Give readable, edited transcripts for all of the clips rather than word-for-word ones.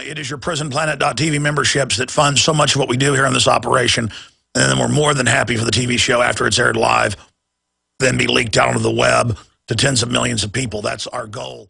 It is your prisonplanet.tv memberships that fund so much of what we do here in this operation. And then we're more than happy for the TV show after it's aired live, then be leaked out onto the web to tens of millions of people. That's our goal.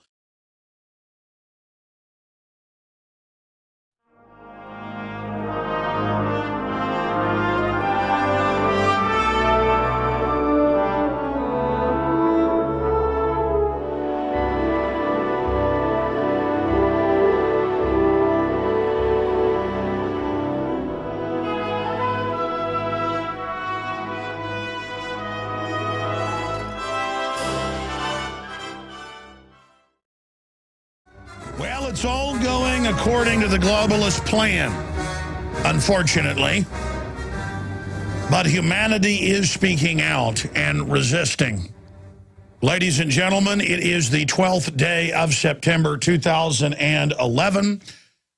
Well, it's all going according to the globalist plan, unfortunately. But humanity is speaking out and resisting. Ladies and gentlemen, it is the 12th day of September 2011.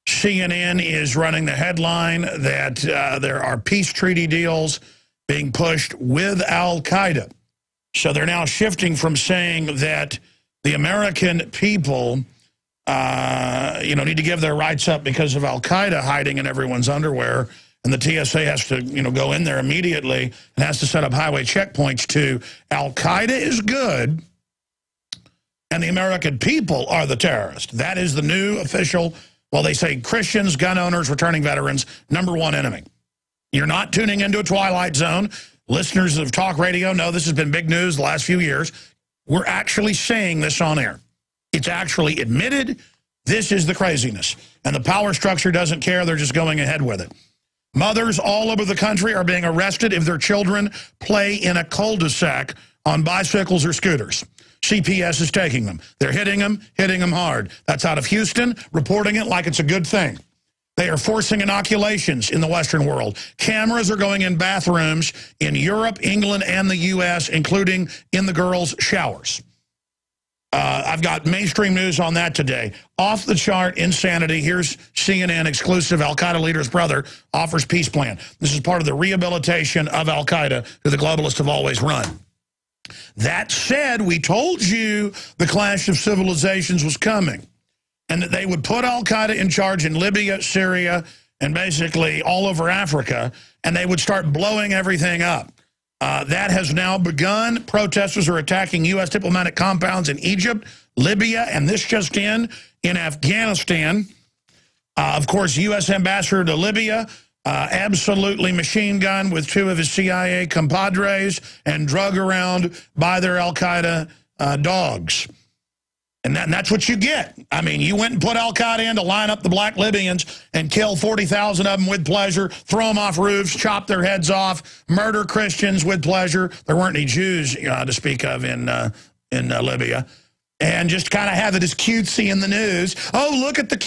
CNN is running the headline that there are peace treaty deals being pushed with al-Qaeda. So they're now shifting from saying that the American people need to give their rights up because of al-Qaeda hiding in everyone's underwear, and the TSA has to, go in there immediately and has to set up highway checkpoints to al-Qaeda is good, and the American people are the terrorists. That is the new official, well, they say Christians, gun owners, returning veterans, #1 enemy. You're not tuning into a Twilight Zone. Listeners of talk radio know this has been big news the last few years. We're actually saying this on air. It's actually admitted. This is the craziness. And the power structure doesn't care. They're just going ahead with it. Mothers all over the country are being arrested if their children play in a cul-de-sac on bicycles or scooters. CPS is taking them. They're hitting them hard. That's out of Houston, reporting it like it's a good thing. They are forcing inoculations in the Western world. Cameras are going in bathrooms in Europe, England, and the U.S., including in the girls' showers. I've got mainstream news on that today. Off the chart insanity. Here's CNN exclusive. Al-Qaeda leader's brother offers peace plan. This is part of the rehabilitation of al-Qaeda, who the globalists have always run. That said, we told you the clash of civilizations was coming and that they would put al-Qaeda in charge in Libya, Syria, and basically all over Africa, and they would start blowing everything up. That has now begun. Protesters are attacking U.S. diplomatic compounds in Egypt, Libya, and this just in Afghanistan. Of course, U.S. ambassador to Libya, absolutely machine gun with 2 of his CIA compadres and drug around by their al-Qaeda dogs. And that's what you get. I mean, you went and put al-Qaeda in to line up the black Libyans and kill 40,000 of them with pleasure, throw them off roofs, chop their heads off, murder Christians with pleasure. There weren't any Jews to speak of in Libya. And just kind of have it as cutesy in the news. Oh, look at the,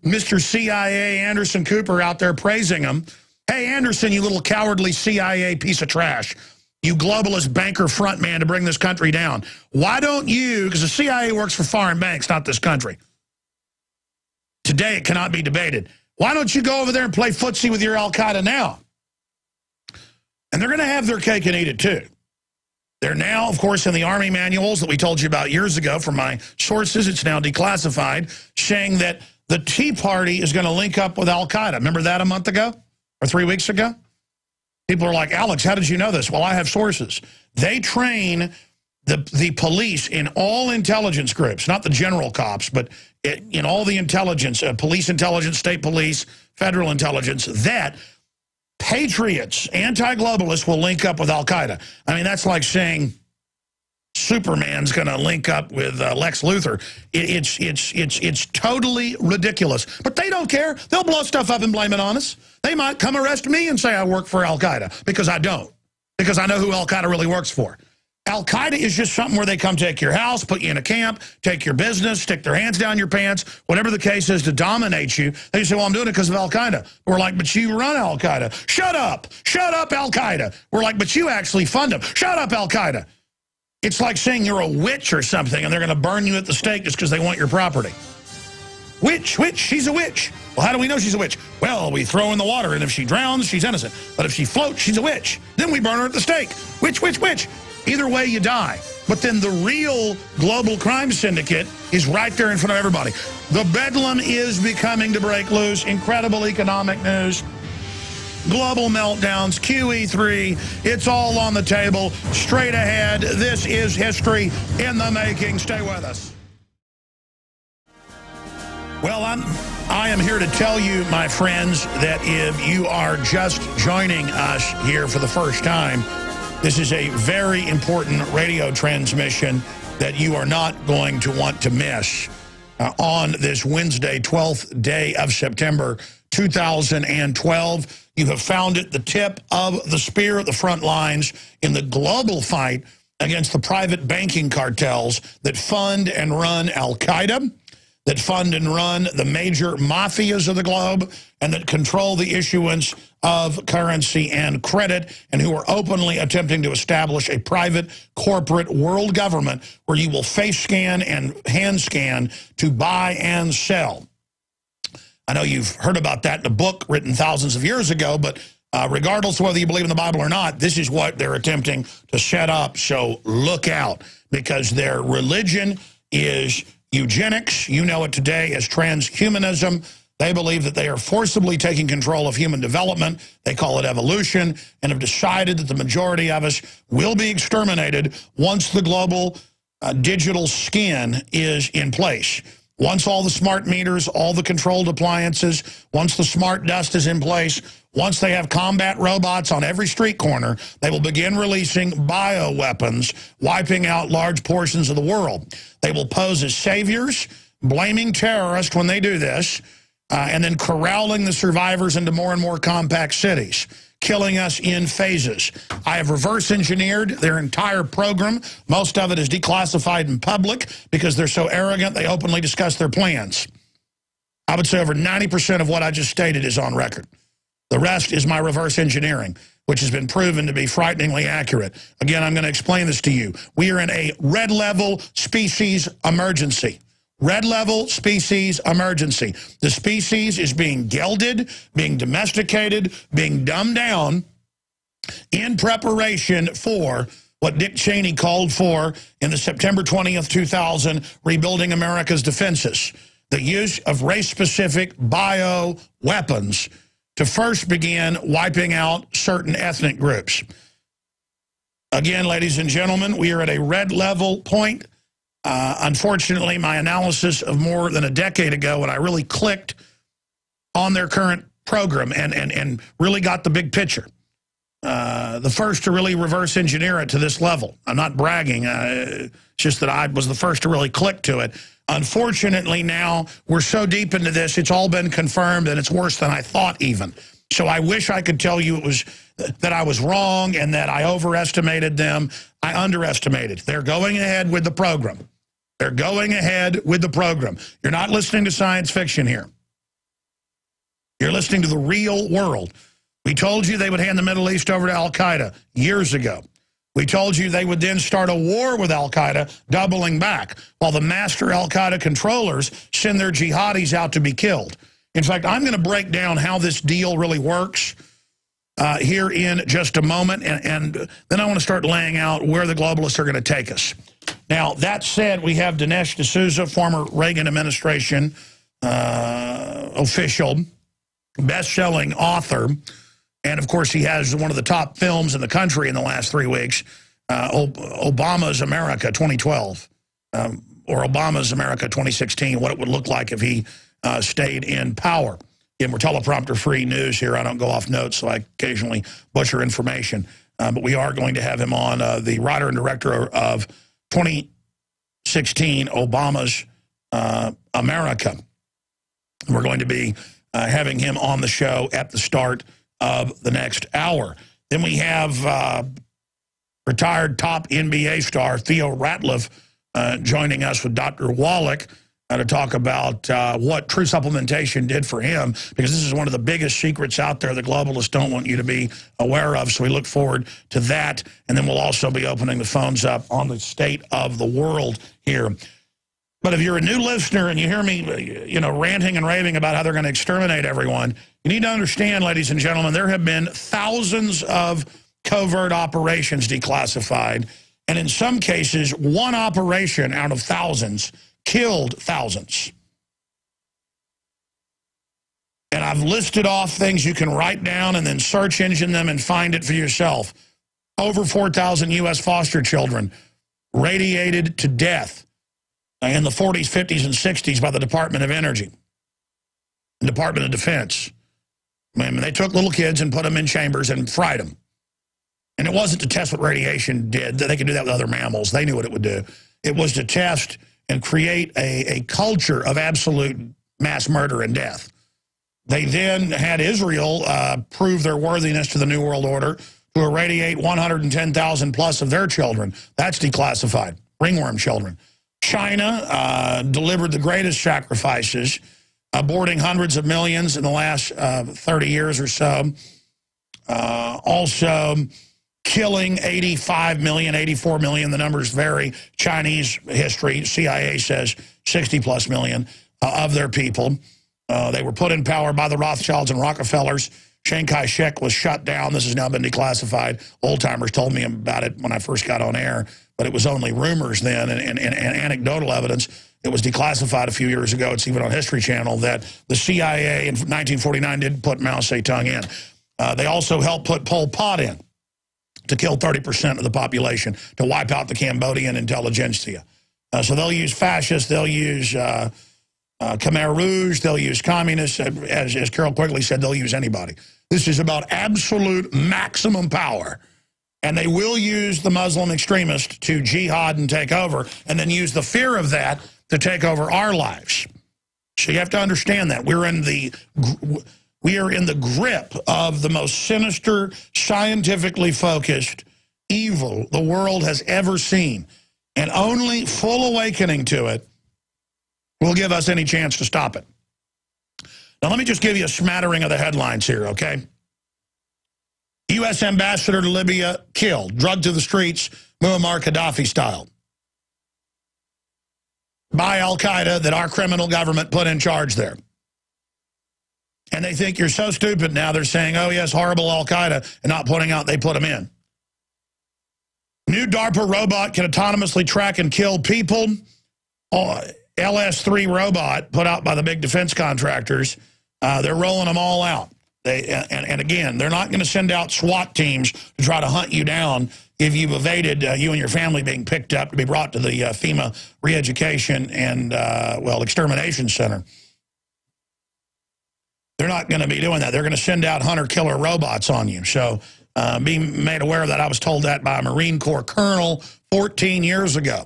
Mr. CIA Anderson Cooper out there praising him. Hey, Anderson, you little cowardly CIA piece of trash. You globalist banker frontman to bring this country down. Why don't you, because the CIA works for foreign banks, not this country. Today it cannot be debated. Why don't you go over there and play footsie with your al-Qaeda now? And they're going to have their cake and eat it too. They're now, of course, in the Army manuals that we told you about years ago from my sources. It's now declassified, saying that the Tea Party is going to link up with al-Qaeda. Remember that a month ago or 3 weeks ago? People are like, Alex, how did you know this? Well, I have sources. They train the police in all intelligence groups, not the general cops, but in all the intelligence, police intelligence, state police, federal intelligence, that patriots, anti-globalists will link up with al-Qaeda. I mean, that's like saying Superman's going to link up with Lex Luthor. It's totally ridiculous. But they don't care. They'll blow stuff up and blame it on us. They might come arrest me and say I work for al-Qaeda, because I don't. Because I know who al-Qaeda really works for. Al-Qaeda is just something where they come take your house, put you in a camp, take your business, stick their hands down your pants, whatever the case is, to dominate you. They say, well, I'm doing it because of al-Qaeda. We're like, but you run al-Qaeda. Shut up, al-Qaeda. We're like, but you actually fund them. Shut up, al-Qaeda. It's like saying you're a witch or something and they're going to burn you at the stake just because they want your property. Witch, she's a witch. Well, how do we know she's a witch? Well, we throw her in the water, and if she drowns, she's innocent. But if she floats, she's a witch. Then we burn her at the stake. Witch. Either way, you die. But then the real global crime syndicate is right there in front of everybody. The bedlam is becoming to break loose. Incredible economic news. Global meltdowns, QE3, it's all on the table. Straight ahead, this is history in the making. Stay with us. Well, I am here to tell you, my friends, that if you are just joining us here for the first time, this is a very important radio transmission that you are not going to want to miss on this Wednesday, 12th day of September, 2012. You have found it the tip of the spear at the front lines in the global fight against the private banking cartels that fund and run al-Qaeda, that fund and run the major mafias of the globe, and that control the issuance of currency and credit, and who are openly attempting to establish a private corporate world government where you will face scan and hand scan to buy and sell. I know you've heard about that in a book written thousands of years ago, but regardless of whether you believe in the Bible or not, this is what they're attempting to set up. So look out, because their religion is eugenics. You know it today as transhumanism. They believe that they are forcibly taking control of human development. They call it evolution, and have decided that the majority of us will be exterminated once the global digital skin is in place. Once all the smart meters, all the controlled appliances, once the smart dust is in place, once they have combat robots on every street corner, they will begin releasing bioweapons, wiping out large portions of the world. They will pose as saviors, blaming terrorists when they do this, and then corralling the survivors into more and more compact cities, killing us in phases. I have reverse engineered their entire program. Most of it is declassified in public because they're so arrogant they openly discuss their plans. I would say over 90% of what I just stated is on record. The rest is my reverse engineering, which has been proven to be frighteningly accurate. Again, I'm going to explain this to you. We are in a red level species emergency. Red level species emergency. The species is being gelded, being domesticated, being dumbed down in preparation for what Dick Cheney called for in the September 20th, 2000, Rebuilding America's Defenses. The use of race-specific bio-weapons to first begin wiping out certain ethnic groups. Again, ladies and gentlemen, we are at a red level point. Unfortunately, my analysis of more than a decade ago, when I really clicked on their current program and really got the big picture, the first to really reverse engineer it to this level. I'm not bragging. It's just that I was the first to really click to it. Unfortunately, now we're so deep into this, it's all been confirmed, and it's worse than I thought even. So I wish I could tell you it was that I was wrong and that I overestimated them. I underestimated. They're going ahead with the program. They're going ahead with the program. You're not listening to science fiction here. You're listening to the real world. We told you they would hand the Middle East over to al-Qaeda years ago. We told you they would then start a war with al-Qaeda, doubling back, while the master al-Qaeda controllers send their jihadis out to be killed. In fact, I'm going to break down how this deal really works here in just a moment, and then I want to start laying out where the globalists are going to take us. Now, that said, we have Dinesh D'Souza, former Reagan administration official, best-selling author, and, of course, he has one of the top films in the country in the last 3 weeks, Obama's America 2012, or Obama's America 2016, what it would look like if he stayed in power. Again, we're teleprompter-free news here. I don't go off notes, so I occasionally butcher information. But we are going to have him on, the writer and director of 2016, Obama's America. And we're going to be having him on the show at the start of the next hour. Then we have retired top NBA star Theo Ratliff joining us with Dr. Wallach to talk about what true supplementation did for him, because this is one of the biggest secrets out there the globalists don't want you to be aware of. So we look forward to that. And then we'll also be opening the phones up on the state of the world here. But if you're a new listener and you hear me, you know, ranting and raving about how they're going to exterminate everyone, you need to understand, ladies and gentlemen, there have been thousands of covert operations declassified And in some cases, one operation out of thousands killed thousands. And I've listed off things you can write down and then search engine them and find it for yourself. Over 4,000 U.S. foster children radiated to death in the 40s, 50s, and 60s by the Department of Energy, Department of Defense. I mean, they took little kids and put them in chambers and fried them. And it wasn't to test what radiation did. They could do that with other mammals. They knew what it would do. It was to test and create a culture of absolute mass murder and death. They then had Israel prove their worthiness to the New World Order to irradiate 110,000 plus of their children. That's declassified, ringworm children. China delivered the greatest sacrifices, aborting hundreds of millions in the last 30 years or so. Also killing 85 million, 84 million, the numbers vary. Chinese history, CIA says 60 plus million of their people. They were put in power by the Rothschilds and Rockefellers. Chiang Kai-shek was shut down. This has now been declassified. Old-timers told me about it when I first got on air, but it was only rumors then and anecdotal evidence. It was declassified a few years ago. It's even on History Channel that the CIA in 1949 did put Mao Zedong in. They also helped put Pol Pot in to kill 30% of the population, to wipe out the Cambodian intelligentsia. So they'll use fascists, they'll use Khmer Rouge, they'll use communists, as Carol Quigley said, they'll use anybody. This is about absolute maximum power. And they will use the Muslim extremists to jihad and take over, and then use the fear of that to take over our lives. So you have to understand that. We are in the grip of the most sinister, scientifically focused evil the world has ever seen. And only full awakening to it will give us any chance to stop it. Now, let me just give you a smattering of the headlines here, okay? U.S. ambassador to Libya killed, drugged to the streets, Muammar Gaddafi style, by al-Qaeda that our criminal government put in charge there. And they think you're so stupid now, they're saying, oh, yes, horrible al-Qaeda, and not pointing out they put them in. New DARPA robot can autonomously track and kill people. LS-3 robot put out by the big defense contractors. They're rolling them all out. And again, they're not going to send out SWAT teams to try to hunt you down if you've evaded you and your family being picked up to be brought to the FEMA Re-Education and, Extermination Center. They're not going to be doing that. They're going to send out hunter-killer robots on you. So be made aware of that. I was told that by a Marine Corps colonel 14 years ago.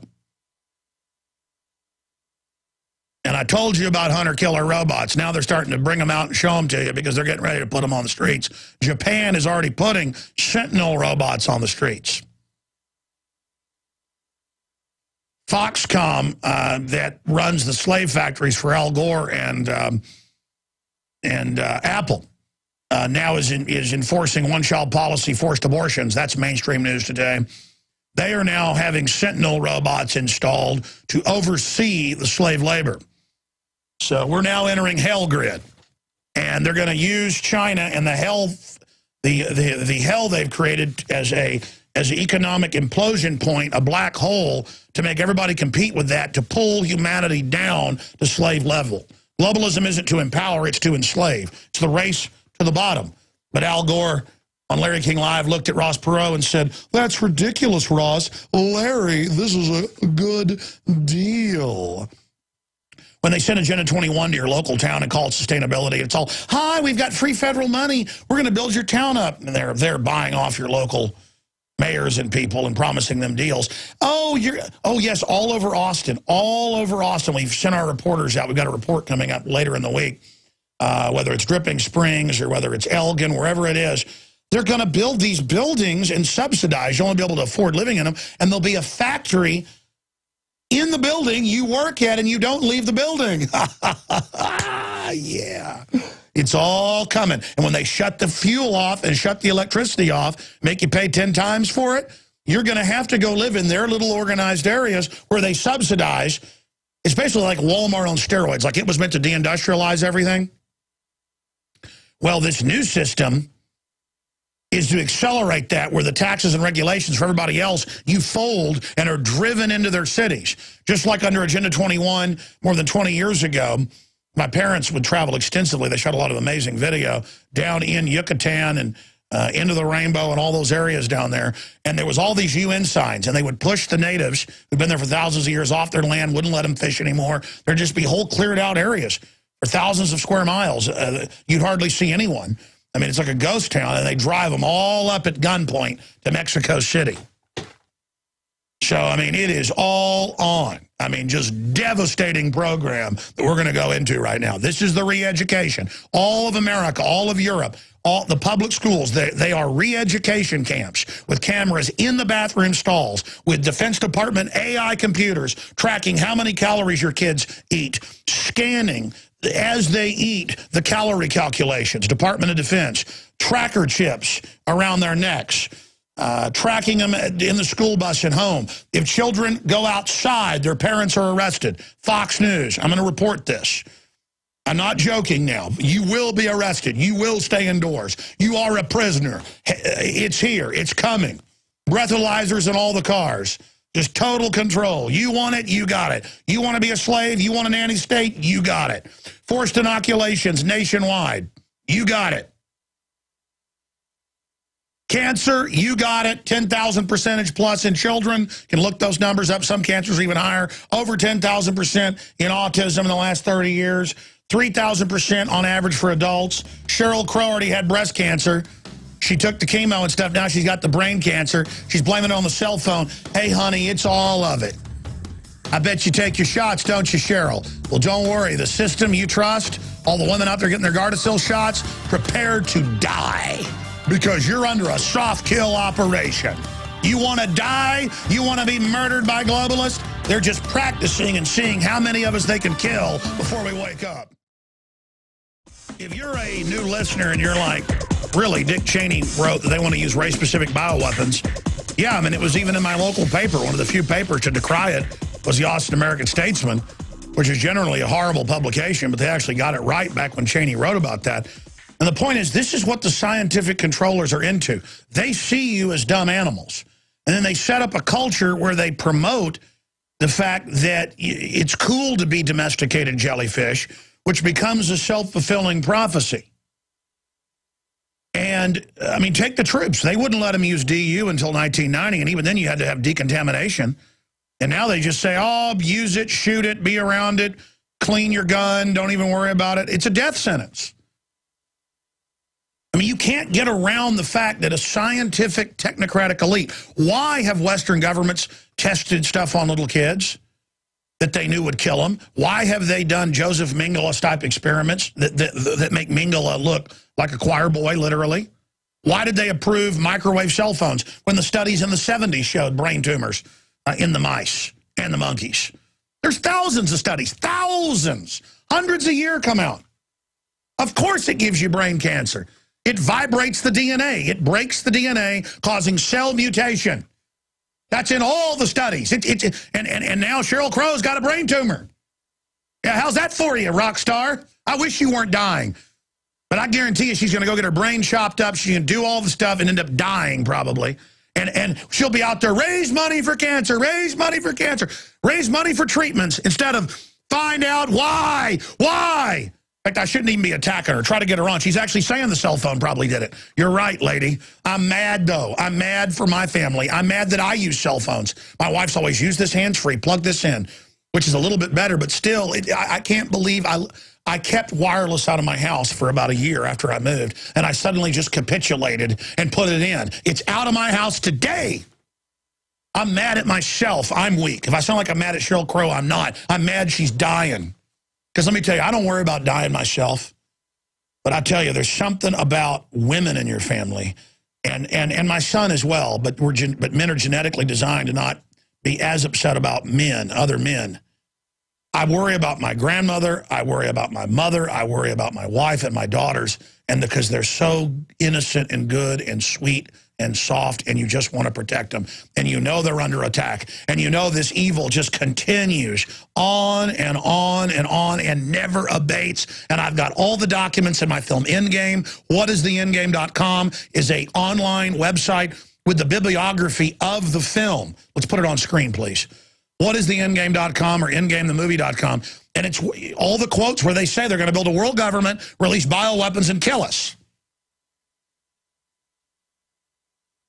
And I told you about hunter-killer robots. Now they're starting to bring them out and show them to you because they're getting ready to put them on the streets. Japan is already putting Sentinel robots on the streets. Foxconn, that runs the slave factories for Al Gore and Apple, now is enforcing one-child policy, forced abortions. That's mainstream news today. They are now having Sentinel robots installed to oversee the slave labor. So we're now entering hell grid, and they're going to use China and the hell they've created as an economic implosion point, a black hole, to make everybody compete with that, to pull humanity down to slave level. Globalism isn't to empower, it's to enslave. It's the race to the bottom. But Al Gore on Larry King Live looked at Ross Perot and said, that's ridiculous, Ross. Larry, this is a good deal. When they send Agenda 21 to your local town and call it sustainability, it's all, hi, we've got free federal money. We're going to build your town up. And they're buying off your local mayors and people and promising them deals. Oh, yes, all over Austin. All over Austin. We've sent our reporters out. We've got a report coming up later in the week, whether it's Dripping Springs or whether it's Elgin, wherever it is. They're going to build these buildings and subsidize. You'll only be able to afford living in them. And there'll be a factory in the building you work at, and you don't leave the building. Yeah. It's all coming. And when they shut the fuel off and shut the electricity off, make you pay 10 times for it, you're going to have to go live in their little organized areas where they subsidize. It's basically like Walmart on steroids, like it was meant to deindustrialize everything. Well, this new system is to accelerate that where the taxes and regulations for everybody else, you fold and are driven into their cities. Just like under Agenda 21 more than 20 years ago, my parents would travel extensively. They shot a lot of amazing video down in Yucatan and into the rainbow and all those areas down there. And there was all these UN signs, and they would push the natives who've been there for thousands of years off their land, wouldn't let them fish anymore. There'd just be whole cleared out areas for thousands of square miles. You'd hardly see anyone. I mean, it's like a ghost town, and they drive them all up at gunpoint to Mexico City. So, I mean, it is all on. I mean, just devastating program that we're going to go into right now. This is the re-education. All of America, all of Europe, all the public schools, they are re-education camps with cameras in the bathroom stalls, with Defense Department AI computers tracking how many calories your kids eat, scanning as they eat the calorie calculations, Department of Defense, tracker chips around their necks, tracking them in the school bus and home. If children go outside, their parents are arrested. Fox News, I'm going to report this. I'm not joking now. You will be arrested. You will stay indoors. You are a prisoner. It's here. It's coming. Breathalyzers in all the cars. Just total control. You want it, you got it. You want to be a slave, you want a nanny state, you got it. Forced inoculations nationwide, you got it. Cancer, you got it. 10,000% plus in children. You can look those numbers up. Some cancers are even higher. Over 10,000% in autism in the last 30 years. 3,000% on average for adults. Sheryl Crow already had breast cancer. She took the chemo and stuff. Now she's got the brain cancer. She's blaming it on the cell phone. Hey, honey, it's all of it. I bet you take your shots, don't you, Cheryl? Well, don't worry. The system you trust, all the women out there getting their Gardasil shots, prepared to die because you're under a soft kill operation. You want to die? You want to be murdered by globalists? They're just practicing and seeing how many of us they can kill before we wake up. If you're a new listener and you're like, really, Dick Cheney wrote that they want to use race-specific bioweapons. Yeah, I mean, it was even in my local paper. One of the few papers to decry it was the Austin American-Statesman, which is generally a horrible publication, but they actually got it right back when Cheney wrote about that. And the point is, this is what the scientific controllers are into. They see you as dumb animals. And then they set up a culture where they promote the fact that it's cool to be domesticated jellyfish, which becomes a self-fulfilling prophecy. And, I mean, take the troops. They wouldn't let them use DU until 1990, and even then you had to have decontamination. And now they just say, oh, use it, shoot it, be around it, clean your gun, don't even worry about it. It's a death sentence. I mean, you can't get around the fact that a scientific technocratic elite, why have Western governments tested stuff on little kids that they knew would kill them? Why have they done Joseph Mengele-type experiments that make Mengele look like a choir boy, literally? Why did they approve microwave cell phones when the studies in the 70s showed brain tumors in the mice and the monkeys? There's thousands of studies, thousands, hundreds a year come out. Of course it gives you brain cancer. It vibrates the DNA. It breaks the DNA, causing cell mutation. That's in all the studies. And now Sheryl Crow's got a brain tumor. Yeah, how's that for you, rock star? I wish you weren't dying. But I guarantee you she's going to go get her brain chopped up. She's going to do all the stuff and end up dying probably. And she'll be out there, raise money for cancer, raise money for cancer, raise money for treatments instead of find out why. Why? In fact, I shouldn't even be attacking her. Try to get her on. She's actually saying the cell phone probably did it. You're right, lady. I'm mad, though. I'm mad for my family. I'm mad that I use cell phones. My wife's always used this hands-free, plug this in, which is a little bit better, but still, I can't believe I kept wireless out of my house for about a year after I moved, and I suddenly just capitulated and put it in. It's out of my house today. I'm mad at myself. I'm weak. If I sound like I'm mad at Sheryl Crow, I'm not. I'm mad she's dying. Because let me tell you, I don't worry about dying myself. But I tell you, there's something about women in your family, and my son as well, but men are genetically designed to not be as upset about men, other men. I worry about my grandmother, I worry about my mother, I worry about my wife and my daughters, and because they're so innocent and good and sweet and soft, and you just want to protect them. And you know they're under attack. And you know this evil just continues on and on and on and never abates. And I've got all the documents in my film Endgame. Whatistheendgame.com is an online website with the bibliography of the film. Let's put it on screen, please. Whatistheendgame.com or endgamethemovie.com. And it's all the quotes where they say they're going to build a world government, release bioweapons, and kill us.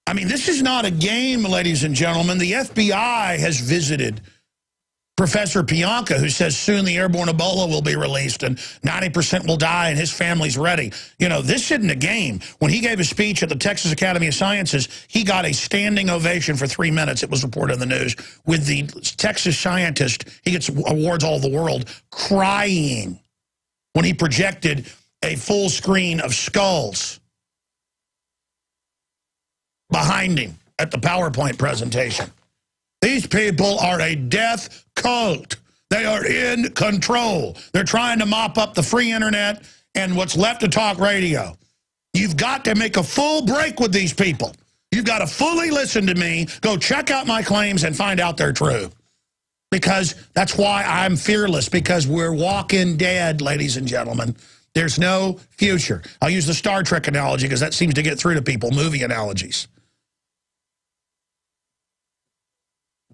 I mean, this is not a game, ladies and gentlemen. The FBI has visited Professor Pianka, who says soon the airborne Ebola will be released and 90% will die and his family's ready. You know, this isn't a game. When he gave a speech at the Texas Academy of Sciences, he got a standing ovation for 3 minutes. It was reported in the news with the Texas scientist. He gets awards all over the world, crying when he projected a full screen of skulls behind him at the PowerPoint presentation. These people are a death cult. They are in control. They're trying to mop up the free internet and what's left of talk radio. You've got to make a full break with these people. You've got to fully listen to me, go check out my claims and find out they're true. Because that's why I'm fearless, because we're walking dead, ladies and gentlemen. There's no future. I'll use the Star Trek analogy because that seems to get through to people, movie analogies.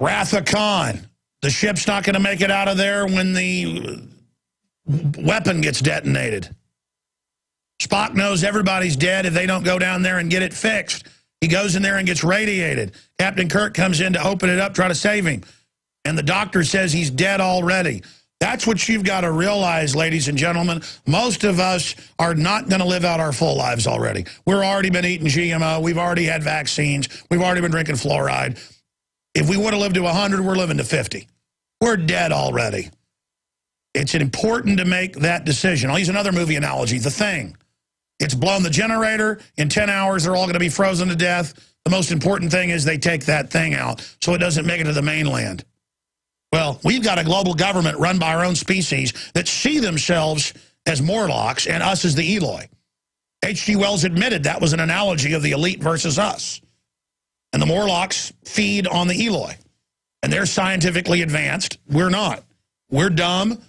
Wrath of Khan. The ship's not going to make it out of there when the weapon gets detonated. Spock knows everybody's dead if they don't go down there and get it fixed. He goes in there and gets radiated. Captain Kirk comes in to open it up, try to save him. And the doctor says he's dead already. That's what you've got to realize, ladies and gentlemen. Most of us are not going to live out our full lives already. We've already been eating GMO. We've already had vaccines. We've already been drinking fluoride. If we would have lived to 100, we're living to 50. We're dead already. It's important to make that decision. I'll use another movie analogy, The Thing. It's blown the generator. In 10 hours, they're all going to be frozen to death. The most important thing is they take that thing out so it doesn't make it to the mainland. Well, we've got a global government run by our own species that see themselves as Morlocks and us as the Eloi. H.G. Wells admitted that was an analogy of the elite versus us. And the Morlocks feed on the Eloi. And they're scientifically advanced. We're not. We're dumb,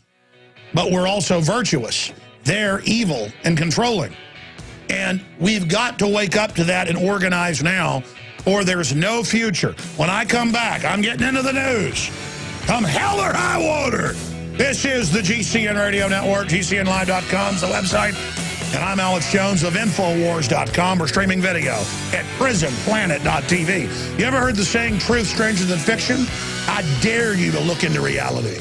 but we're also virtuous. They're evil and controlling. And we've got to wake up to that and organize now, or there's no future. When I come back, I'm getting into the news. Come hell or high water. This is the GCN Radio Network. GCNlive.com is the website. And I'm Alex Jones of Infowars.com. We're streaming video at prisonplanet.tv. You ever heard the saying, truth stranger than fiction? I dare you to look into reality.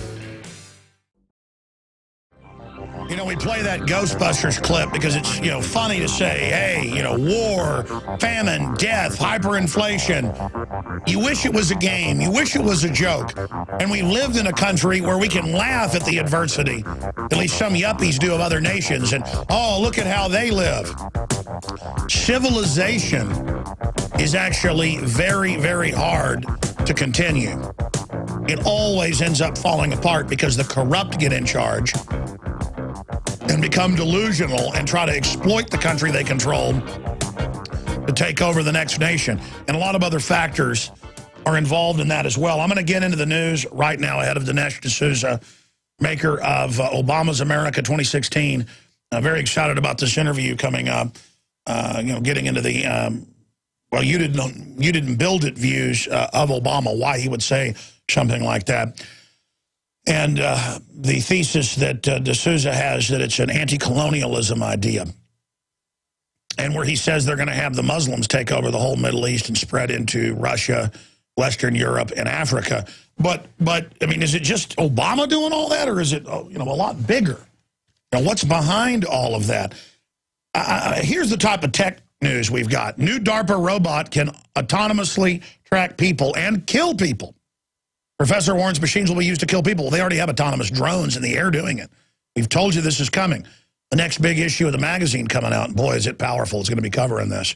You know, we play that Ghostbusters clip because it's, you know, funny to say, hey, you know, war, famine, death, hyperinflation. You wish it was a game. You wish it was a joke. And we lived in a country where we can laugh at the adversity. At least some yuppies do of other nations. And, oh, look at how they live. Civilization is actually very, very hard to continue. It always ends up falling apart because the corrupt get in charge and become delusional and try to exploit the country they control to take over the next nation. And a lot of other factors are involved in that as well. I'm going to get into the news right now ahead of Dinesh D'Souza, maker of Obama's America 2016. Very excited about this interview coming up. You know, getting into the, well, you didn't build it views of Obama, why he would say something like that. And the thesis that D'Souza has, that it's an anti-colonialism idea. And where he says they're going to have the Muslims take over the whole Middle East and spread into Russia, Western Europe, and Africa. But I mean, is it just Obama doing all that, or is it, you know, a lot bigger? Now, what's behind all of that? Here's the type of tech news we've got. New DARPA robot can autonomously track people and kill people. Professor warns machines will be used to kill people. Well, they already have autonomous drones in the air doing it. We've told you this is coming. The next big issue of the magazine coming out, and boy, is it powerful. It's going to be covering this.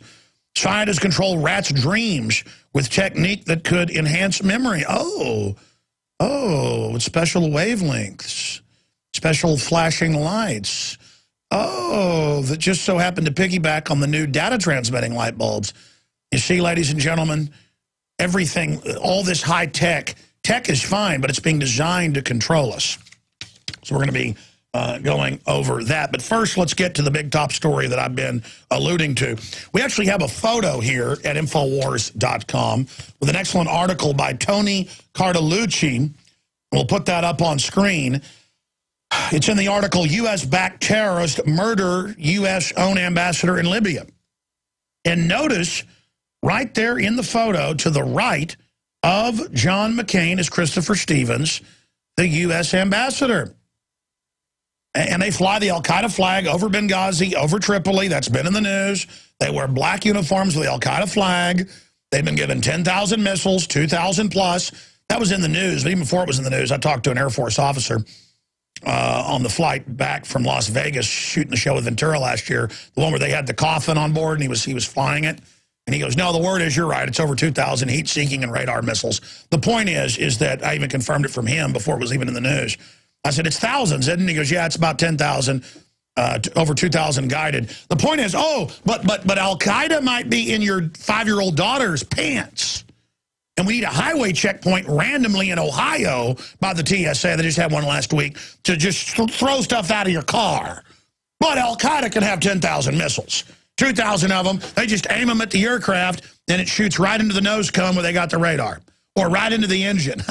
Scientists control rats' dreams with technique that could enhance memory. Oh, with special wavelengths, special flashing lights. Oh, that just so happened to piggyback on the new data transmitting light bulbs. You see, ladies and gentlemen, everything, all this high tech is fine, but it's being designed to control us. So we're going to be going over that. But first, let's get to the big top story that I've been alluding to. We actually have a photo here at Infowars.com with an excellent article by Tony Cartalucci. We'll put that up on screen. It's in the article, U.S.-backed terrorists murder U.S.-owned ambassador in Libya. And notice, right there in the photo to the right of John McCain is Christopher Stevens, the U.S. ambassador. And they fly the al-Qaeda flag over Benghazi, over Tripoli. That's been in the news. They wear black uniforms with the al-Qaeda flag. They've been given 10,000 missiles, 2,000 plus. That was in the news. But even before it was in the news, I talked to an Air Force officer on the flight back from Las Vegas shooting the show with Ventura last year, the one where they had the coffin on board and he was flying it. And he goes, no, the word is, you're right, it's over 2,000 heat-seeking and radar missiles. The point is that I even confirmed it from him before it was even in the news. I said, it's thousands, isn't it? He goes, yeah, it's about 10,000, over 2,000 guided. The point is, but al-Qaeda might be in your 5-year-old daughter's pants. And we need a highway checkpoint randomly in Ohio by the TSA. They just had one last week to just throw stuff out of your car. But al-Qaeda can have 10,000 missiles. 2,000 of them, they just aim them at the aircraft, and it shoots right into the nose cone where they got the radar. Or right into the engine.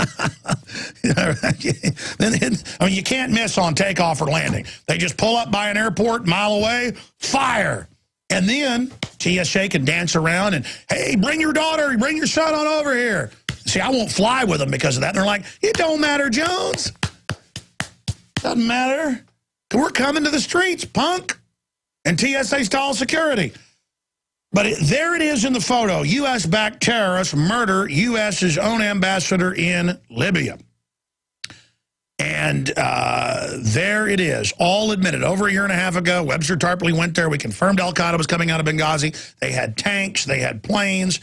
I mean, you can't miss on takeoff or landing. They just pull up by an airport, mile away, fire. And then TSA can dance around and, hey, bring your daughter, bring your son on over here. See, I won't fly with them because of that. And they're like, it don't matter, Jones. Doesn't matter. We're coming to the streets, punk. And TSA's to all security. But there it is in the photo. U.S.-backed terrorists murder U.S.'s own ambassador in Libya. And there it is, all admitted. Over a year and a half ago, Webster Tarpley went there. We confirmed al-Qaeda was coming out of Benghazi. They had tanks. They had planes.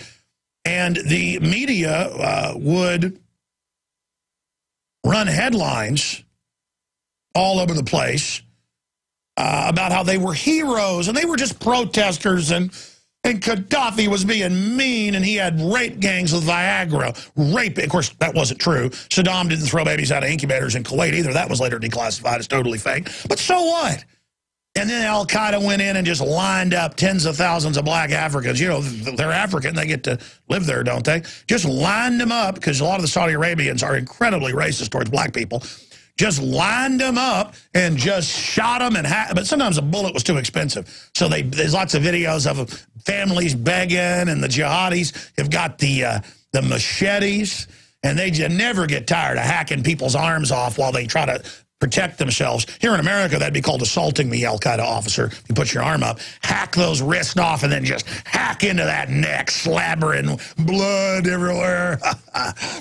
And the media would run headlines all over the place about how they were heroes and they were just protesters and Gaddafi was being mean and he had rape gangs with Viagra. Rape, of course, that wasn't true. Saddam didn't throw babies out of incubators in Kuwait either. That was later declassified as totally fake. But so what? And then al-Qaeda went in and just lined up tens of thousands of black Africans. You know, they're African. They get to live there, don't they? Just lined them up because a lot of the Saudi Arabians are incredibly racist towards black people. Just lined them up and just shot them. But sometimes a bullet was too expensive. So there's lots of videos of families begging, and the jihadis have got the machetes, and they just never get tired of hacking people's arms off while they try to protect themselves. Here in America, that'd be called assaulting the al-Qaeda officer. You put your arm up, hack those wrists off, and then just hack into that neck, slabbering blood everywhere.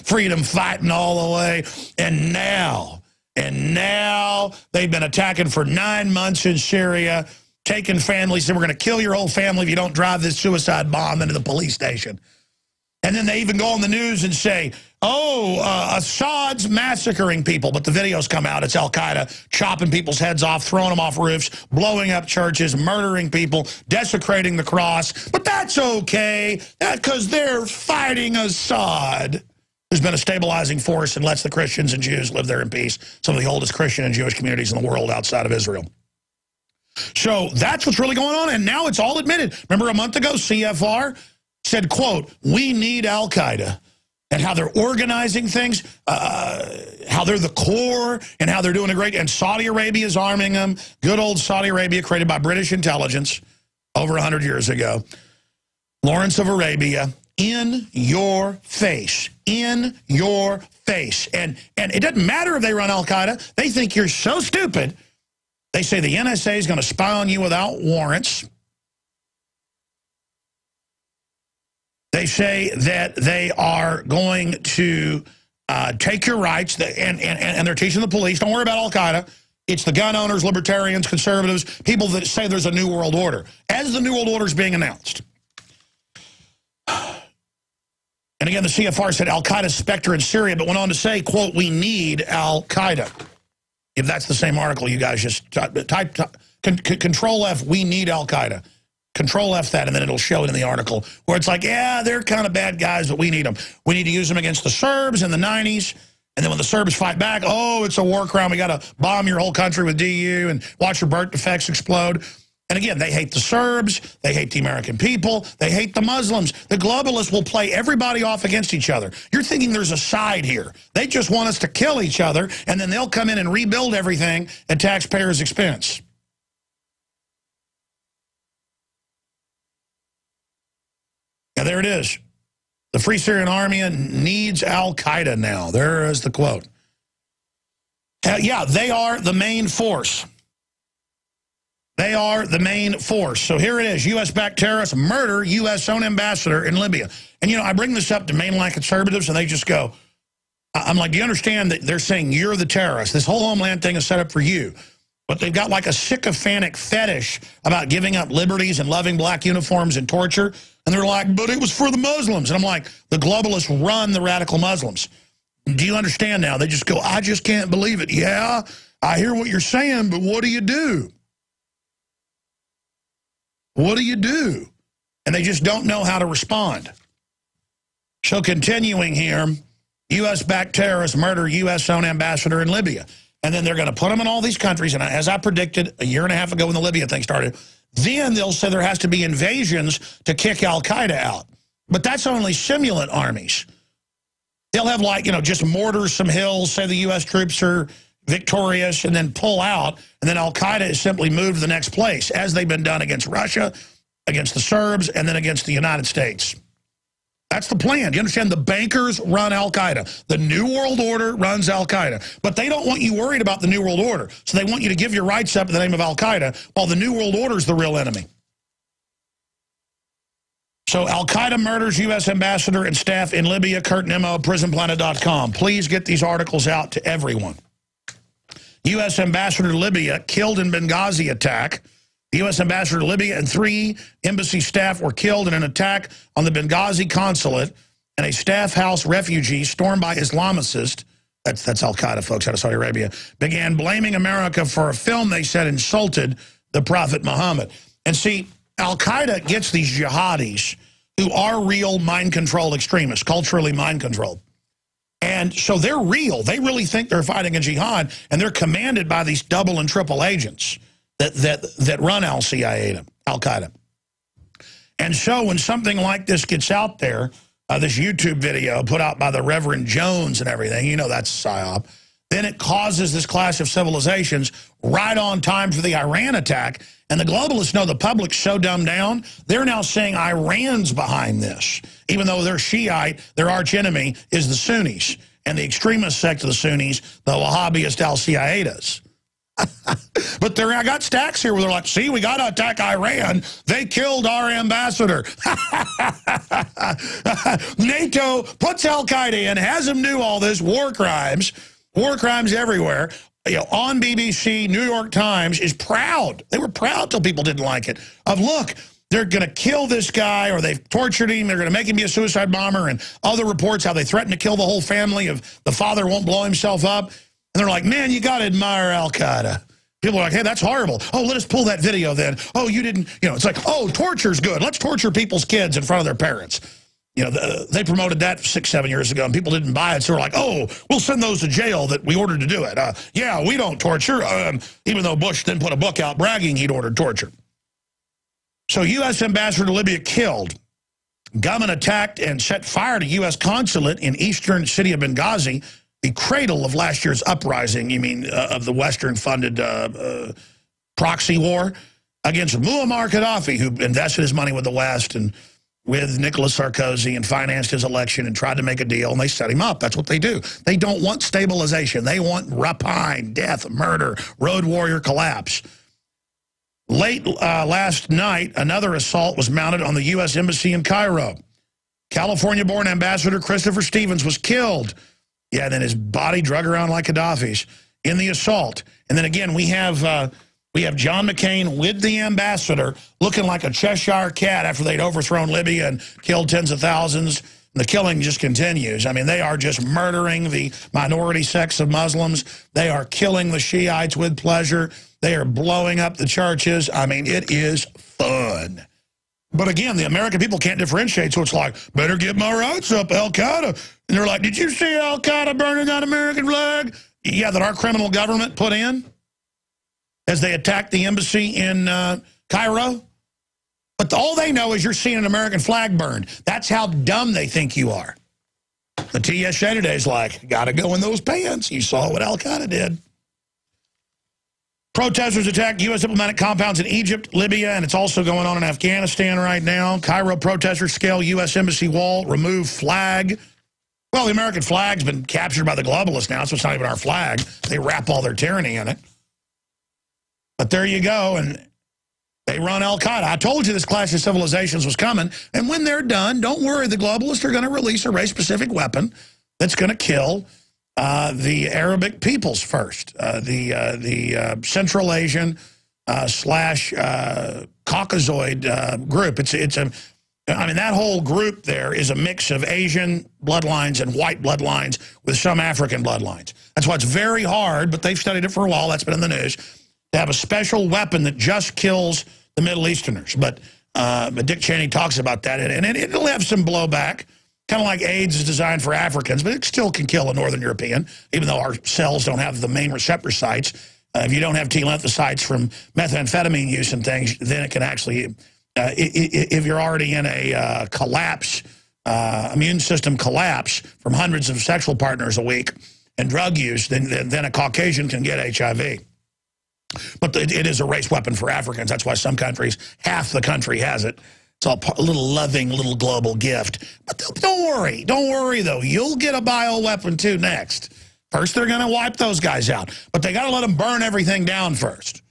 Freedom fighting all the way. And now they've been attacking for 9 months in Syria, taking families, said, we're going to kill your whole family if you don't drive this suicide bomb into the police station. And then they even go on the news and say, Assad's massacring people. But the videos come out. It's al-Qaeda chopping people's heads off, throwing them off roofs, blowing up churches, murdering people, desecrating the cross. But that's okay, because they're fighting Assad, who's been a stabilizing force and lets the Christians and Jews live there in peace. Some of the oldest Christian and Jewish communities in the world outside of Israel. So that's what's really going on, and now it's all admitted. Remember a month ago, CFR said, quote, we need al-Qaeda, and how they're organizing things, how they're the core, and how they're doing a great, and Saudi Arabia is arming them. Good old Saudi Arabia, created by British intelligence over 100 years ago. Lawrence of Arabia, in your face, in your face. And it doesn't matter if they run al-Qaeda. They think you're so stupid. They say the NSA is going to spy on you without warrants. They say that they are going to take your rights, and they're teaching the police, don't worry about al-Qaeda. It's the gun owners, libertarians, conservatives, people that say there's a new world order. As the new world order is being announced. And again, the CFR said al-Qaeda's specter in Syria, but went on to say, quote, we need al-Qaeda. If that's the same article, you guys just type Control F, we need al-Qaeda. Control F that, and then it'll show it in the article where it's like, yeah, they're kind of bad guys, but we need them. We need to use them against the Serbs in the 90s. And then when the Serbs fight back, oh, it's a war crime. We got to bomb your whole country with DU and watch your birth defects explode. And again, they hate the Serbs. They hate the American people. They hate the Muslims. The globalists will play everybody off against each other. You're thinking there's a side here. They just want us to kill each other, and then they'll come in and rebuild everything at taxpayers' expense. Yeah, there it is. The Free Syrian Army needs al-Qaeda now. There is the quote. Yeah, they are the main force. They are the main force. So here it is. U.S.-backed terrorists murder U.S. own ambassador in Libya. And, you know, I bring this up to mainline conservatives, and they just go, I'm like, do you understand that they're saying you're the terrorist? This whole homeland thing is set up for you. But they've got like a sycophantic fetish about giving up liberties and loving black uniforms and torture. And they're like, but it was for the Muslims. And I'm like, the globalists run the radical Muslims. Do you understand now? They just go, I just can't believe it. Yeah, I hear what you're saying, but what do you do? What do you do? And they just don't know how to respond. So continuing here, U.S.-backed terrorists murder U.S. own ambassador in Libya. And then they're going to put them in all these countries. And as I predicted a year and a half ago when the Libya thing started, then they'll say there has to be invasions to kick al-Qaeda out. But that's only simulant armies. They'll have, like, you know, just mortar some hills, say the U.S. troops are victorious, and then pull out, and then al-Qaeda is simply moved to the next place, as they've been done against Russia, against the Serbs, and then against the United States. That's the plan. Do you understand? The bankers run al-Qaeda. The New World Order runs al-Qaeda. But they don't want you worried about the New World Order, so they want you to give your rights up in the name of al-Qaeda, while the New World Order is the real enemy. So al-Qaeda murders U.S. ambassador and staff in Libya. Kurt Nimmo, prisonplanet.com. Please get these articles out to everyone. U.S. ambassador to Libya killed in Benghazi attack. The U.S. ambassador to Libya and 3 embassy staff were killed in an attack on the Benghazi consulate, and a staff house refugee stormed by Islamicists, that's al-Qaeda folks out of Saudi Arabia, began blaming America for a film they said insulted the Prophet Muhammad. And see, al-Qaeda gets these jihadis who are real mind-controlled extremists, culturally mind-controlled. And so they're real. They really think they're fighting a jihad, and they're commanded by these double and triple agents that run al-Qaeda. And so when something like this gets out there, this YouTube video put out by the Reverend Jones and everything, you know that's PSYOP, then it causes this clash of civilizations right on time for the Iran attack. And the globalists know the public's so dumbed down, they're now saying Iran's behind this. Even though they're Shiite, their archenemy is the Sunnis. And the extremist sect of the Sunnis, the Wahhabist al-Qaedas. But I got stacks here where they're like, see, we got to attack Iran. They killed our ambassador. NATO puts al-Qaeda in, has them do all this, war crimes everywhere. You know, on BBC, New York Times is proud. They were proud till people didn't like it. Of, look, they're going to kill this guy, or they've tortured him. They're going to make him be a suicide bomber, and other reports how they threaten to kill the whole family if the father won't blow himself up. And they're like, man, you got to admire al-Qaeda. People are like, hey, that's horrible. Oh, let us pull that video then. Oh, you didn't, you know, it's like, oh, torture's good. Let's torture people's kids in front of their parents. You know, they promoted that 6-7 years ago, and people didn't buy it. So they're like, oh, we'll send those to jail that we ordered to do it. Yeah, we don't torture, even though Bush didn't put a book out bragging he'd ordered torture. So U.S. ambassador to Libya killed. Gunmen attacked and set fire to U.S. consulate in eastern city of Benghazi, the cradle of last year's uprising, you mean, of the Western-funded proxy war against Muammar Gaddafi, who invested his money with the West and with Nicolas Sarkozy and financed his election and tried to make a deal, and they set him up. That's what they do. They don't want stabilization. They want rapine, death, murder, road warrior collapse. Late last night, another assault was mounted on the U.S. Embassy in Cairo. California-born Ambassador Christopher Stevens was killed. Yeah, and then his body drug around like Gaddafi's in the assault. And then again, we have John McCain with the ambassador looking like a Cheshire cat after they'd overthrown Libya and killed tens of thousands. And the killing just continues. I mean, they are just murdering the minority sects of Muslims. They are killing the Shiites with pleasure. They are blowing up the churches. I mean, it is fun. But again, the American people can't differentiate, so it's like, better get my rights up, al-Qaeda. And they're like, did you see al-Qaeda burning that American flag? Yeah, that our criminal government put in as they attacked the embassy in Cairo. But all they know is you're seeing an American flag burned. That's how dumb they think you are. The TSA today is like, got to go in those pants. You saw what al-Qaeda did. Protesters attacked U.S. diplomatic compounds in Egypt, Libya, and it's also going on in Afghanistan right now. Cairo protesters scale U.S. embassy wall, remove flag. Well, the American flag's been captured by the globalists now, so it's not even our flag. They wrap all their tyranny in it. But there you go, and they run al-Qaeda. I told you this clash of civilizations was coming, and when they're done, don't worry, the globalists are going to release a race-specific weapon that's going to kill the Arabic peoples first, the Central Asian slash Caucasoid group. I mean, that whole group there is a mix of Asian bloodlines and white bloodlines with some African bloodlines. That's why it's very hard, but they've studied it for a while. That's been in the news, to have a special weapon that just kills the Middle Easterners. But Dick Cheney talks about that, and it'll have some blowback. Kind of like AIDS is designed for Africans, but it still can kill a Northern European, even though our cells don't have the main receptor sites. If you don't have T lymphocytes from methamphetamine use and things, then it can actually, if you're already in a collapse, immune system collapse from hundreds of sexual partners a week and drug use, then a Caucasian can get HIV. But it is a race weapon for Africans. That's why some countries, half the country has it. It's all a little loving, little global gift. But don't worry. Don't worry, though. You'll get a bioweapon, too, next. First, they're going to wipe those guys out. But they got to let them burn everything down first.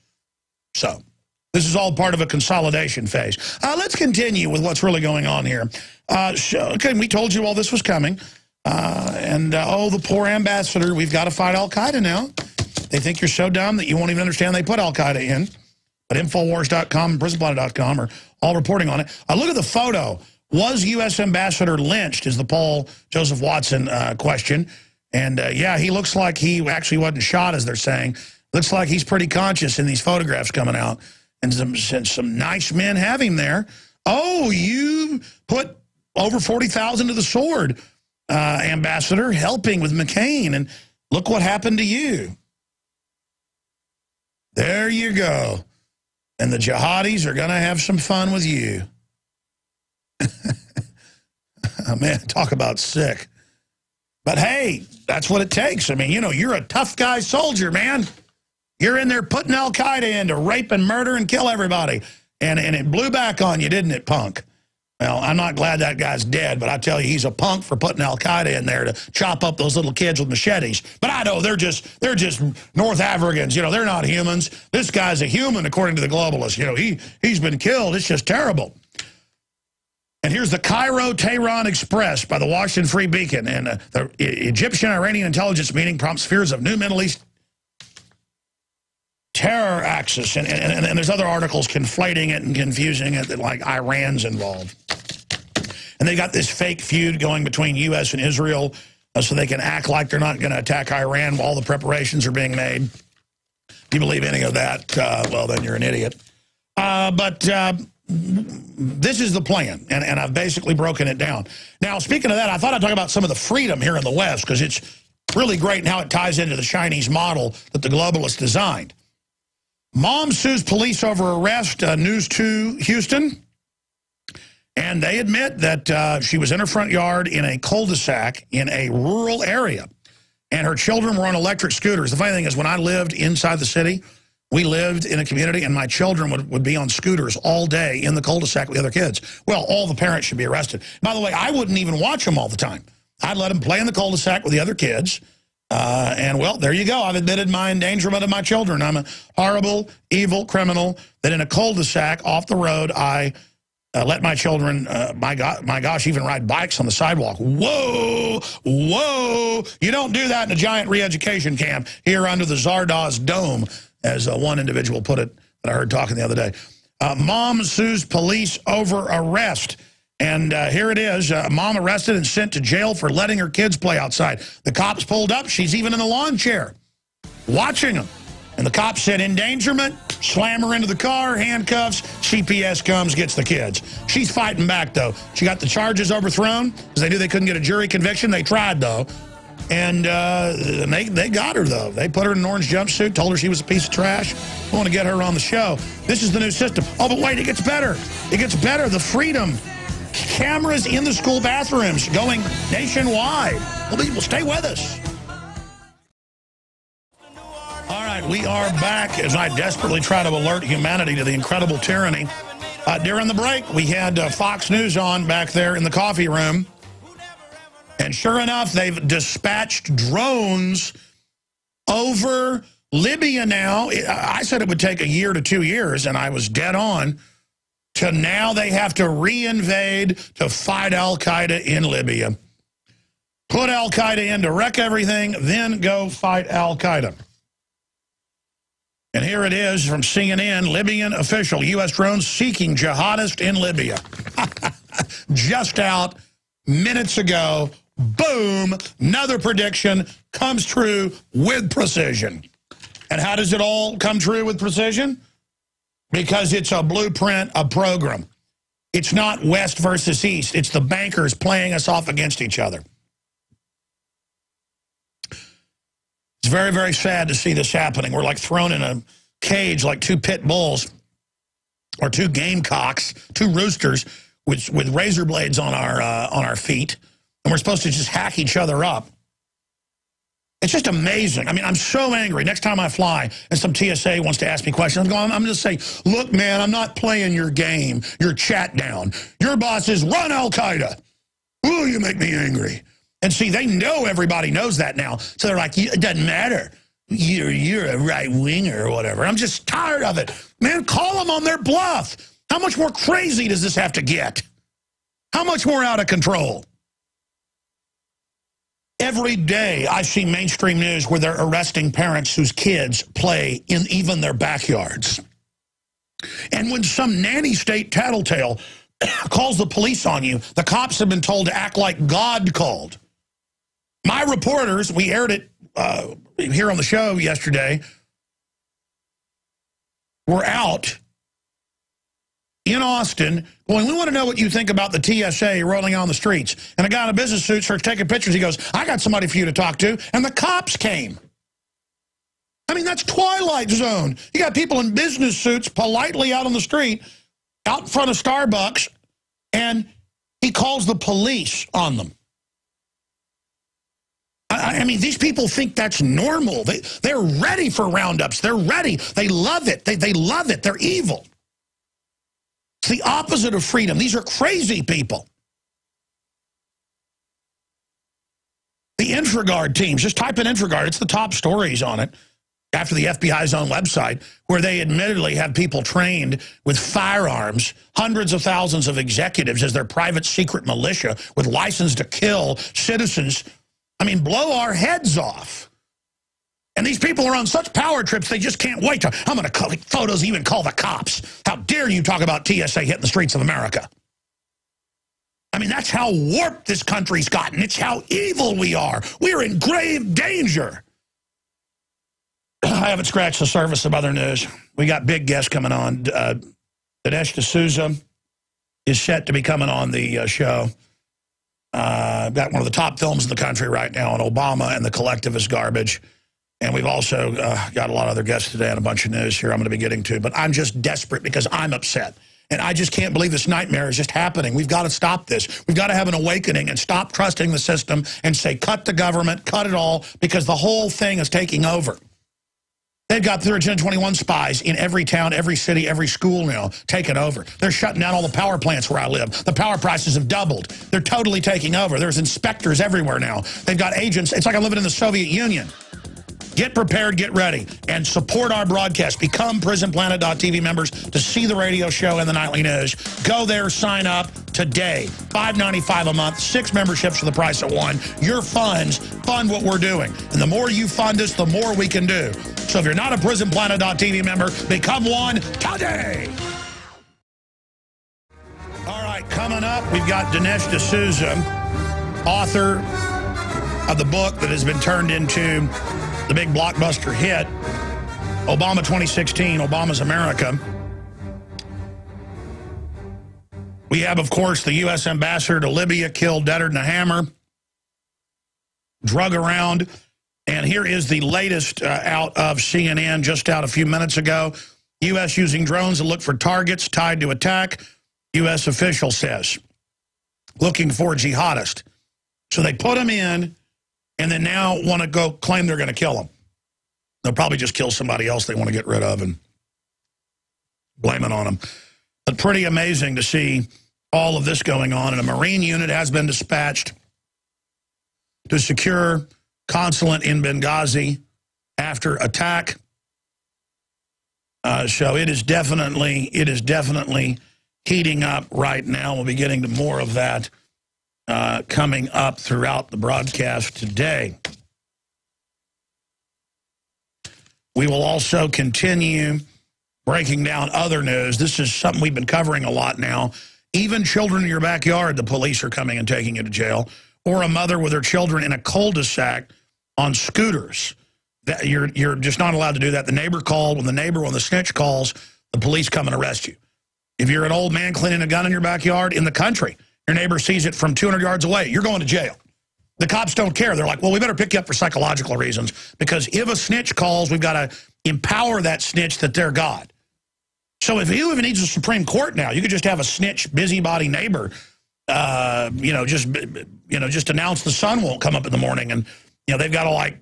So this is all part of a consolidation phase. Let's continue with what's really going on here. Okay, we told you all this was coming. Oh, the poor ambassador. We've got to fight al-Qaeda now. They think you're so dumb that you won't even understand they put al-Qaeda in. But Infowars.com and PrisonPlanet.com are all reporting on it. Look at the photo. Was U.S. Ambassador lynched is the Paul Joseph Watson question. And, yeah, he looks like he actually wasn't shot, as they're saying. Looks like he's pretty conscious in these photographs coming out. And some nice men have him there. Oh, you put over 40,000 to the sword, Ambassador, helping with McCain. And look what happened to you. There you go. And the jihadis are going to have some fun with you. Oh, man, talk about sick. But, hey, that's what it takes. I mean, you know, you're a tough guy soldier, man. You're in there putting al-Qaeda in to rape and murder and kill everybody. And it blew back on you, didn't it, punk? Well, I'm not glad that guy's dead, but I tell you, he's a punk for putting al-Qaeda in there to chop up those little kids with machetes. But I know they're just North Africans. You know, they're not humans. This guy's a human, according to the globalists. You know, he's been killed. It's just terrible. And here's the Cairo-Tehran Express by the Washington Free Beacon. And the Egyptian-Iranian intelligence meeting prompts fears of new Middle East terror axis. And there's other articles conflating it and confusing it that, like, Iran's involved. And they got this fake feud going between U.S. and Israel so they can act like they're not going to attack Iran while all the preparations are being made. If you believe any of that, well, then you're an idiot. But this is the plan, and I've basically broken it down. Now, speaking of that, I thought I'd talk about some of the freedom here in the West, because it's really great and how it ties into the Chinese model that the globalists designed. Mom sues police over arrest, News 2 Houston. And they admit that she was in her front yard in a cul-de-sac in a rural area. And her children were on electric scooters. The funny thing is, when I lived inside the city, we lived in a community, and my children would be on scooters all day in the cul-de-sac with the other kids. Well, all the parents should be arrested. By the way, I wouldn't even watch them all the time. I'd let them play in the cul-de-sac with the other kids. And, well, there you go. I've admitted my endangerment of my children. I'm a horrible, evil criminal that in a cul-de-sac off the road, I let my children, my gosh, even ride bikes on the sidewalk. Whoa, whoa. You don't do that in a giant re-education camp here under the Zardoz Dome, as one individual put it that I heard talking the other day. Mom sues police over arrest. And here it is, mom arrested and sent to jail for letting her kids play outside. The cops pulled up. She's even in the lawn chair, watching them. And the cops said endangerment, slam her into the car, handcuffs, CPS comes, gets the kids. She's fighting back, though. She got the charges overthrown because they knew they couldn't get a jury conviction. They tried, though. And they got her, though. They put her in an orange jumpsuit, told her she was a piece of trash. I want to get her on the show. This is the new system. Oh, but wait, it gets better. It gets better. The freedom. Cameras in the school bathrooms going nationwide. Well, stay with us. All right, we are back as I desperately try to alert humanity to the incredible tyranny. During the break, we had Fox News on back there in the coffee room. And sure enough, they've dispatched drones over Libya now. I said it would take a year to 2 years, and I was dead on. To now they have to re-invade to fight al-Qaeda in Libya. Put al-Qaeda in to wreck everything, then go fight al-Qaeda. And here it is from CNN, Libyan official, U.S. drones seeking jihadist in Libya. Just out minutes ago, boom, another prediction comes true with precision. And how does it all come true with precision? Because it's a blueprint, a program. It's not West versus East. It's the bankers playing us off against each other. It's very, very sad to see this happening. We're like thrown in a cage like two pit bulls or two gamecocks, two roosters with razor blades on our feet, and we're supposed to just hack each other up. It's just amazing. I mean, I'm so angry. Next time I fly and some TSA wants to ask me questions, I'm going to say, look, man, I'm not playing your game, your chat down. Your boss is run al-Qaeda. Ooh, you make me angry. And see, they know everybody knows that now. So they're like, it doesn't matter. You're a right-winger or whatever. I'm just tired of it. Man, call them on their bluff. How much more crazy does this have to get? How much more out of control? Every day I see mainstream news where they're arresting parents whose kids play in even their backyards. And when some nanny state tattletale calls the police on you, the cops have been told to act like God called. My reporters, we aired it here on the show yesterday, were out in Austin going, we want to know what you think about the TSA rolling on the streets. And a guy in a business suit starts taking pictures. He goes, I got somebody for you to talk to. And the cops came. I mean, that's Twilight Zone. You got people in business suits politely out on the street, out in front of Starbucks, and he calls the police on them. I mean, these people think that's normal. They're ready for roundups. They're ready. They love it. They love it. They're evil. It's the opposite of freedom. These are crazy people. The InfraGard teams, just type in InfraGard. It's the top stories on it after the FBI's own website, where they admittedly have people trained with firearms, hundreds of thousands of executives as their private secret militia with license to kill citizens. I mean, blow our heads off. And these people are on such power trips, they just can't wait to, I'm going to collect photos, even call the cops. How dare you talk about TSA hitting the streets of America? I mean, that's how warped this country's gotten. It's how evil we are. We're in grave danger. I haven't scratched the surface of other news. We got big guests coming on. Dinesh D'Souza is set to be coming on the show. Got one of the top films in the country right now on Obama and the collectivist garbage. And we've also got a lot of other guests today and a bunch of news here I'm going to be getting to. But I'm just desperate because I'm upset. And I just can't believe this nightmare is just happening. We've got to stop this. We've got to have an awakening and stop trusting the system and say, cut the government, cut it all, because the whole thing is taking over. They've got their Agenda 21 spies in every town, every city, every school now, taking over. They're shutting down all the power plants where I live. The power prices have doubled. They're totally taking over. There's inspectors everywhere now. They've got agents. It's like I'm living in the Soviet Union. Get prepared, get ready, and support our broadcast. Become PrisonPlanet.tv members to see the radio show and the nightly news. Go there, sign up today. $5.95 a month, 6 memberships for the price of 1. Your funds fund what we're doing. And the more you fund us, the more we can do. So if you're not a PrisonPlanet.tv member, become one today. All right, coming up, we've got Dinesh D'Souza, author of the book that has been turned into the big blockbuster hit, Obama 2016, Obama's America. We have, of course, the U.S. ambassador to Libya killed deader than a hammer, drug around. And here is the latest out of CNN just out a few minutes ago. U.S. using drones to look for targets tied to attack, U.S. official says. Looking for jihadist. So they put them in and then now want to go claim they're going to kill them. They'll probably just kill somebody else they want to get rid of and blame it on them. But pretty amazing to see all of this going on. And a Marine unit has been dispatched to secure consulate in Benghazi after attack. So it is definitely heating up right now. We'll be getting to more of that coming up throughout the broadcast today. We will also continue breaking down other news. This is something we've been covering a lot now. Even children in your backyard, the police are coming and taking you to jail. Or a mother with her children in a cul-de-sac on scooters. That you're just not allowed to do that. The neighbor called. When the snitch calls, the police come and arrest you. If you're an old man cleaning a gun in your backyard in the country, your neighbor sees it from 200 yards away, you're going to jail. The cops don't care. They're like, well, we better pick you up for psychological reasons because if a snitch calls, we've got to empower that snitch that they're God. So if you even needs a Supreme Court now, you could just have a snitch, busybody neighbor, just announce the sun won't come up in the morning, and they've got to like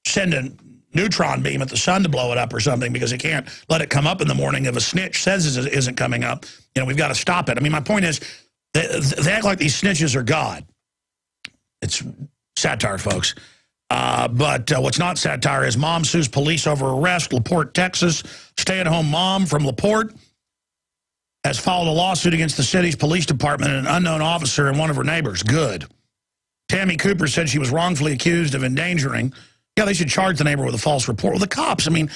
send a neutron beam at the sun to blow it up or something because they can't let it come up in the morning. If a snitch says it isn't coming up, we've got to stop it. I mean, my point is they act like these snitches are God. It's satire, folks. But what's not satire is mom sues police over arrest. LaPorte, Texas. Stay-at-home mom from LaPorte has filed a lawsuit against the city's police department and an unknown officer and one of her neighbors. Good. Tammy Cooper said she was wrongfully accused of endangering. Yeah, they should charge the neighbor with a false report. Well, the cops, I mean,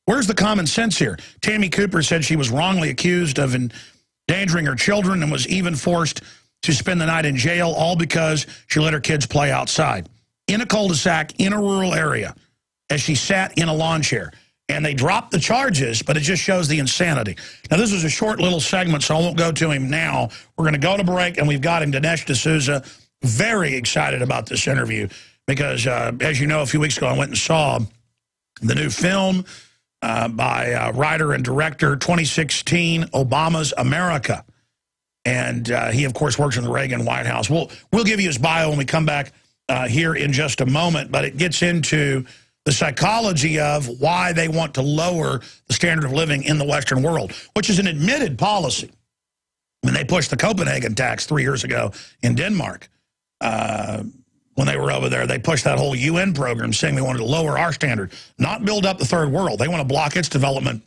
where's the common sense here? Tammy Cooper said she was wrongly accused of endangering her children and was even forced to spend the night in jail, all because she let her kids play outside in a cul-de-sac in a rural area as she sat in a lawn chair. And they dropped the charges, but it just shows the insanity. Now, this is a short little segment, so I won't go to him now. We're going to go to break, and we've got him, Dinesh D'Souza. Very excited about this interview because, as you know, a few weeks ago, I went and saw the new film by writer and director, 2016, Obama's America. And he, of course, works in the Reagan White House. We'll give you his bio when we come back here in just a moment, but it gets into the psychology of why they want to lower the standard of living in the Western world, which is an admitted policy. When they pushed the Copenhagen tax 3 years ago in Denmark, when they were over there, they pushed that whole UN program saying they wanted to lower our standard, not build up the third world. They want to block its development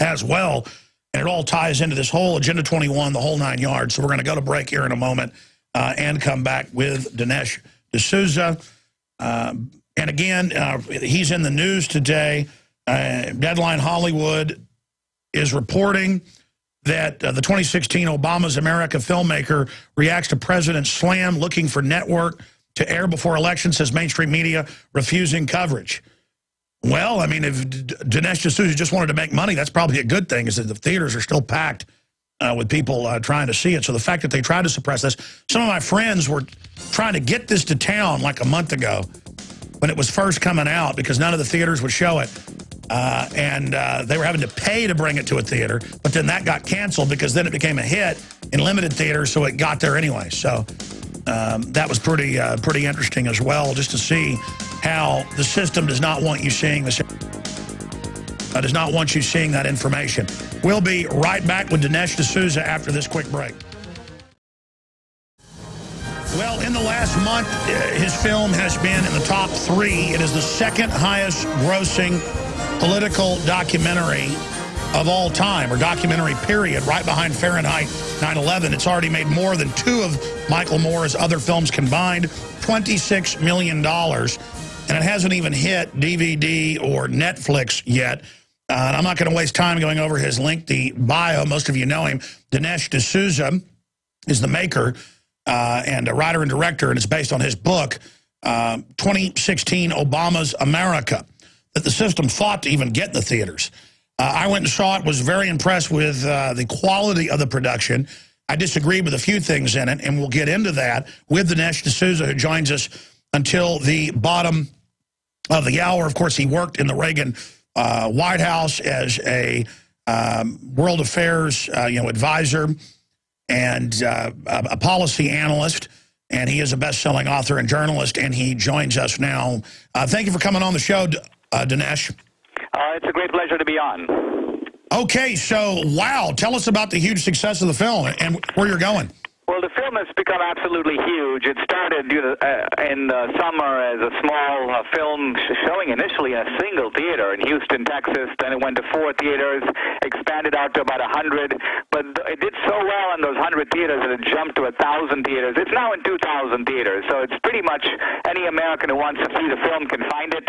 as well. And it all ties into this whole Agenda 21, the whole 9 yards. So we're going to go to break here in a moment and come back with Dinesh D'Souza. And again, he's in the news today. Deadline Hollywood is reporting that the 2016 Obama's America filmmaker reacts to President's slam looking for network to air before election, says mainstream media refusing coverage. Well, I mean, if Dinesh D'Souza just wanted to make money, that's probably a good thing, is that the theaters are still packed with people trying to see it. So the fact that they tried to suppress this, some of my friends were trying to get this to town like a month ago when it was first coming out because none of the theaters would show it. And they were having to pay to bring it to a theater, but then that got canceled because then it became a hit in limited theaters, so it got there anyway. So that was pretty interesting as well, just to see how the system does not want you seeing this. Does not want you seeing that information. We'll be right back with Dinesh D'Souza after this quick break. Well, in the last month, his film has been in the top 3. It is the second highest grossing political documentary of all time, or documentary period, right behind Fahrenheit 9/11. It's already made more than 2 of Michael Moore's other films combined, $26 million. And it hasn't even hit DVD or Netflix yet. And I'm not going to waste time going over his lengthy bio. Most of you know him. Dinesh D'Souza is the maker and a writer and director, and it's based on his book, 2016 Obama's America. that the system fought to even get in the theaters. I went and saw it, was very impressed with the quality of the production. I disagreed with a few things in it, and we'll get into that with Dinesh D'Souza, who joins us until the bottom of the hour. Of course, he worked in the Reagan White House as a world affairs advisor and a policy analyst, and he is a best-selling author and journalist, and he joins us now. Thank you for coming on the show, Dinesh. It's a great pleasure to be on. Okay, so, wow, tell us about the huge success of the film and where you're going. Well, the film has become absolutely huge. It started in the summer as a small film showing initially in a single theater in Houston, Texas. Then it went to 4 theaters, expanded out to about 100. But it did so well in those 100 theaters that it jumped to 1,000 theaters. It's now in 2,000 theaters. So it's pretty much any American who wants to see the film can find it.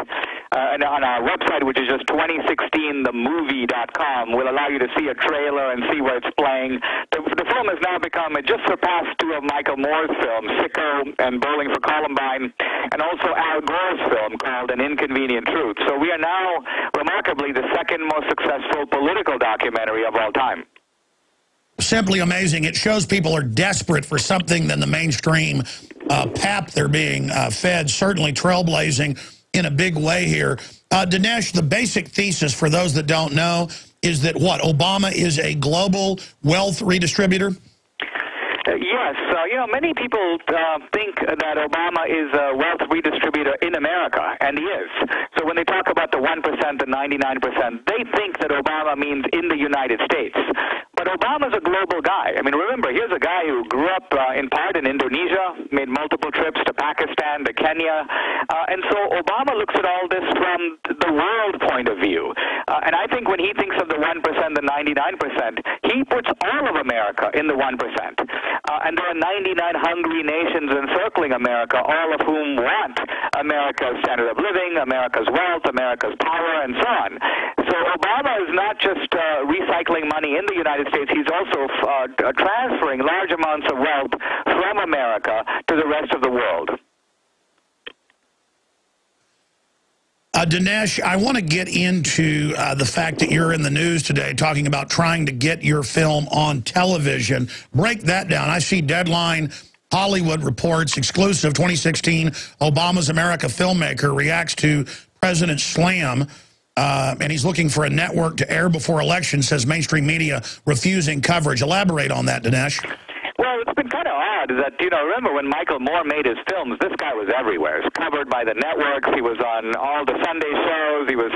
And on our website, which is just 2016themovie.com, will allow you to see a trailer and see where it's playing. The film has now become, it just surpassed 2 of Michael Moore's films, Sicko and Bowling for Columbine, and also Al Gore's film called An Inconvenient Truth. So we are now, remarkably, the second most successful political documentary of all time. Simply amazing. It shows people are desperate for something than the mainstream pap they're being fed, certainly trailblazing in a big way here. Dinesh, the basic thesis for those that don't know is that what, Obama is a global wealth redistributor? Yes. Many people think that Obama is a wealth redistributor in America, and he is. So when they talk about the 1%, the 99%, they think that Obama means in the United States. But Obama's a global guy. I mean, remember, here's a guy who grew up in part in Indonesia, made multiple trips to Pakistan, to Kenya. And so Obama looks at all this from the world point of view. And I think when he thinks of the 1%, the 99%, he puts all of America in the 1%. And there are 99 hungry nations encircling America, all of whom want America's standard of living, America's wealth, America's power, and so on. So Obama is not just recycling money in the United States, he's also transferring large amounts of wealth from America to the rest of the world. Dinesh, I want to get into the fact that you're in the news today talking about trying to get your film on television. Break that down. I see Deadline, Hollywood Reports, exclusive 2016, Obama's America filmmaker reacts to President Slam, and he's looking for a network to air before election, says mainstream media refusing coverage. Elaborate on that, Dinesh. Well, it's been kind of odd that, remember when Michael Moore made his films, this guy was everywhere. He was covered by the networks. He was on all the Sunday shows. He was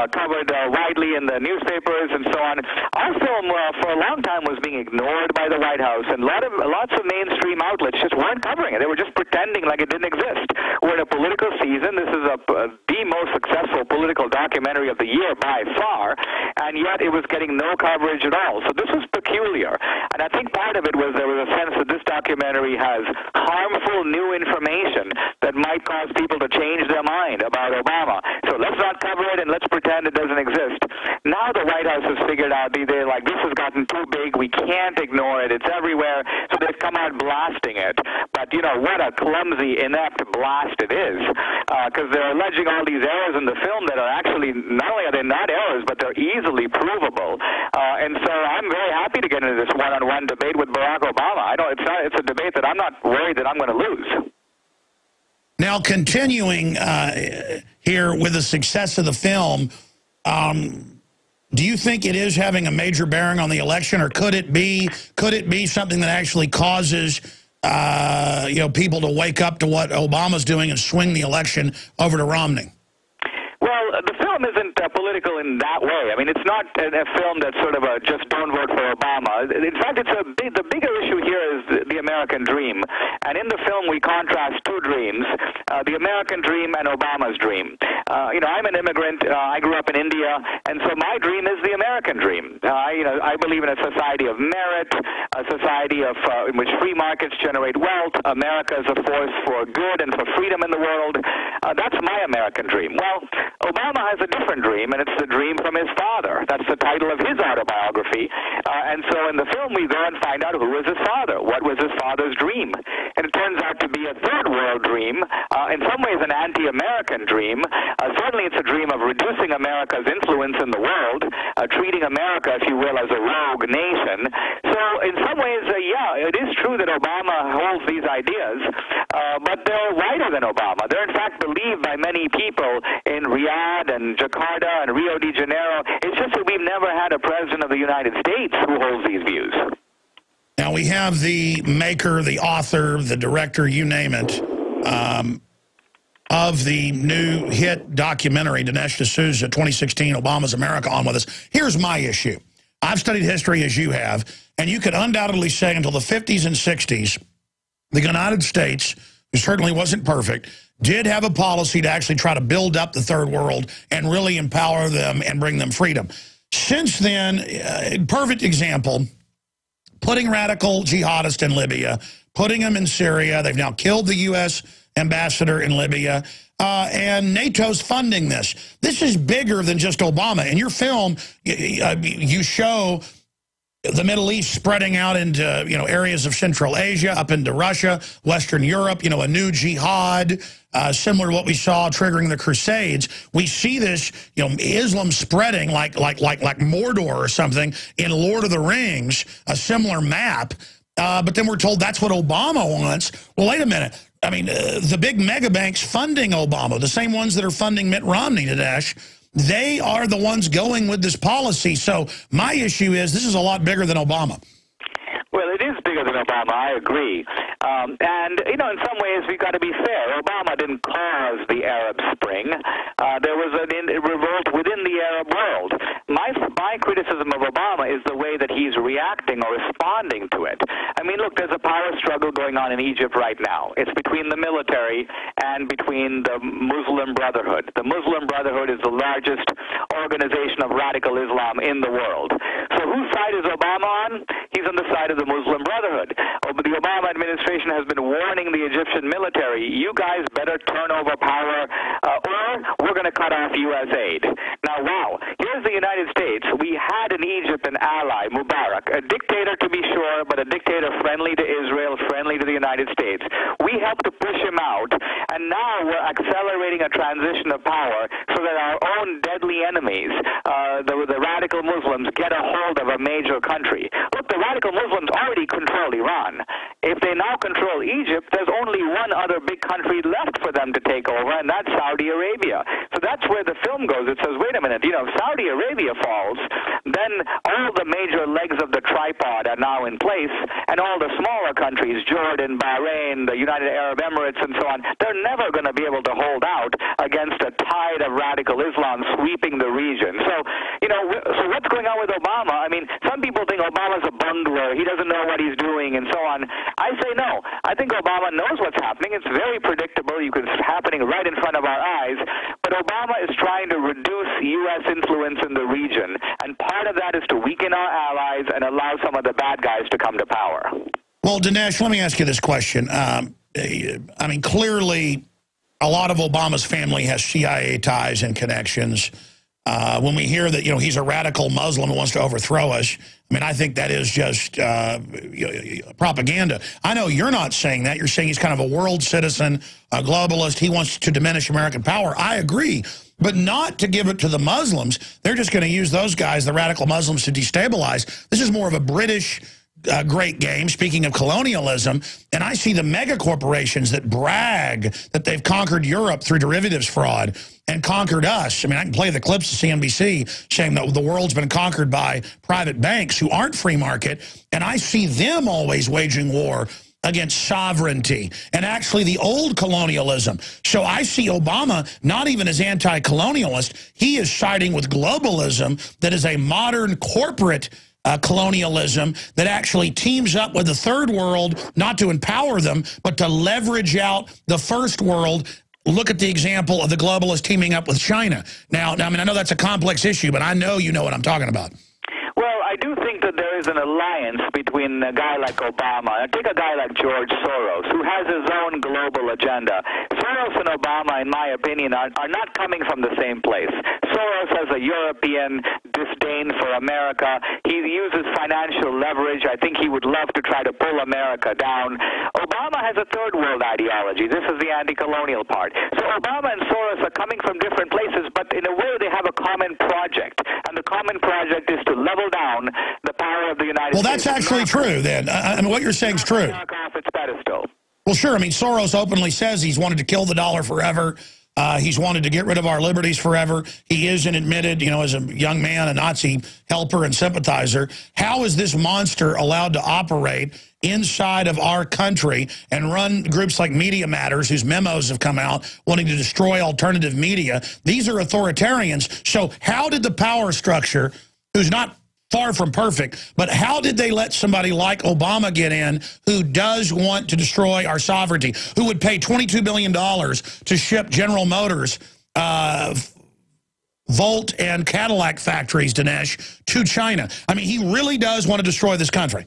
covered widely in the newspapers and so on. Our film, for a long time, was being ignored by the White House, and lots of mainstream outlets just weren't covering it. They were just pretending like it didn't exist. We're in a political season. This is the most successful political documentary of the year by far, and yet it was getting no coverage at all. So this was peculiar, and I think part of it was there was a sense that this documentary has harmful new information that might cause people to change their mind about Obama. So let's not cover it and let's pretend it doesn't exist. Now the White House has figured out, they're like, this has gotten too big, we can't ignore it, it's everywhere, so they've come out blasting it. But, what a clumsy, inept blast it is, because they're alleging all these errors in the film that are actually, not only are they not errors, but they're easily provable. And so I'm very happy to get into this one-on-one debate with Barack Obama. It's a debate that I'm not worried that I'm going to lose. Now, continuing here with the success of the film, do you think it is having a major bearing on the election, or could it be something that actually causes people to wake up to what Obama's doing and swing the election over to Romney? Well, the film isn't political in that way. I mean, it's not a film that's sort of a just don't vote for Obama. In fact, the bigger issue here is the American dream. And in the film, we contrast 2 dreams, the American dream and Obama's dream. I'm an immigrant. I grew up in India, and so my dream is the American dream. I believe in a society of merit, a society in which free markets generate wealth. America is a force for good and for freedom in the world. That's my American dream. Well, Obama has a different dream, and it's the dream from his father. That's the title of his autobiography. And so in the film, we go and find out who was his father. What was his father's dream? And it turns out to be a third world dream, in some ways an anti-American dream. Certainly it's a dream of reducing America's influence in the world, treating America, if you will, as a rogue nation. So in some ways, yeah, it is true that Obama holds these ideas, but they're wider than Obama. They're in fact believed by many people in Riyadh and Jakarta and Rio de Janeiro. It's just that we've never had a president of the United States who holds these views. Now, we have the maker, the author, the director, you name it, of the new hit documentary, Dinesh D'Souza, 2016, Obama's America, on with us. Here's my issue. I've studied history as you have, and you could undoubtedly say until the 50s and 60s, the United States, who certainly wasn't perfect, did have a policy to actually try to build up the third world and really empower them and bring them freedom. Since then, perfect example, putting radical jihadists in Libya, putting them in Syria. They've now killed the U.S. ambassador in Libya, and NATO's funding this. This is bigger than just Obama. In your film, you show the Middle East spreading out into, areas of Central Asia, up into Russia, Western Europe, a new jihad, similar to what we saw triggering the Crusades. We see this, Islam spreading like Mordor or something in Lord of the Rings, a similar map. But then we're told that's what Obama wants. Well, wait a minute. I mean, the big mega banks funding Obama, the same ones that are funding Mitt Romney, Dinesh, they are the ones going with this policy. So my issue is this is a lot bigger than Obama. Well, it is bigger than Obama, I agree. And, in some ways, we've got to be fair. Obama didn't cause the Arab Spring. There was a revolt within the Arab world. My criticism of Obama is the way that he's reacting or responding to it. I mean, look, there's a power struggle going on in Egypt right now. It's between the military and between the Muslim Brotherhood. The Muslim Brotherhood is the largest organization of radical Islam in the world. So whose side is Obama on? He's on the side of the Muslim Brotherhood. The Obama administration has been warning the Egyptian military, you guys better turn over power or we're going to cut off U.S. aid. Now, wow, here's the United States. We had in Egypt an ally, Mubarak, a dictator to be sure, but a dictator friendly to Israel, friendly to the United States. We helped to push him out, and now we're accelerating a transition of power so that our own deadly enemies, the radical Muslims, get a hold of a major country. Look, the radical Muslims already control Iran. If they now control Egypt, there's only one other big country left for them to take over, and that's Saudi Arabia. So that's where the film goes. It says, wait a minute, if Saudi Arabia falls, then all the major legs of the tripod are now in place, and all the smaller countries, Jordan, Bahrain, the United Arab Emirates, and so on, they're never going to be able to hold out against a tide of radical Islam sweeping the region. So, so what's going on with Obama? I mean, some people think Obama's a bungler. He doesn't know what he's doing and so on. I say no. I think Obama knows what's happening. It's very predictable. It's happening right in front of our eyes. But Obama is trying to reduce U.S. influence in the region. And part of that is to weaken our allies and allow some of the bad guys to come to power. Well, Dinesh, let me ask you this question. I mean, clearly, a lot of Obama's family has CIA ties and connections. When we hear that, he's a radical Muslim who wants to overthrow us, I mean, I think that is just propaganda. I know you're not saying that. You're saying he's kind of a world citizen, a globalist. He wants to diminish American power. I agree, but not to give it to the Muslims. They're just going to use those guys, the radical Muslims, to destabilize. This is more of a British great game, speaking of colonialism, and I see the mega corporations that brag that they've conquered Europe through derivatives fraud and conquered us. I mean, I can play the clips of CNBC saying that the world's been conquered by private banks who aren't free market, and I see them always waging war against sovereignty and actually the old colonialism. So I see Obama not even as anti-colonialist. He is siding with globalism that is a modern corporate colonialism that actually teams up with the third world, not to empower them, but to leverage out the first world. Look at the example of the globalists teaming up with China. Now, I mean, I know that's a complex issue, but I know you know what I'm talking about. Well, I do think that there is an alliance between a guy like Obama. Take a guy like George Soros, who has his own global agenda. Soros and Obama, in my opinion, are not coming from the same place. Soros has a European disdain for America. He uses financial leverage. I think he would love to try to pull America down. Obama has a third world ideology. This is the anti-colonial part. So Obama and Soros are coming from different places, but in a way they have a common project. And the common project is to level down the power of the United States. Well, that's actually true, then. I mean, what you're saying is true. Knock off its pedestal. Well, sure. I mean, Soros openly says he's wanted to kill the dollar forever. He's wanted to get rid of our liberties forever. He is an admitted, you know, as a young man, a Nazi helper and sympathizer. How is this monster allowed to operate inside of our country and run groups like Media Matters, whose memos have come out wanting to destroy alternative media? These are authoritarians. So how did the power structure, who's not far from perfect, but how did they let somebody like Obama get in who does want to destroy our sovereignty, who would pay $22 billion to ship General Motors, Volt and Cadillac factories, Dinesh, to China? I mean, he really does want to destroy this country.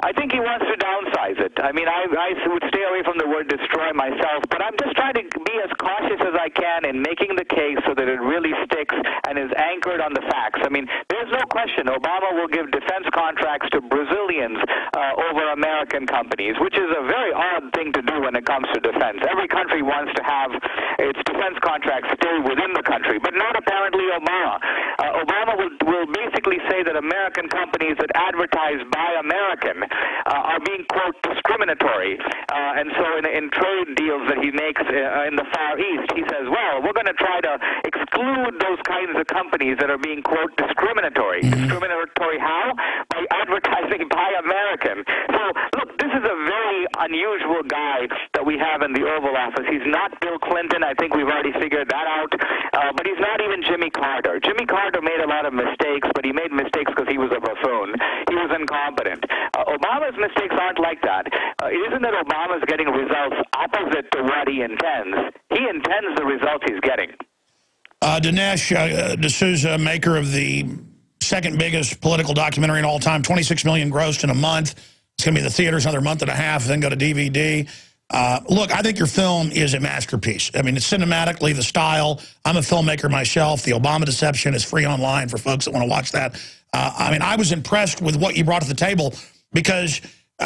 I think he wants to downsize it. I mean, I would stay away from the word destroy myself, but I'm just trying to be as cautious as I can in making the case so that it really sticks and is anchored on the facts. I mean, there's no question Obama will give defense contracts to Brazilians over American companies, which is a very odd thing to do when it comes to defense. Every country wants to have its defense contracts stay within the country, but not apparently Obama. Obama will basically say that American companies that advertise Buy American are being, quote, discriminatory. And so in trade deals that he makes in the Far East, he says, well, we're going to try to exclude those kinds of companies that are being, quote, discriminatory. Discriminatory how? By advertising Buy American. So, look, this is a very unusual guy that we have in the Oval Office. He's not Bill Clinton. I think we've already figured that out. But he's not even Jimmy Carter. Jimmy Carter made a lot of mistakes, but he made mistakes because he was a buffoon. He was incompetent. Obama's mistakes aren't like that. It isn't that Obama's getting results opposite to what he intends. He intends the results he's getting. Dinesh D'Souza, maker of the second biggest political documentary in all time, 26 million grossed in a month. It's going to be in the theaters another month and a half, then go to DVD. Look, I think your film is a masterpiece. I mean, it's cinematically, the style. I'm a filmmaker myself. The Obama Deception is free online for folks that want to watch that. I mean, I was impressed with what you brought to the table because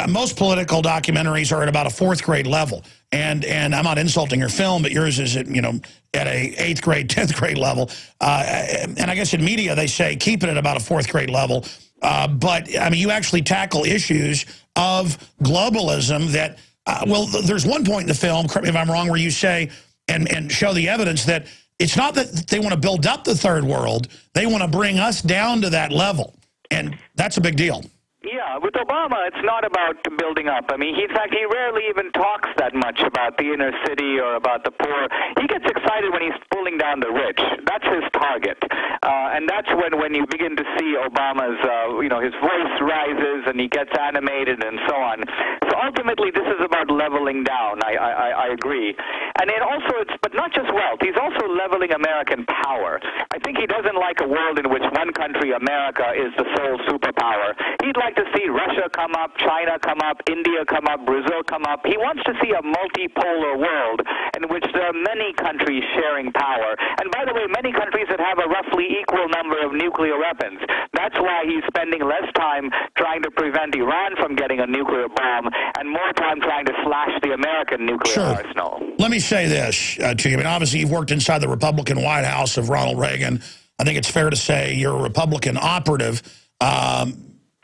most political documentaries are at about a 4th grade level. And I'm not insulting your film, but yours is at, you know, at a 8th grade, 10th grade level. And I guess in media they say keep it at about a 4th grade level. But, I mean, you actually tackle issues of globalism that, well, there's one point in the film, correct me if I'm wrong, where you say and show the evidence that it's not that they want to build up the third world. They want to bring us down to that level. And that's a big deal. Yeah, with Obama, it's not about building up. I mean, in fact, he rarely even talks that much about the inner city or about the poor. He gets excited when he's pulling down the rich. That's his target. And that's when you begin to see Obama's, you know, his voice rises and he gets animated and so on. So ultimately, this is about leveling down. I agree. And then also, but not just wealth. He's also leveling American power. I think he doesn't like a world in which one country, America, is the sole superpower. He'd like to see Russia come up, China come up, India come up, Brazil come up. He wants to see a multipolar world in which there are many countries sharing power. And by the way, many countries that have a roughly equal number of nuclear weapons. That's why he's spending less time trying to prevent Iran from getting a nuclear bomb and more time trying to slash the American nuclear arsenal. Let me say this to you. I mean, obviously, you've worked inside the Republican White House of Ronald Reagan. I think it's fair to say you're a Republican operative.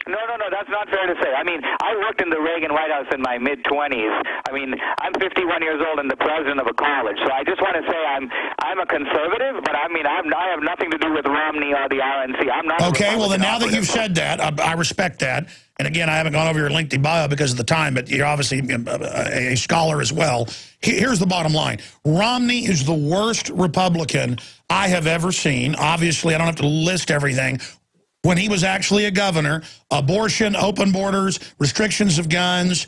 No, that's not fair to say. I mean, I worked in the Reagan White House in my mid-20s. I mean, I'm 51 years old and the president of a college, so I just want to say I'm a conservative, but I mean, I have nothing to do with Romney or the RNC. I'm not. Okay, well, then now that you've said that, I respect that. And again, I haven't gone over your LinkedIn bio because of the time, but you're obviously a scholar as well. Here's the bottom line. Romney is the worst Republican I have ever seen. Obviously, I don't have to list everything. When he was actually a governor, abortion, open borders, restrictions of guns,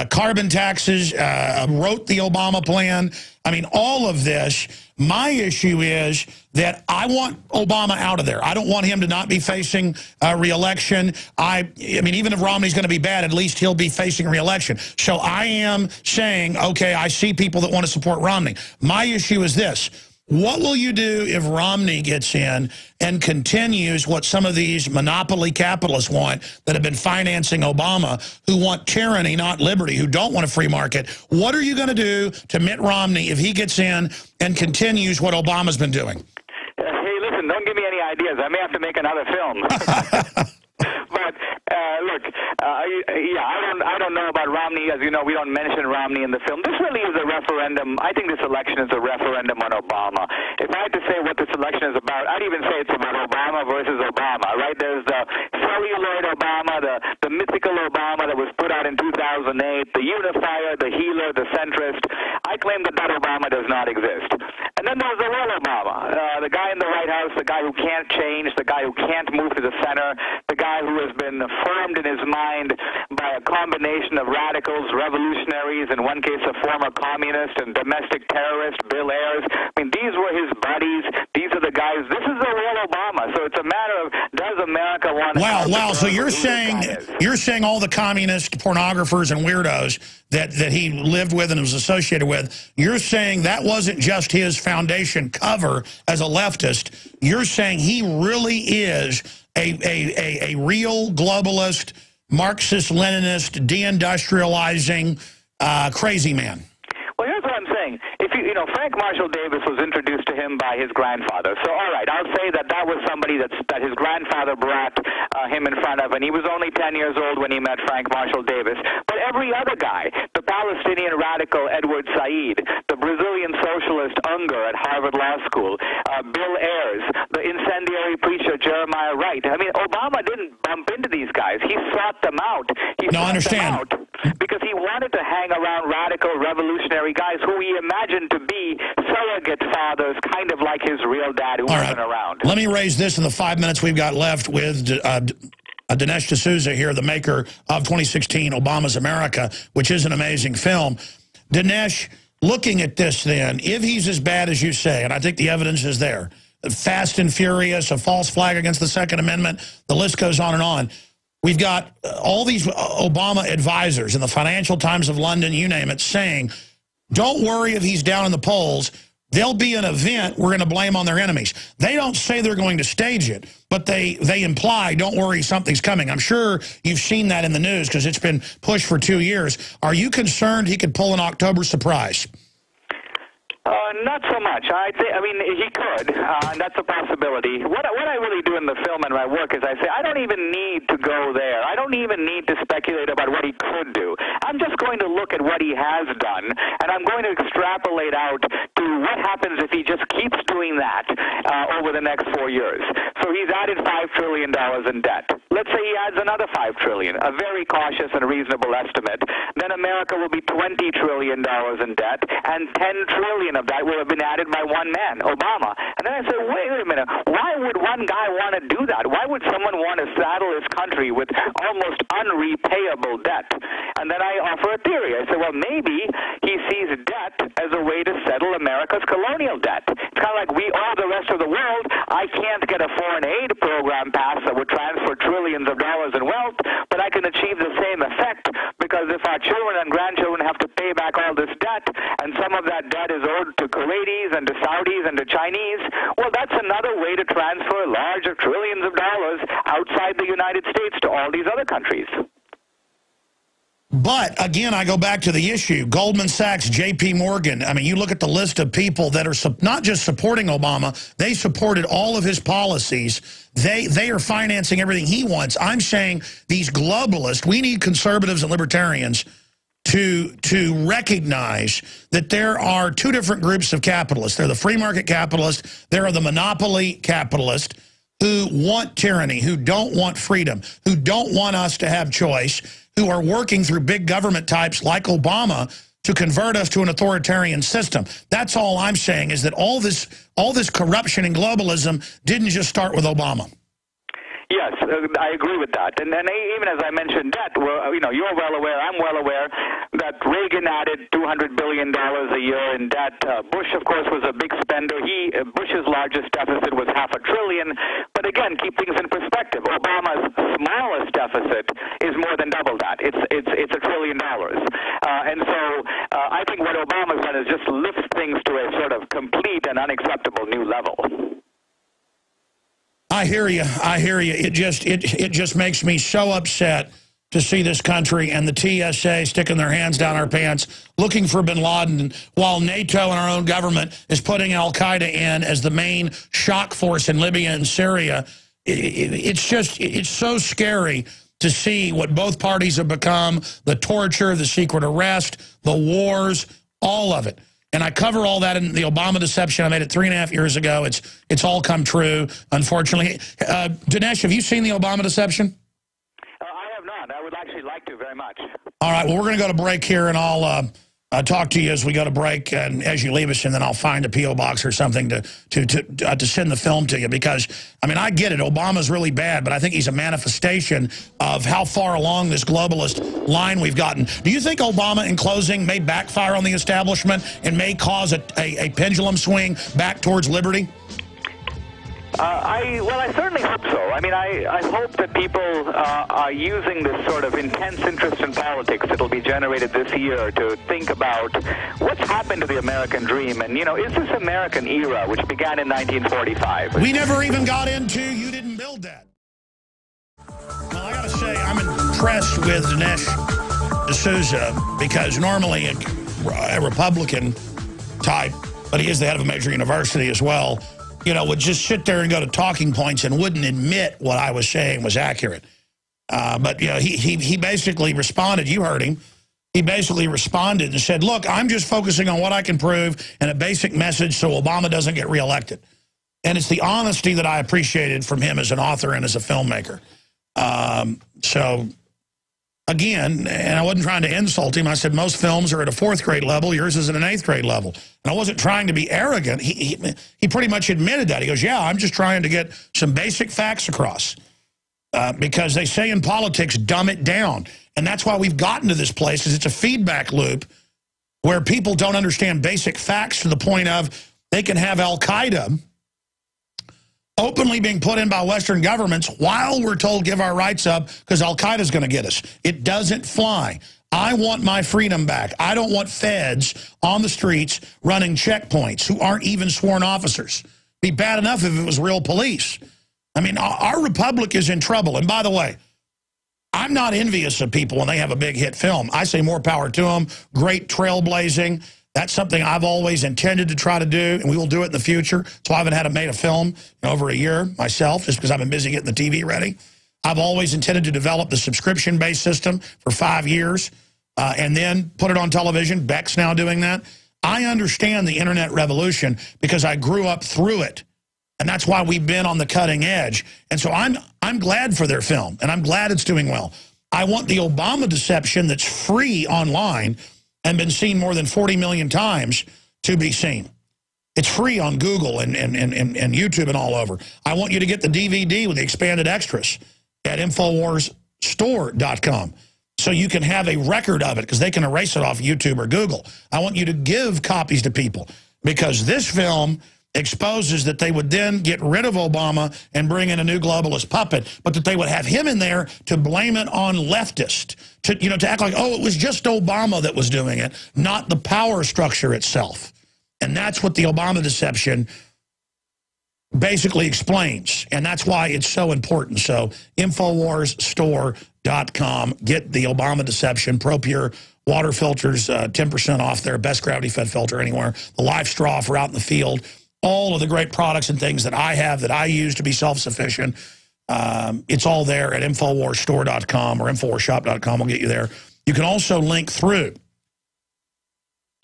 carbon taxes, wrote the Obama plan. I mean, all of this. My issue is that I want Obama out of there. I don't want him to not be facing re-election. I mean, even if Romney's going to be bad, at least he'll be facing re-election. So I am saying, okay, I see people that want to support Romney. My issue is this. What will you do if Romney gets in and continues what some of these monopoly capitalists want that have been financing Obama, who want tyranny, not liberty, who don't want a free market? What are you going to do to Mitt Romney if he gets in and continues what Obama's been doing? Hey, listen, don't give me any ideas. I may have to make another film. But look, I don't know about Romney. As you know, we don't mention Romney in the film. This really is a referendum. I think this election is a referendum on Obama. If I had to say what this election is about, I'd even say it's about Obama versus Obama, right? There's the celluloid Obama, the mythical Obama that was put out in 2008, the unifier, the healer, the centrist. I claim that Obama does not exist. And then there's the real Obama, the guy in the White House, the guy who can't change, the guy who can't move to the center, the guy who has been formed in his mind by a combination of radicals, revolutionaries, in one case a former communist and domestic terrorist, Bill Ayers. I mean, these were his buddies. These are the guys. This is the real Obama. So it's a matter of, does America want to... Wow. So you're saying all the communist pornographers and weirdos that he lived with and was associated with, you're saying that wasn't just his foundation cover as a leftist. You're saying he really is a real globalist, Marxist-Leninist, deindustrializing crazy man. Well, here's what I'm saying. If you know, Frank Marshall Davis was introduced to him by his grandfather. So, all right, I'll say that was somebody that his grandfather brought him in front of, and he was only 10 years old when he met Frank Marshall Davis. But every other guy, the Palestinian radical Edward Said, the Brazilian socialist Unger at Harvard Law School, Bill Ayers, the incendiary preacher Jeremiah Wright. I mean, Obama didn't bump into these guys. He sought them out. I understand. Because he wanted to hang around radical revolutionary guys who he imagined to be surrogate fathers, kind of like his real dad who wasn't around. Let me raise this in the 5 minutes we've got left with Dinesh D'Souza here, the maker of 2016 Obama's America, which is an amazing film. Dinesh, looking at this then, if he's as bad as you say, and I think the evidence is there, Fast and Furious, a false flag against the Second Amendment, the list goes on and on. We've got all these Obama advisors in the Financial Times of London, you name it, saying, don't worry if he's down in the polls. There'll be an event we're going to blame on their enemies. They don't say they're going to stage it, but they imply, don't worry, something's coming. I'm sure you've seen that in the news because it's been pushed for 2 years. Are you concerned he could pull an October surprise? Not so much. I mean, he could, and that's a possibility. What I really do in the film and my work is I say, I don't even need to go there. I don't even need to speculate about what he could do. I'm just going to look at what he has done, and I'm going to extrapolate out to what happens if he just keeps doing that over the next 4 years. So he's added $5 trillion in debt. Let's say he adds another $5 trillion, a very cautious and reasonable estimate. Then America will be $20 trillion in debt, and $10 trillion of that will have been added by one man, Obama. And then I say, wait a minute, why would one guy want to do that? Why would someone want to saddle his country with almost unrepayable debt? And then I offer a theory. I say, well, maybe he sees debt as a way to settle America's colonial debt. It's kind of like we owe the rest of the world. I can't get a foreign aid program passed that would transfer trillions of dollars in wealth, but I can achieve the same effect because if our children and grandchildren have to pay back all this debt, and some of that debt is owed to Kuwaitis and to Saudis and to Chinese, well, that's another way to transfer large trillions of dollars outside the United States to all these other countries. But, again, I go back to the issue. Goldman Sachs, J.P. Morgan, I mean, you look at the list of people that are not just supporting Obama, they supported all of his policies. They are financing everything he wants. I'm saying these globalists, we need conservatives and libertarians to recognize that there are two different groups of capitalists. They're the free market capitalists. There are the monopoly capitalists who want tyranny, who don't want freedom, who don't want us to have choice, who are working through big government types like Obama to convert us to an authoritarian system. That's all I'm saying is that all this corruption and globalism didn't just start with Obama. Yes, I agree with that. And then even as I mentioned debt, well, you know, you're well aware, I'm well aware, that Reagan added $200 billion a year in debt. Bush, of course, was a big spender. Bush's largest deficit was $500 billion. But again, keep things in perspective. Obama's smallest deficit is more than double that. It's $1 trillion. And so I think what Obama's done is just lift things to a sort of complete and unacceptable new level. I hear you. I hear you. It just makes me so upset to see this country and the TSA sticking their hands down our pants, looking for bin Laden, while NATO and our own government is putting al-Qaeda in as the main shock force in Libya and Syria. It's so scary to see what both parties have become, the torture, the secret arrest, the wars, all of it. And I cover all that in the Obama Deception. I made it 3.5 years ago. It's all come true, unfortunately. Dinesh, have you seen the Obama Deception? I have not. I would actually like to very much. All right. Well, we're going to go to break here, and I'll talk to you as we go to break and as you leave us, and then I'll find a P.O. box or something to send the film to you. Because, I mean, I get it. Obama's really bad, but I think he's a manifestation of how far along this globalist line we've gotten. Do you think Obama, in closing, may backfire on the establishment and may cause a pendulum swing back towards liberty? Well, I certainly hope so. I mean, I hope that people are using this sort of intense interest in politics that will be generated this year to think about what's happened to the American dream. And, you know, is this American era, which began in 1945? We never even got into you didn't build that. Well, I got to say, I'm impressed with Dinesh D'Souza because normally a Republican type, but he is the head of a major university as well, you know, would just sit there and go to talking points and wouldn't admit what I was saying was accurate. But, you know, he basically responded. You heard him. He basically responded and said, look, I'm just focusing on what I can prove and a basic message so Obama doesn't get reelected. And it's the honesty that I appreciated from him as an author and as a filmmaker. So, again, and I wasn't trying to insult him. I said most films are at a 4th grade level. Yours is at an 8th grade level. And I wasn't trying to be arrogant. He pretty much admitted that. He goes, yeah, I'm just trying to get some basic facts across. Because they say in politics, dumb it down. And that's why we've gotten to this place, is it's a feedback loop where people don't understand basic facts to the point of they can have al-Qaeda openly being put in by Western governments while we're told give our rights up because al-Qaeda is going to get us. It doesn't fly. I want my freedom back. I don't want feds on the streets running checkpoints who aren't even sworn officers. Be bad enough if it was real police. I mean, our republic is in trouble. And by the way, I'm not envious of people when they have a big hit film. I say more power to them. Great trailblazing. That's something I've always intended to try to do, and we will do it in the future. So I haven't had made a film in over a year myself, just because I've been busy getting the TV ready. I've always intended to develop the subscription-based system for 5 years and then put it on television. Beck's now doing that. I understand the internet revolution because I grew up through it, and that's why we've been on the cutting edge. And so I'm glad for their film, and I'm glad it's doing well. I want the Obama Deception that's free online and been seen more than 40 million times to be seen. It's free on Google and YouTube and all over. I want you to get the DVD with the expanded extras at InfoWarsStore.com so you can have a record of it because they can erase it off YouTube or Google. I want you to give copies to people because this film exposes that they would then get rid of Obama and bring in a new globalist puppet, but that they would have him in there to blame it on leftists, to act like, oh, it was just Obama that was doing it, not the power structure itself. And that's what the Obama Deception basically explains, and that's why it's so important. So InfoWarsStore.com, get the Obama Deception, ProPure water filters, 10% off there, best gravity-fed filter anywhere, the Life Straw for out in the field, all of the great products and things that I have that I use to be self-sufficient. It's all there at InfoWarsStore.com or InfoWarsShop.com. We'll get you there. You can also link through.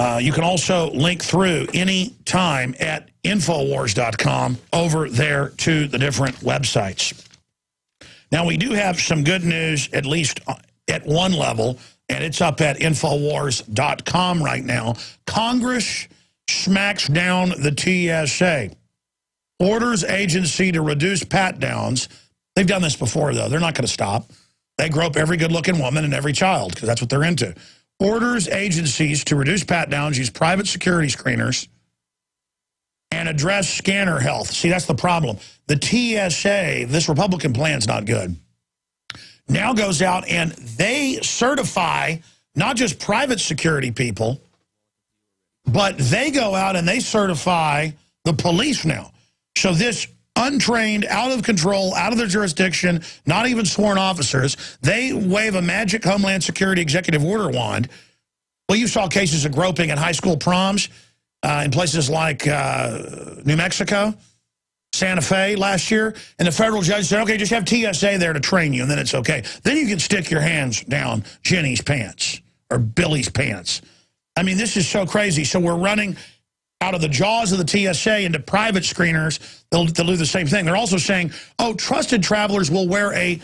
Any time at Infowars.com over there to the different websites. Now, we do have some good news, at least at one level, and it's up at Infowars.com right now. Congress smacks down the TSA, orders agency to reduce pat-downs. They've done this before, though. They're not going to stop. They grope every good-looking woman and every child because that's what they're into. Orders agencies to reduce pat-downs, use private security screeners, and address scanner health. See, that's the problem. The TSA, this Republican plan's not good, now goes out and they certify not just private security people, but they go out and they certify the police now. So this untrained, out of control, out of their jurisdiction, not even sworn officers, they wave a magic Homeland Security executive order wand. Well, you saw cases of groping at high school proms in places like New Mexico, Santa Fe last year, and the federal judge said, okay, just have TSA there to train you, and then it's okay. Then you can stick your hands down Jenny's pants or Billy's pants. I mean, this is so crazy. So we're running out of the jaws of the TSA into private screeners. They'll do the same thing. They're also saying, oh, trusted travelers will wear a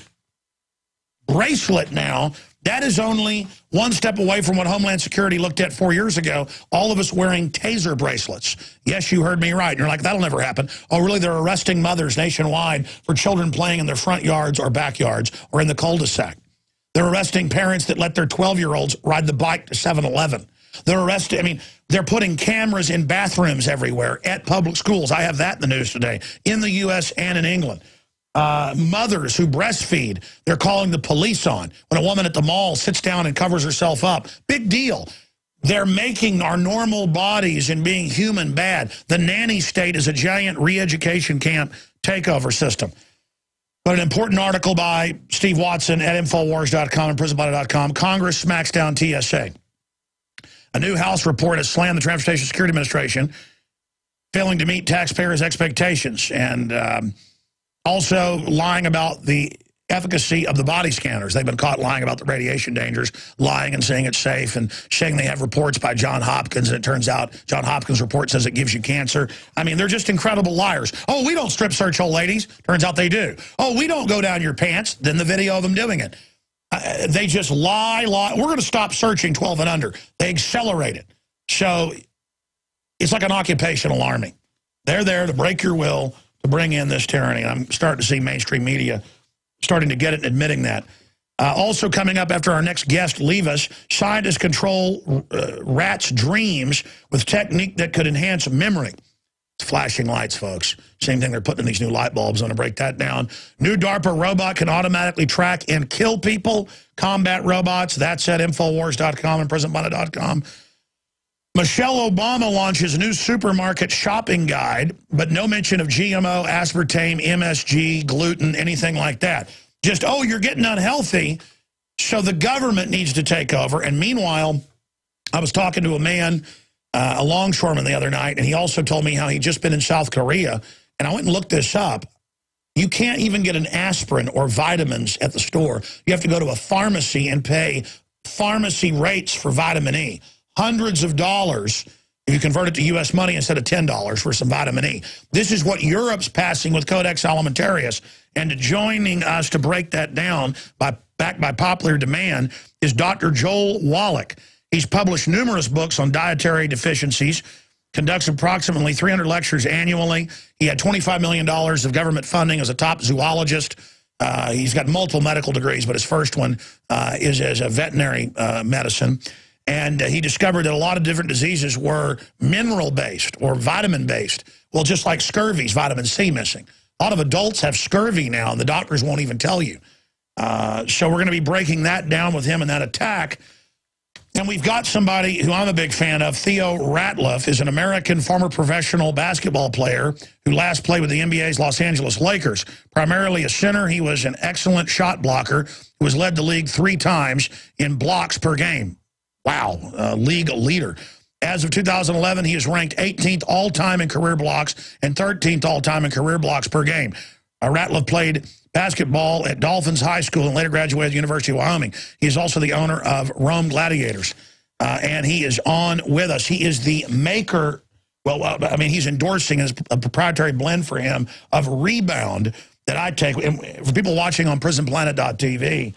bracelet now. That is only one step away from what Homeland Security looked at 4 years ago, all of us wearing taser bracelets. Yes, you heard me right. And you're like, that'll never happen. Oh, really? They're arresting mothers nationwide for children playing in their front yards or backyards or in the cul-de-sac. They're arresting parents that let their 12-year-olds ride the bike to 7-Eleven. They're arresting, I mean, they're putting cameras in bathrooms everywhere at public schools. I have that in the news today, in the U.S. and in England. Mothers who breastfeed, they're calling the police on. When a woman at the mall sits down and covers herself up, big deal. They're making our normal bodies and being human bad. The nanny state is a giant re-education camp takeover system. But an important article by Steve Watson at Infowars.com and PrisonBuddy.com, Congress smacks down TSA. A new House report has slammed the Transportation Security Administration, failing to meet taxpayers' expectations, and also lying about the efficacy of the body scanners. They've been caught lying about the radiation dangers, lying and saying it's safe, and saying they have reports by Johns Hopkins, and it turns out Johns Hopkins' report says it gives you cancer. I mean, they're just incredible liars. Oh, we don't strip search old ladies. Turns out they do. Oh, we don't go down your pants. Then the video of them doing it. They just lie. We're going to stop searching 12 and under. They accelerate it. So it's like an occupational army. They're there to break your will, to bring in this tyranny. I'm starting to see mainstream media starting to get it and admitting that. Also coming up after our next guest leave us, scientists control rats' dreams with technique that could enhance memory. Flashing lights, folks. Same thing they're putting in these new light bulbs. I'm going to break that down. New DARPA robot can automatically track and kill people. Combat robots. That's at Infowars.com and PrisonBuddy.com. Michelle Obama launches a new supermarket shopping guide, but no mention of GMO, aspartame, MSG, gluten, anything like that. Just, oh, you're getting unhealthy, so the government needs to take over. And meanwhile, I was talking to a man, a longshoreman the other night, and he also told me how he'd just been in South Korea, and I went and looked this up. You can't even get an aspirin or vitamins at the store. You have to go to a pharmacy and pay pharmacy rates for vitamin E. Hundreds of dollars if you convert it to U.S. money instead of $10 for some vitamin E. This is what Europe's passing with Codex Alimentarius, and joining us to break that down, backed by popular demand, is Dr. Joel Wallach. He's published numerous books on dietary deficiencies, conducts approximately 300 lectures annually. He had $25 million of government funding as a top zoologist. He's got multiple medical degrees, but his first one is as a veterinary medicine. And he discovered that a lot of different diseases were mineral-based or vitamin-based. Well, just like scurvy's vitamin C missing. A lot of adults have scurvy now, and the doctors won't even tell you. So we're going to be breaking that down with him and that attack. And we've got somebody who I'm a big fan of. Theo Ratliff is an American former professional basketball player who last played with the NBA's Los Angeles Lakers. Primarily a center, he was an excellent shot blocker who has led the league 3 times in blocks per game. Wow, league leader. As of 2011, he is ranked 18th all-time in career blocks and 13th all-time in career blocks per game. Ratliff played basketball at Dolphins High School and later graduated at the University of Wyoming. He is also the owner of Rome Gladiators, and he is on with us. He is the maker, well, I mean, he's endorsing a proprietary blend for him of Rebound that I take. And for people watching on prisonplanet.tv,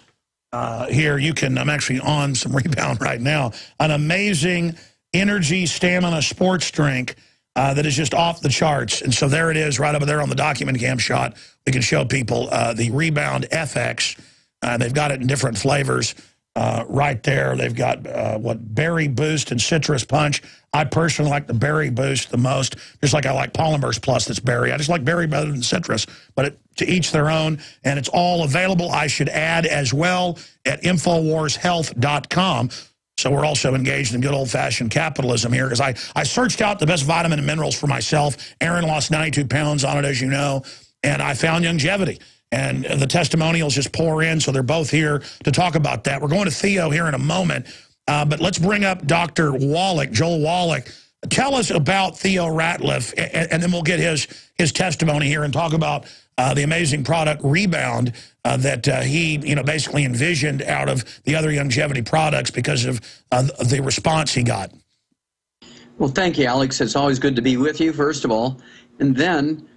here, you can, I'm actually on some Rebound right now, an amazing energy, stamina sports drink that is just off the charts. And so there it is right over there on the document cam shot. We can show people the Rebound FX. They've got it in different flavors. right there. They've got, Berry Boost and Citrus Punch. I personally like the Berry Boost the most, just like I like Polymers Plus that's berry. I just like berry better than citrus, but to each their own, and it's all available, I should add, as well, at InfoWarsHealth.com. So we're also engaged in good old-fashioned capitalism here, because I searched out the best vitamin and minerals for myself. Aaron lost 92 pounds on it, as you know, and I found longevity. And the testimonials just pour in, so they're both here to talk about that. We're going to Theo here in a moment, but let's bring up Dr. Wallach, Joel Wallach. Tell us about Theo Ratliff, and then we'll get his testimony here and talk about the amazing product Rebound that he basically envisioned out of the other longevity products because of the response he got. Well, thank you, Alex. It's always good to be with you, first of all. And then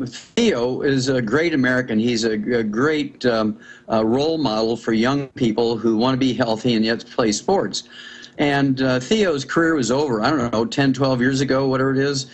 Theo is a great American. He's a great role model for young people who want to be healthy and yet play sports. And Theo's career was over, I don't know, 10, 12 years ago, whatever it is.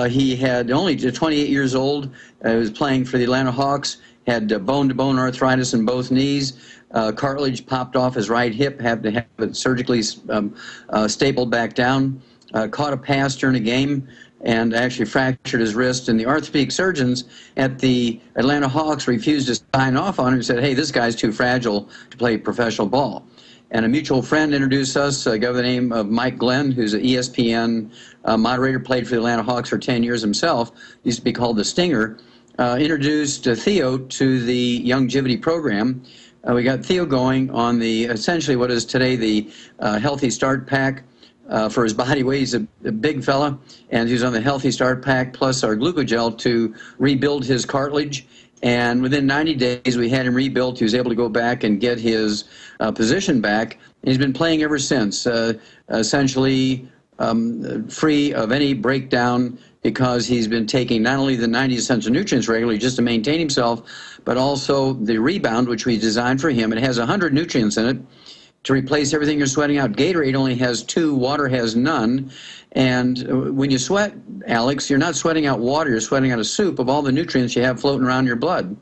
He had only 28 years old. He was playing for the Atlanta Hawks, had bone-to-bone arthritis in both knees. Cartilage popped off his right hip, had to have it surgically stapled back down. Caught a pass during a game and actually fractured his wrist. And the orthopedic surgeons at the Atlanta Hawks refused to sign off on him and said, hey, this guy's too fragile to play professional ball. And a mutual friend introduced us, a guy by the name of Mike Glenn, who's an ESPN moderator, played for the Atlanta Hawks for 10 years himself, used to be called the Stinger, introduced Theo to the longevity program. We got Theo going on the, essentially what is today the Healthy Start Pack for his body weight. He's a big fella, and he's on the Healthy Start Pack plus our glucogel to rebuild his cartilage. And within 90 days, we had him rebuilt. He was able to go back and get his position back. And he's been playing ever since, essentially free of any breakdown, because he's been taking not only the 90 essential nutrients regularly just to maintain himself, but also the Rebound, which we designed for him. It has 100 nutrients in it to replace everything you're sweating out. Gatorade only has 2, water has none. And when you sweat, Alex, you're not sweating out water, you're sweating out a soup of all the nutrients you have floating around your blood.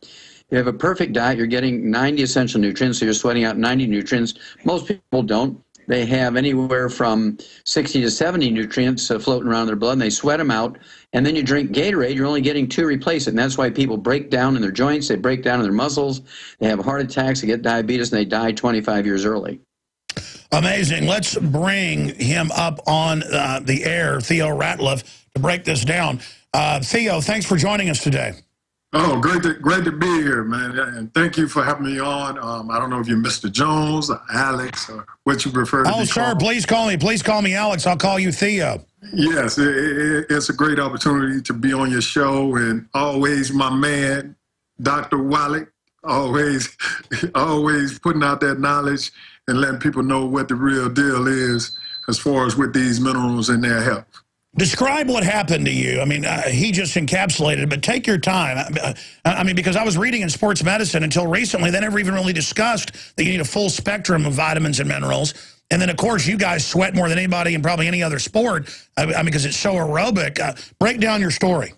You have a perfect diet, you're getting 90 essential nutrients, so you're sweating out 90 nutrients. Most people don't. They have anywhere from 60 to 70 nutrients floating around their blood, and they sweat them out. And then you drink Gatorade, you're only getting 2 replace it. And that's why people break down in their joints, they break down in their muscles, they have heart attacks, they get diabetes, and they die 25 years early. Amazing. Let's bring him up on the air, Theo Ratliff, to break this down. Theo, thanks for joining us today. Oh, great to be here, man. And thank you for having me on. I don't know if you're Mr. Jones or Alex or what you prefer to be called. Sir, please call me. Please call me Alex. I'll call you Theo. Yes, it's a great opportunity to be on your show. And always my man, Dr. Wallach, always putting out that knowledge and letting people know what the real deal is as far as with these minerals and their health. Describe what happened to you. I mean, he just encapsulated it, but take your time. I mean, because I was reading in sports medicine until recently, they never even really discussed that you need a full spectrum of vitamins and minerals. And then, of course, you guys sweat more than anybody in probably any other sport, I mean, because it's so aerobic. Break down your story.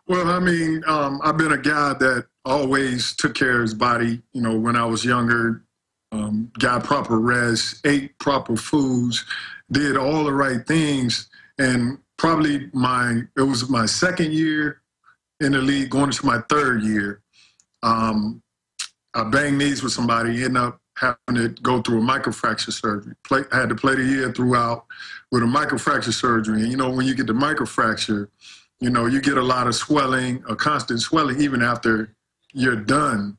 Well, I mean, I've been a guy that always took care of his body, you know, when I was younger. Got proper rest, ate proper foods, did all the right things. And probably it was my second year in the league, going into my third year. I banged knees with somebody, ended up having to go through a microfracture surgery. I had to play the year throughout with a microfracture surgery. And, you know, when you get the microfracture, you know, you get a lot of swelling, a constant swelling, even after you're done.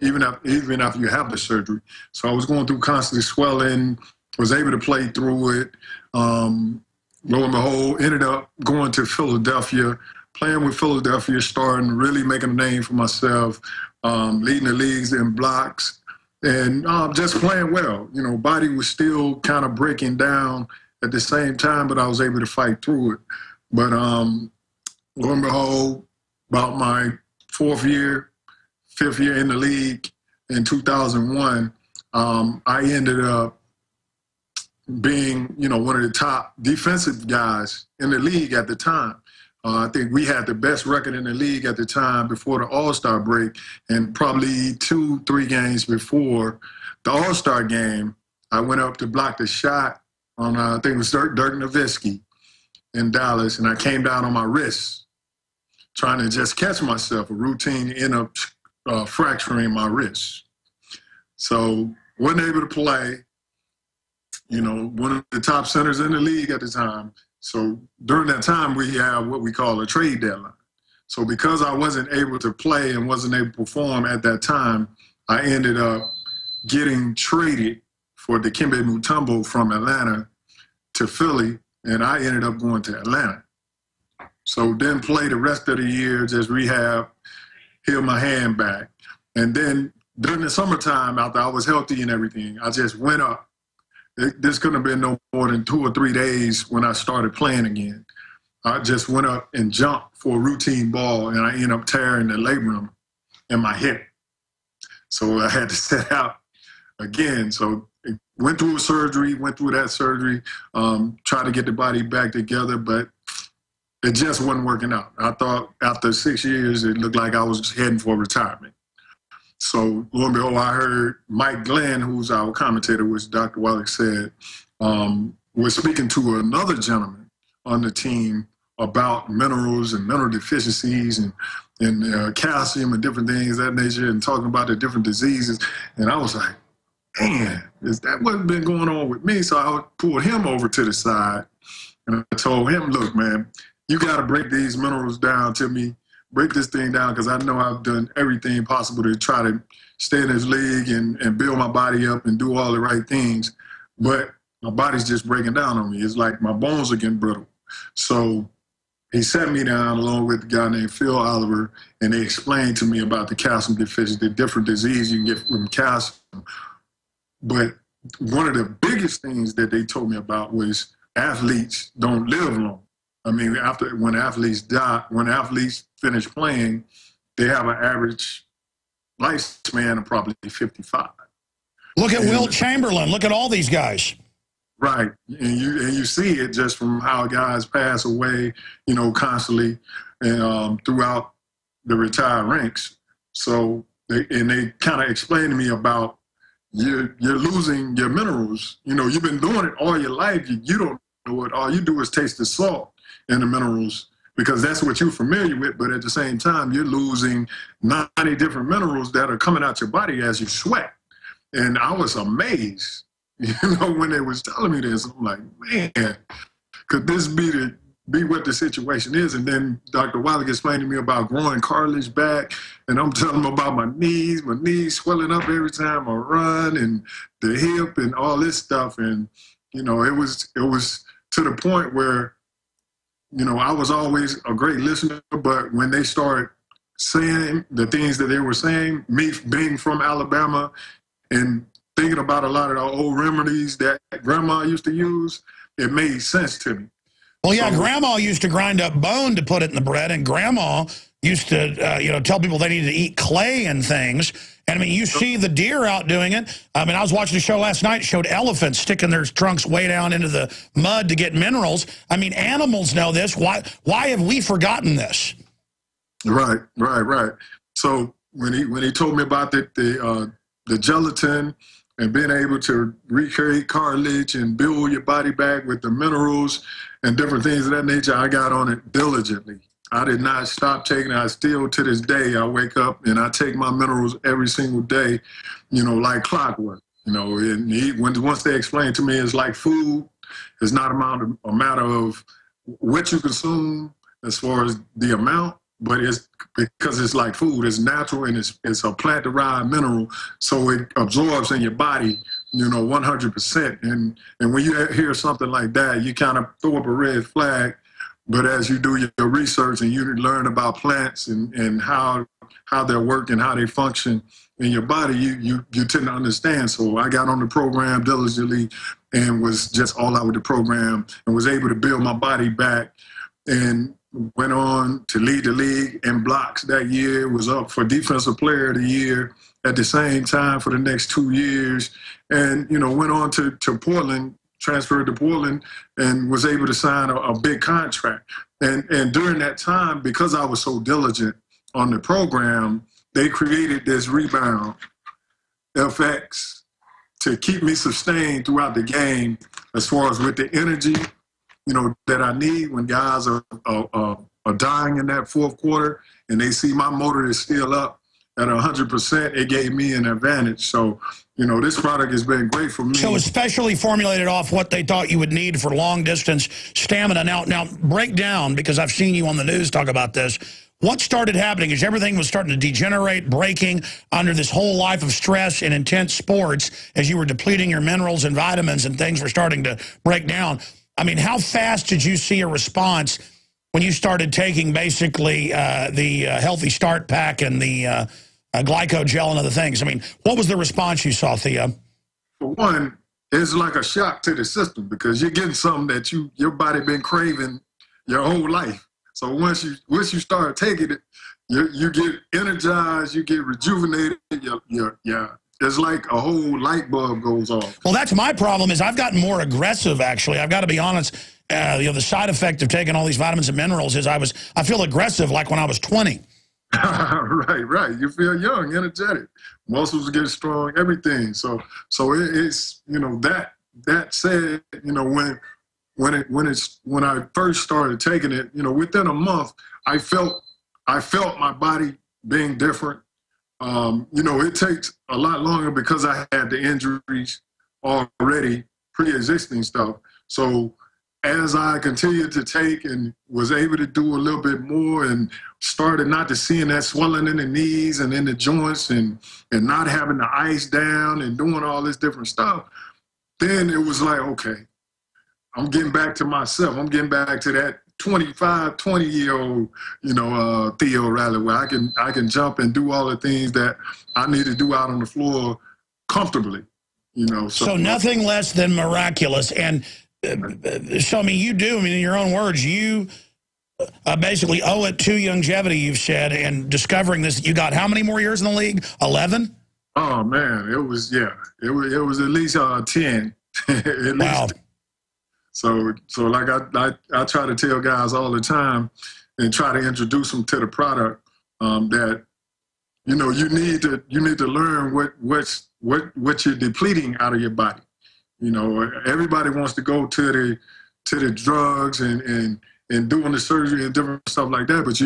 Even after you have the surgery. So I was going through constant swelling, was able to play through it. Lo and behold, ended up going to Philadelphia, playing with Philadelphia, starting, really making a name for myself, leading the leagues in blocks, and just playing well. You know, body was still kind of breaking down at the same time, but I was able to fight through it. But lo and behold, about my 5th year in the league in 2001, I ended up being, you know, one of the top defensive guys in the league at the time. I think we had the best record in the league at the time before the All-Star break, and probably 2-3 games before the All-Star game, I went up to block the shot on, I think it was Dirk Nowitzki in Dallas, and I came down on my wrist, trying to just catch myself. A routine ended up fracturing my wrist. So wasn't able to play. You know, one of the top centers in the league at the time. So during that time, we had what we call a trade deadline. So because I wasn't able to play and wasn't able to perform at that time, I ended up getting traded for Dikembe Mutombo from Atlanta to Philly, and I ended up going to Atlanta. So then played the rest of the year, just rehab, heal my hand back. And then during the summertime, after I was healthy and everything, I just went up. This couldn't have been no more than 2 or 3 days when I started playing again. I just went up and jumped for a routine ball, and I ended up tearing the labrum in my hip. So I had to set out again. So went through a surgery, went through that surgery, tried to get the body back together, but it just wasn't working out. I thought after 6 years, it looked like I was heading for retirement. So lo and behold, I heard Mike Glenn, who's our commentator, which Dr. Wallach said, was speaking to another gentleman on the team about minerals and mineral deficiencies and calcium and different things of that nature, and talking about the different diseases. And I was like, man, that wasn't been going on with me. So I pulled him over to the side, and I told him, look, man, you got to break these minerals down to me. Break this thing down, because I know I've done everything possible to try to stay in this league and build my body up and do all the right things. But my body's just breaking down on me. It's like my bones are getting brittle. So he sat me down along with a guy named Phil Oliver, and they explained to me about the calcium deficiency, the different disease you can get from calcium. But one of the biggest things that they told me about was athletes don't live long. I mean, when athletes finish playing, they have an average lifespan of probably 55. Look at Wilt Chamberlain. Look at all these guys. Right, and you see it just from how guys pass away, you know, constantly and throughout the retired ranks. So they kind of explained to me about you're losing your minerals. You know, you've been doing it all your life. You don't know it. All you do is taste the salt and the minerals, because that's what you're familiar with. But at the same time, you're losing 90 different minerals that are coming out your body as you sweat. And I was amazed, you know, when they was telling me this. I'm like, man, could this be what the situation is? And then Dr. Wallach explained to me about growing cartilage back, and I'm telling him about my knees swelling up every time I run, and the hip and all this stuff. And, you know, it was to the point where, you know, I was always a great listener, but when they started saying the things that they were saying, me being from Alabama and thinking about a lot of the old remedies that Grandma used to use, it made sense to me. Well, yeah, Grandma used to grind up bone to put it in the bread, and Grandma used to, you know, tell people they needed to eat clay and things. And, I mean, you see the deer out doing it. I mean, I was watching a show last night, showed elephants sticking their trunks way down into the mud to get minerals. I mean, animals know this. Why have we forgotten this? Right. So when he told me about the gelatin and being able to recreate cartilage and build your body back with the minerals and different things of that nature, I got on it diligently. I did not stop taking it. I still, to this day, I wake up and I take my minerals every single day, you know, like clockwork. You know, and once they explained to me, it's like food. It's not a matter of what you consume as far as the amount, but it's because it's like food. It's natural, and it's a plant-derived mineral, so it absorbs in your body, you know, 100%. And when you hear something like that, you kind of throw up a red flag. But as you do your research and you learn about plants and how they work and how they function in your body, you tend to understand. So I got on the program diligently and was just all out with the program and was able to build my body back, and went on to lead the league in blocks that year, was up for Defensive Player of the Year at the same time for the next 2 years, and, you know, went on to Portland, transferred to Portland, and was able to sign a big contract. And during that time, because I was so diligent on the program, they created this rebound, FX, to keep me sustained throughout the game, as far as with the energy, you know, that I need when guys are dying in that fourth quarter, and they see my motor is still up at 100%. It gave me an advantage. So, you know, this product has been great for me. So especially formulated off what they thought you would need for long distance stamina. Now break down, because I've seen you on the news talk about this. What started happening is everything was starting to degenerate, breaking under this whole life of stress and intense sports as you were depleting your minerals and vitamins, and things were starting to break down. I mean, how fast did you see a response when you started taking basically the Healthy Start Pack and the glyco gel and other things? I mean, what was the response you saw, Theo? For one, it's like a shock to the system, because you're getting something that your body been craving your whole life. So once you start taking it, you get energized, you get rejuvenated. It's like a whole light bulb goes off. Well, that's my problem. Is I've gotten more aggressive. Actually, I've got to be honest. The side effect of taking all these vitamins and minerals is I feel aggressive like when I was 20. Right. You feel young, energetic, muscles get strong, everything. So it's, you know, that said, you know, when I first started taking it, you know, within a month, I felt my body being different. You know, it takes a lot longer because I had the injuries already, pre-existing stuff. So as I continued to take and was able to do a little bit more, and started not to seeing that swelling in the knees and in the joints, and not having the ice down and doing all this different stuff, then it was like, okay, I'm getting back to myself. I'm getting back to that 20-year-old, you know, Theo Ratliff, where I can jump and do all the things that I need to do out on the floor comfortably, you know. So nothing less than miraculous. And so, I mean, you do, I mean, in your own words, you basically owe it to longevity, you've said, and discovering this. You got how many more years in the league? 11? Oh, man, it was at least 10. At wow. Least. So like I try to tell guys all the time, and try to introduce them to the product, that, you know, you need to learn what you're depleting out of your body. You know, everybody wants to go to the drugs and doing the surgery and different stuff like that, but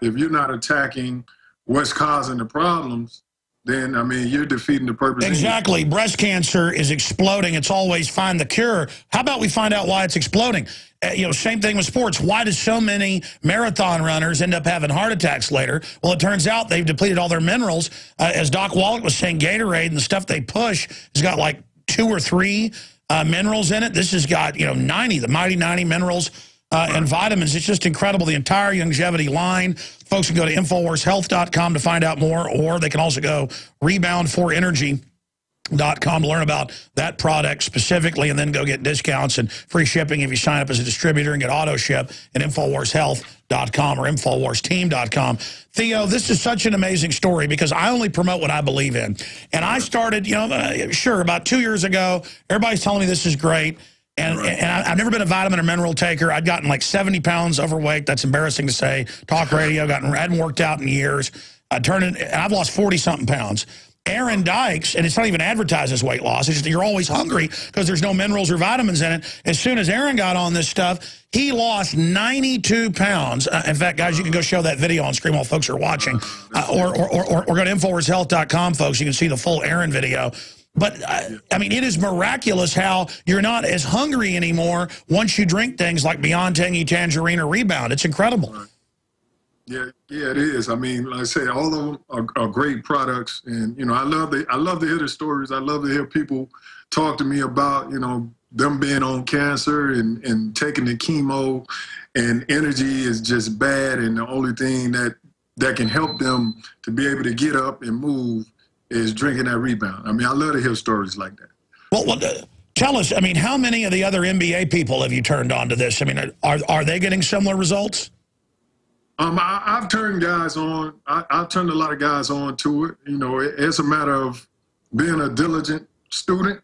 if you're not attacking what's causing the problems, then, I mean, you're defeating the purpose. Exactly. Breast cancer is exploding. It's always find the cure. How about we find out why it's exploding? You know, same thing with sports. Why do so many marathon runners end up having heart attacks later? Well, it turns out they've depleted all their minerals. As Doc Wallach was saying, Gatorade and the stuff they push has got like 2 or 3 minerals in it. This has got, you know, 90, the mighty 90 minerals and vitamins. It's just incredible, the entire longevity line. Folks can go to InfoWarsHealth.com to find out more, or they can also go rebound4energy.com to learn about that product specifically, and then go get discounts and free shipping if you sign up as a distributor, and get auto ship at InfoWarsHealth.com or InfoWarsTeam.com. Theo, this is such an amazing story, because I only promote what I believe in. And I started, you know, sure, about 2 years ago, everybody's telling me this is great. And I've never been a vitamin or mineral taker. I'd gotten like 70 pounds overweight. That's embarrassing to say. Talk radio, hadn't worked out in years. I've lost 40-something pounds. Aaron Dykes, and it's not even advertised as weight loss, it's just you're always hungry because there's no minerals or vitamins in it. As soon as Aaron got on this stuff, he lost 92 pounds. In fact, guys, you can go show that video on screen while folks are watching. Or go to InfoWarsHealth.com, folks. You can see the full Aaron video. But, I mean, it is miraculous how you're not as hungry anymore once you drink things like Beyond Tangy Tangerine or Rebound. It's incredible. Yeah, it is. I mean, like I say, all of them are great products. And, you know, I love to hear the stories. I love to hear people talk to me about, you know, them being on cancer and taking the chemo, and energy is just bad. And the only thing that can help them to be able to get up and move is drinking that Rebound. I mean, I love to hear stories like that. Well, tell us, I mean, how many of the other NBA people have you turned on to this? I mean, are they getting similar results? I've turned guys on. I've turned a lot of guys on to it. You know, it's a matter of being a diligent student.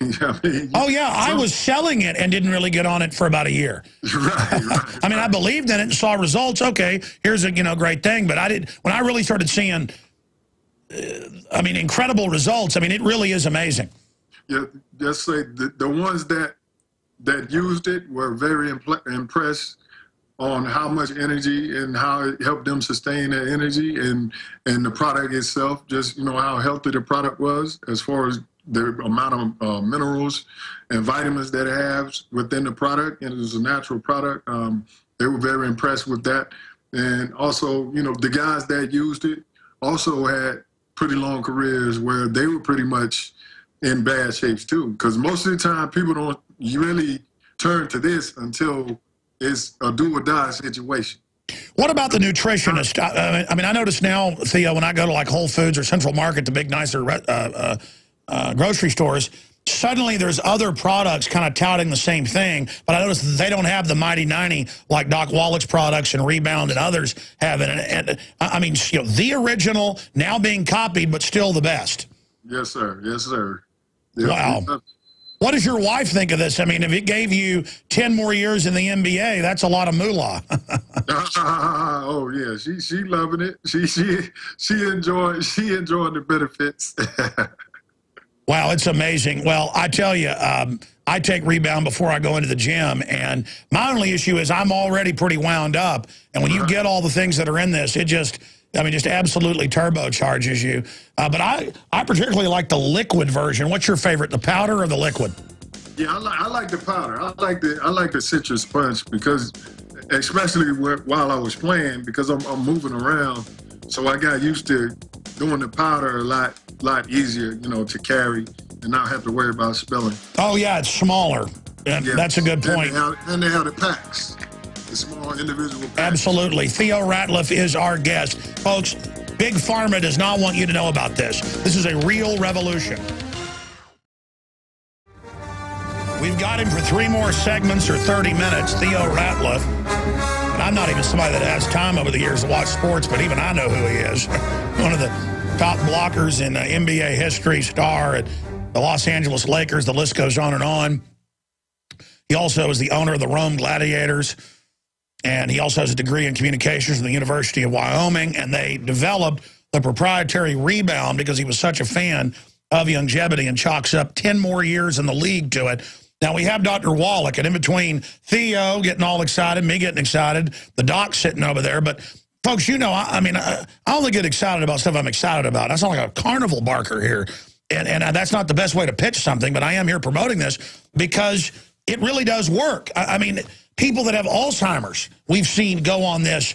I mean, oh, yeah, I was selling it and didn't really get on it for about a year. Right. I mean, I believed in it and saw results. Okay, here's a, you know, great thing. But when I really started seeing, I mean, incredible results, I mean, it really is amazing. Yeah, just say the ones that used it were very impressed on how much energy and how it helped them sustain their energy, and the product itself, just, you know, how healthy the product was as far as the amount of minerals and vitamins that it has within the product, and it was a natural product. They were very impressed with that. And also, you know, the guys that used it also had pretty long careers where they were pretty much in bad shapes too, because most of the time people don't really turn to this until it's a do or die situation. What about the nutritionist? I mean, I notice now, Theo, when I go to like Whole Foods or Central Market, the big nicer grocery stores, suddenly there's other products kind of touting the same thing, but I notice they don't have the Mighty 90 like Doc Wallach's products and Rebound and others have it. And I mean, you know, the original now being copied, but still the best. Yes, sir. Yes, sir. Yeah. Wow. What does your wife think of this? I mean, if it gave you 10 more years in the NBA, that's a lot of moolah. Oh yeah, she loving it. She enjoying the benefits. Wow, it's amazing. Well, I tell you, I take Rebound before I go into the gym, and my only issue is I'm already pretty wound up, and when you get all the things that are in this, it just, I mean, just absolutely turbocharges you. But I particularly like the liquid version. What's your favorite, the powder or the liquid? Yeah, I like the powder. I like the citrus punch, because, especially while I was playing, because I'm moving around, so I got used to doing the powder a lot easier, you know, to carry and not have to worry about spilling. Oh yeah, it's smaller. And yes. That's a good point. And they have the packs, the small individual packs. Absolutely. Theo Ratliff is our guest. Folks, Big Pharma does not want you to know about this. This is a real revolution. We've got him for 3 more segments or 30 minutes, Theo Ratliff. And I'm not even somebody that has time over the years to watch sports, but even I know who he is. One of the top blockers in NBA history, star at the Los Angeles Lakers. The list goes on and on. He also is the owner of the Rome Gladiators, and he also has a degree in communications from the University of Wyoming, and they developed the proprietary Rebound because he was such a fan of longevity and chalks up 10 more years in the league to it. Now, we have Dr. Wallach, and in between Theo getting all excited, me getting excited, the doc sitting over there. But, folks, you know, I mean, I only get excited about stuff I'm excited about. I sound like a carnival barker here. And that's not the best way to pitch something, but I am here promoting this because it really does work. I mean, people that have Alzheimer's, we've seen go on this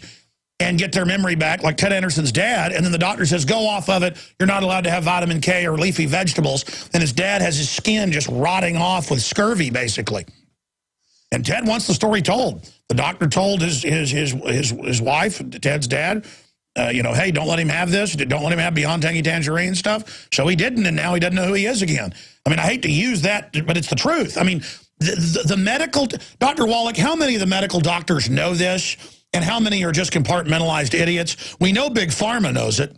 and get their memory back, like Ted Anderson's dad, and then the doctor says, go off of it. You're not allowed to have vitamin K or leafy vegetables. And his dad has his skin just rotting off with scurvy, basically. And Ted wants the story told. The doctor told his wife, Ted's dad, you know, hey, don't let him have this. Don't let him have Beyond Tangy Tangerine stuff. So he didn't, and now he doesn't know who he is again. I mean, I hate to use that, but it's the truth. I mean, the medical, Dr. Wallach, how many of the medical doctors know this? And how many are just compartmentalized idiots? We know Big Pharma knows it.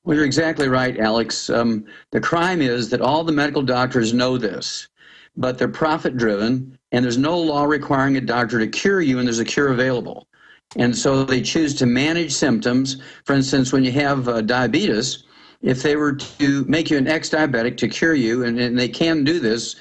Well, you're exactly right, Alex. The crime is that all the medical doctors know this, but they're profit-driven, and there's no law requiring a doctor to cure you, and there's a cure available. And so they choose to manage symptoms. For instance, when you have diabetes, if they were to make you an ex-diabetic to cure you, and they can do this,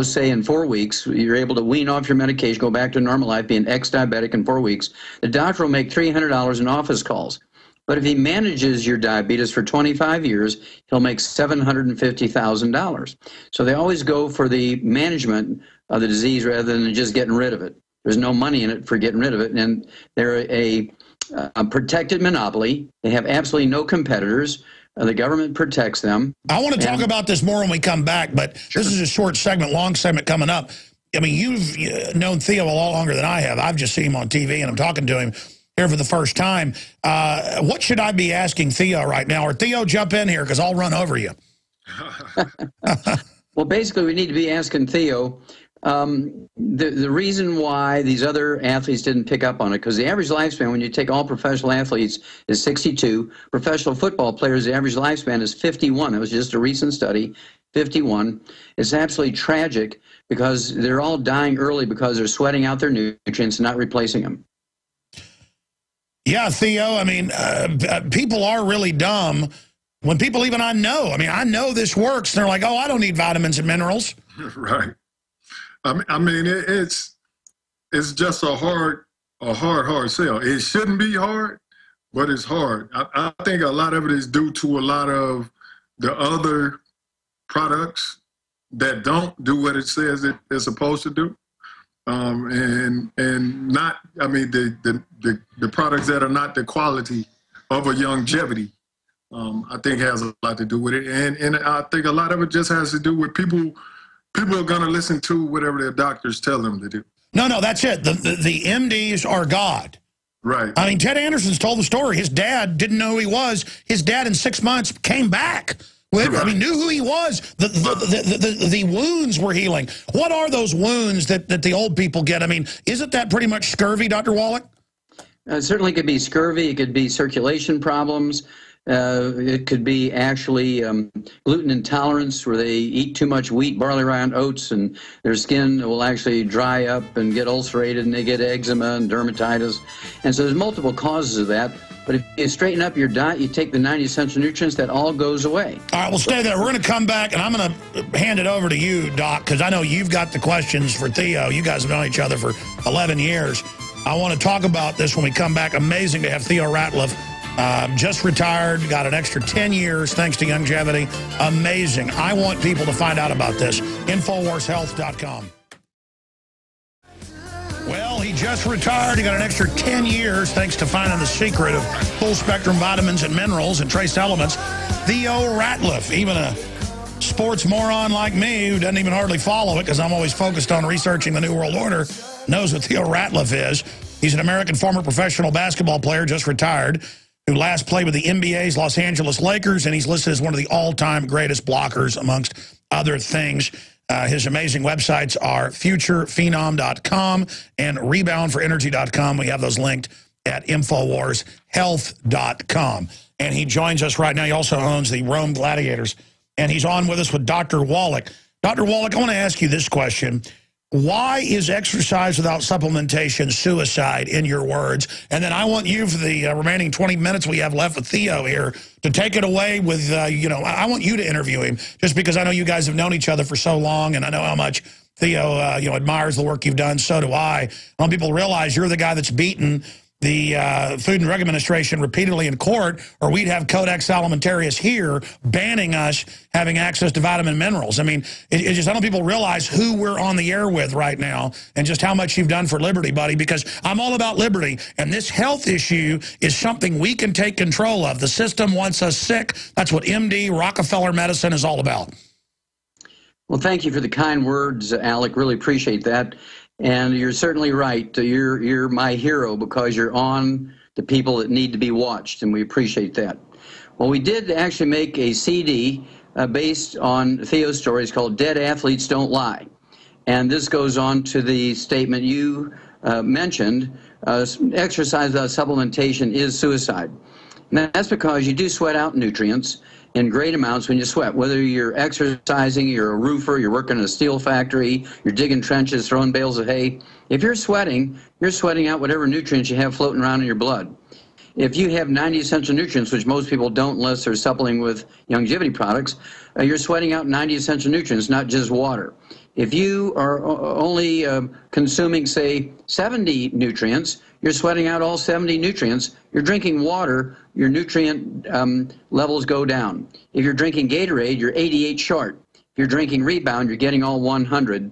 say in 4 weeks, you're able to wean off your medication, go back to normal life, be an ex-diabetic in 4 weeks, the doctor will make $300 in office calls. But if he manages your diabetes for 25 years, he'll make $750,000. So they always go for the management of the disease rather than just getting rid of it. There's no money in it for getting rid of it, and they're a protected monopoly. They have absolutely no competitors. The government protects them. I want to talk about this more when we come back, but sure. This is a short segment, long segment coming up. I mean, you've known Theo a lot longer than I have. I've just seen him on TV, and I'm talking to him here for the first time. What should I be asking Theo right now? Or Theo, jump in here, because I'll run over you. Well, basically, we need to be asking Theo the reason why these other athletes didn't pick up on it, because the average lifespan, when you take all professional athletes, is 62. Professional football players, the average lifespan is 51. It was just a recent study, 51. It's absolutely tragic because they're all dying early because they're sweating out their nutrients and not replacing them. Yeah, Theo, I mean, people are really dumb When people even I know this works, and they're like, oh, I don't need vitamins and minerals. Right. I mean, it's just a hard sell. It shouldn't be hard, but it's hard. I think a lot of it is due to a lot of the other products that don't do what it says it's supposed to do. And not, I mean, the products that are not the quality of a longevity, I think has a lot to do with it. And I think a lot of it just has to do with people are going to listen to whatever their doctors tell them to do. No, that's it. The MDs are God. Right. I mean, Ted Anderson's told the story. His dad didn't know who he was. His dad in 6 months came back. I mean, knew who he was. The wounds were healing. What are those wounds that the old people get? I mean, isn't that pretty much scurvy, Dr. Wallach? It certainly could be scurvy. It could be circulation problems. It could be actually gluten intolerance, where they eat too much wheat, barley, rye, and oats, and their skin will actually dry up and get ulcerated, and they get eczema and dermatitis. And so there's multiple causes of that. But if you straighten up your diet, you take the 90 essential nutrients, that all goes away. All right, we'll stay there. We're going to come back, and I'm going to hand it over to you, Doc, because I know you've got the questions for Theo. You guys have known each other for 11 years. I want to talk about this when we come back. Amazing to have Theo Ratliff. Just retired, got an extra 10 years thanks to longevity. Amazing. I want people to find out about this. InfoWarsHealth.com. Well, he just retired. He got an extra 10 years thanks to finding the secret of full-spectrum vitamins and minerals and trace elements. Theo Ratliff, even a sports moron like me who doesn't even hardly follow it because I'm always focused on researching the New World Order, knows what Theo Ratliff is. He's an American former professional basketball player, just retired, who last played with the NBA's Los Angeles Lakers, and he's listed as one of the all-time greatest blockers, amongst other things. His amazing websites are futurephenom.com and reboundforenergy.com. We have those linked at InfoWarsHealth.com. And he joins us right now. He also owns the Rome Gladiators, and he's on with us with Dr. Wallach. Dr. Wallach, I want to ask you this question. Why is exercise without supplementation suicide, in your words? And then I want you, for the remaining 20 minutes we have left with Theo here, to take it away with, I want you to interview him, just because I know you guys have known each other for so long, and I know how much Theo, admires the work you've done. So do I. I want people to realize you're the guy that's beaten the Food and Drug Administration repeatedly in court, or we'd have Codex Alimentarius here banning us having access to vitamin minerals. I mean, it just, I don't people realize who we're on the air with right now and just how much you've done for liberty, buddy, because I'm all about liberty, and this health issue is something we can take control of. The system wants us sick. That's what MD Rockefeller medicine is all about. Well, thank you for the kind words, Alec. Really appreciate that. And you're certainly right. You're my hero, because you're on the people that need to be watched, and we appreciate that. Well, we did actually make a CD based on Theo's stories called Dead Athletes Don't Lie. And this goes on to the statement you mentioned, exercise without supplementation is suicide. And that's because you do sweat out nutrients in great amounts when you sweat. Whether you're exercising, you're a roofer, you're working in a steel factory, you're digging trenches, throwing bales of hay. If you're sweating out whatever nutrients you have floating around in your blood. If you have 90 essential nutrients, which most people don't unless they're supplementing with longevity products, you're sweating out 90 essential nutrients, not just water. If you are only consuming, say, 70 nutrients, you're sweating out all 70 nutrients. You're drinking water, your nutrient levels go down. If you're drinking Gatorade, you're 88 short. If you're drinking Rebound, you're getting all 100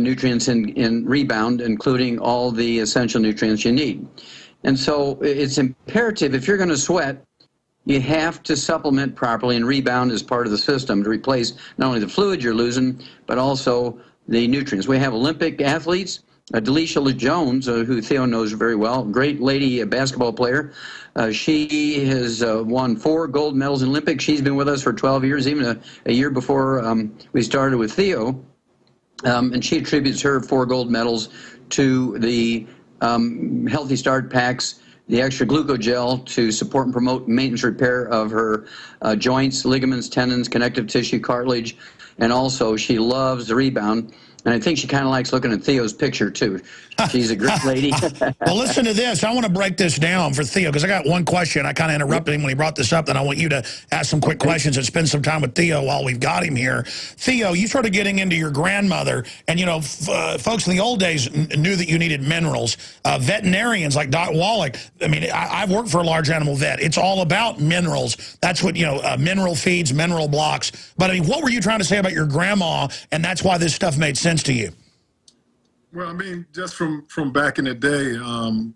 nutrients in Rebound, including all the essential nutrients you need. And so it's imperative, if you're going to sweat, you have to supplement properly, and Rebound is part of the system to replace not only the fluid you're losing, but also the nutrients. We have Olympic athletes, Delisha Jones, who Theo knows very well, great lady, a basketball player. She has won 4 gold medals in Olympics. She's been with us for 12 years, even a year before we started with Theo. And she attributes her 4 gold medals to the Healthy Start packs, the extra glucogel to support and promote maintenance repair of her joints, ligaments, tendons, connective tissue, cartilage, and also she loves the Rebound. And I think she kind of likes looking at Theo's picture, too. She's a great lady. Well, listen to this. I want to break this down for Theo, because I got one question. I kind of interrupted him when he brought this up, then I want you to ask some quick questions and spend some time with Theo while we've got him here. Theo, you started getting into your grandmother, and, you know, folks in the old days knew that you needed minerals. Veterinarians like Doc Wallach, I mean, I've worked for a large animal vet. It's all about minerals. That's what, you know, mineral feeds, mineral blocks. But, I mean, what were you trying to say about your grandma, and that's why this stuff made sense to you? Well, I mean, just from back in the day,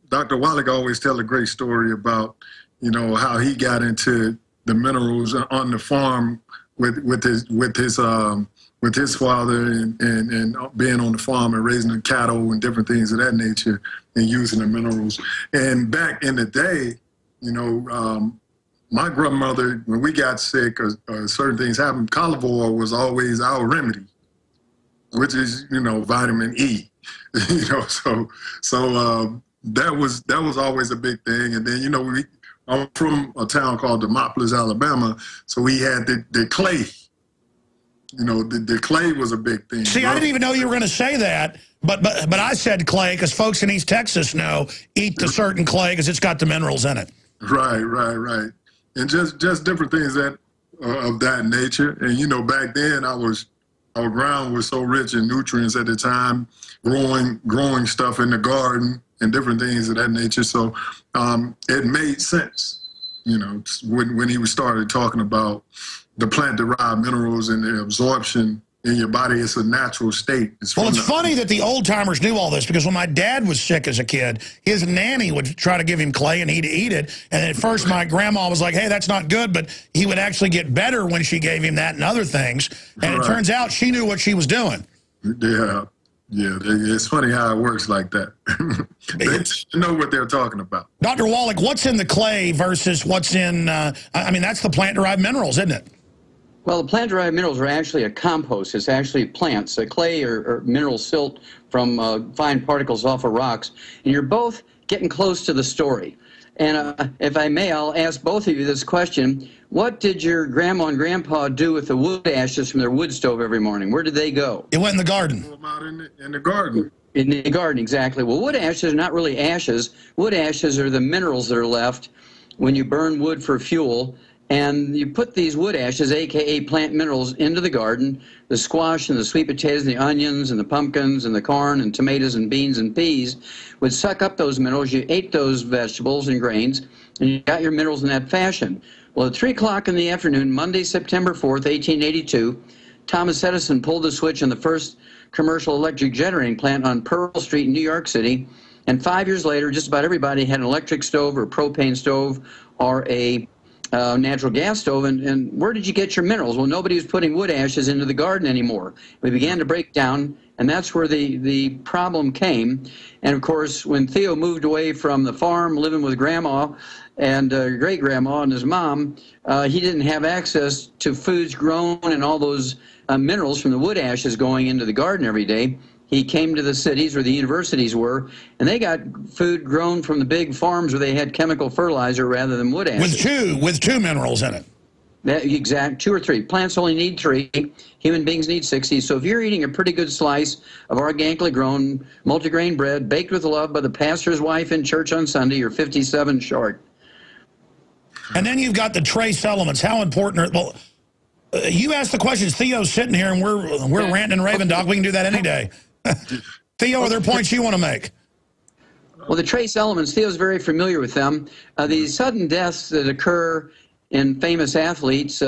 Dr. Wallach always tell a great story about, you know, how he got into the minerals on the farm with his father and being on the farm and raising the cattle and different things of that nature and using the minerals. And back in the day, you know, my grandmother, when we got sick or certain things happened, olive oil was always our remedy, which is, you know, vitamin E. You know, so that was always a big thing. And then, you know, I'm from a town called Demopolis, Alabama, so we had the clay. You know, the clay was a big thing. See, I didn't even know you were going to say that, but I said clay because folks in East Texas know eat the certain clay because it's got the minerals in it. Right. And just different things that of that nature. And, you know, back then our ground was so rich in nutrients at the time, growing stuff in the garden and different things of that nature. So it made sense, you know, when he started talking about the plant-derived minerals and the absorption in your body. It's a natural state. It's funny that the old-timers knew all this, because when my dad was sick as a kid, his nanny would try to give him clay and he'd eat it. And at first my grandma was like, hey, that's not good, but he would actually get better when she gave him that and other things. And it turns out she knew what she was doing. Yeah, it's funny how it works like that. They know what they're talking about. Dr. Wallach, what's in the clay versus what's in, I mean, that's the plant-derived minerals, isn't it? Well, the plant-derived minerals are actually a compost. It's actually plants. The clay or mineral silt from fine particles off of rocks. And you're both getting close to the story. And if I may, I'll ask both of you this question. What did your grandma and grandpa do with the wood ashes from their wood stove every morning? Where did they go? It went in the garden. In the garden. In the garden, exactly. Well, wood ashes are not really ashes. Wood ashes are the minerals that are left when you burn wood for fuel. And you put these wood ashes, a.k.a. plant minerals, into the garden. The squash and the sweet potatoes and the onions and the pumpkins and the corn and tomatoes and beans and peas would suck up those minerals. You ate those vegetables and grains, and you got your minerals in that fashion. Well, at 3 o'clock in the afternoon, Monday, September 4th, 1882, Thomas Edison pulled the switch on the first commercial electric generating plant on Pearl Street in New York City. And 5 years later, just about everybody had an electric stove or propane stove or a natural gas stove. And where did you get your minerals? Well, nobody was putting wood ashes into the garden anymore. We began to break down, and that's where the problem came. And of course, when Theo moved away from the farm, living with grandma and great-grandma and his mom, he didn't have access to foods grown and all those minerals from the wood ashes going into the garden every day. He came to the cities where the universities were, and they got food grown from the big farms where they had chemical fertilizer rather than wood ashes. With two minerals in it. Exact, 2 or 3. Plants only need 3. Human beings need 60. So if you're eating a pretty good slice of organically grown multigrain bread baked with love by the pastor's wife in church on Sunday, you're 57 short. And then you've got the trace elements. How important are... Well, you asked the questions. Theo's sitting here, and we're ranting and raving, Doc. We can do that any day. Theo, are there points you want to make? Well, the trace elements, Theo's very familiar with them. These sudden deaths that occur in famous athletes,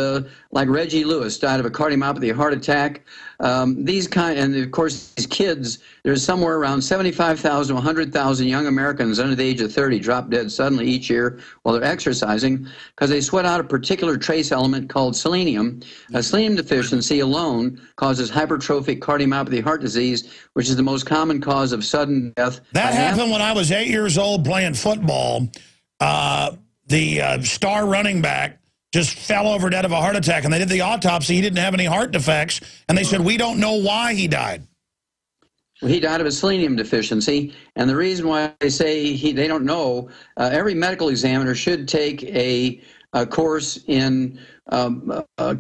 like Reggie Lewis died of a cardiomyopathy, a heart attack. And of course, these kids, there's somewhere around 75,000 to 100,000 young Americans under the age of 30 drop dead suddenly each year while they're exercising because they sweat out a particular trace element called selenium. A selenium deficiency alone causes hypertrophic cardiomyopathy heart disease, which is the most common cause of sudden death. That happened when I was 8 years old playing football. The star running back just fell over dead of a heart attack, and they did the autopsy. He didn't have any heart defects, and they said, we don't know why he died. Well, he died of a selenium deficiency, and the reason why they say they don't know, every medical examiner should take a course in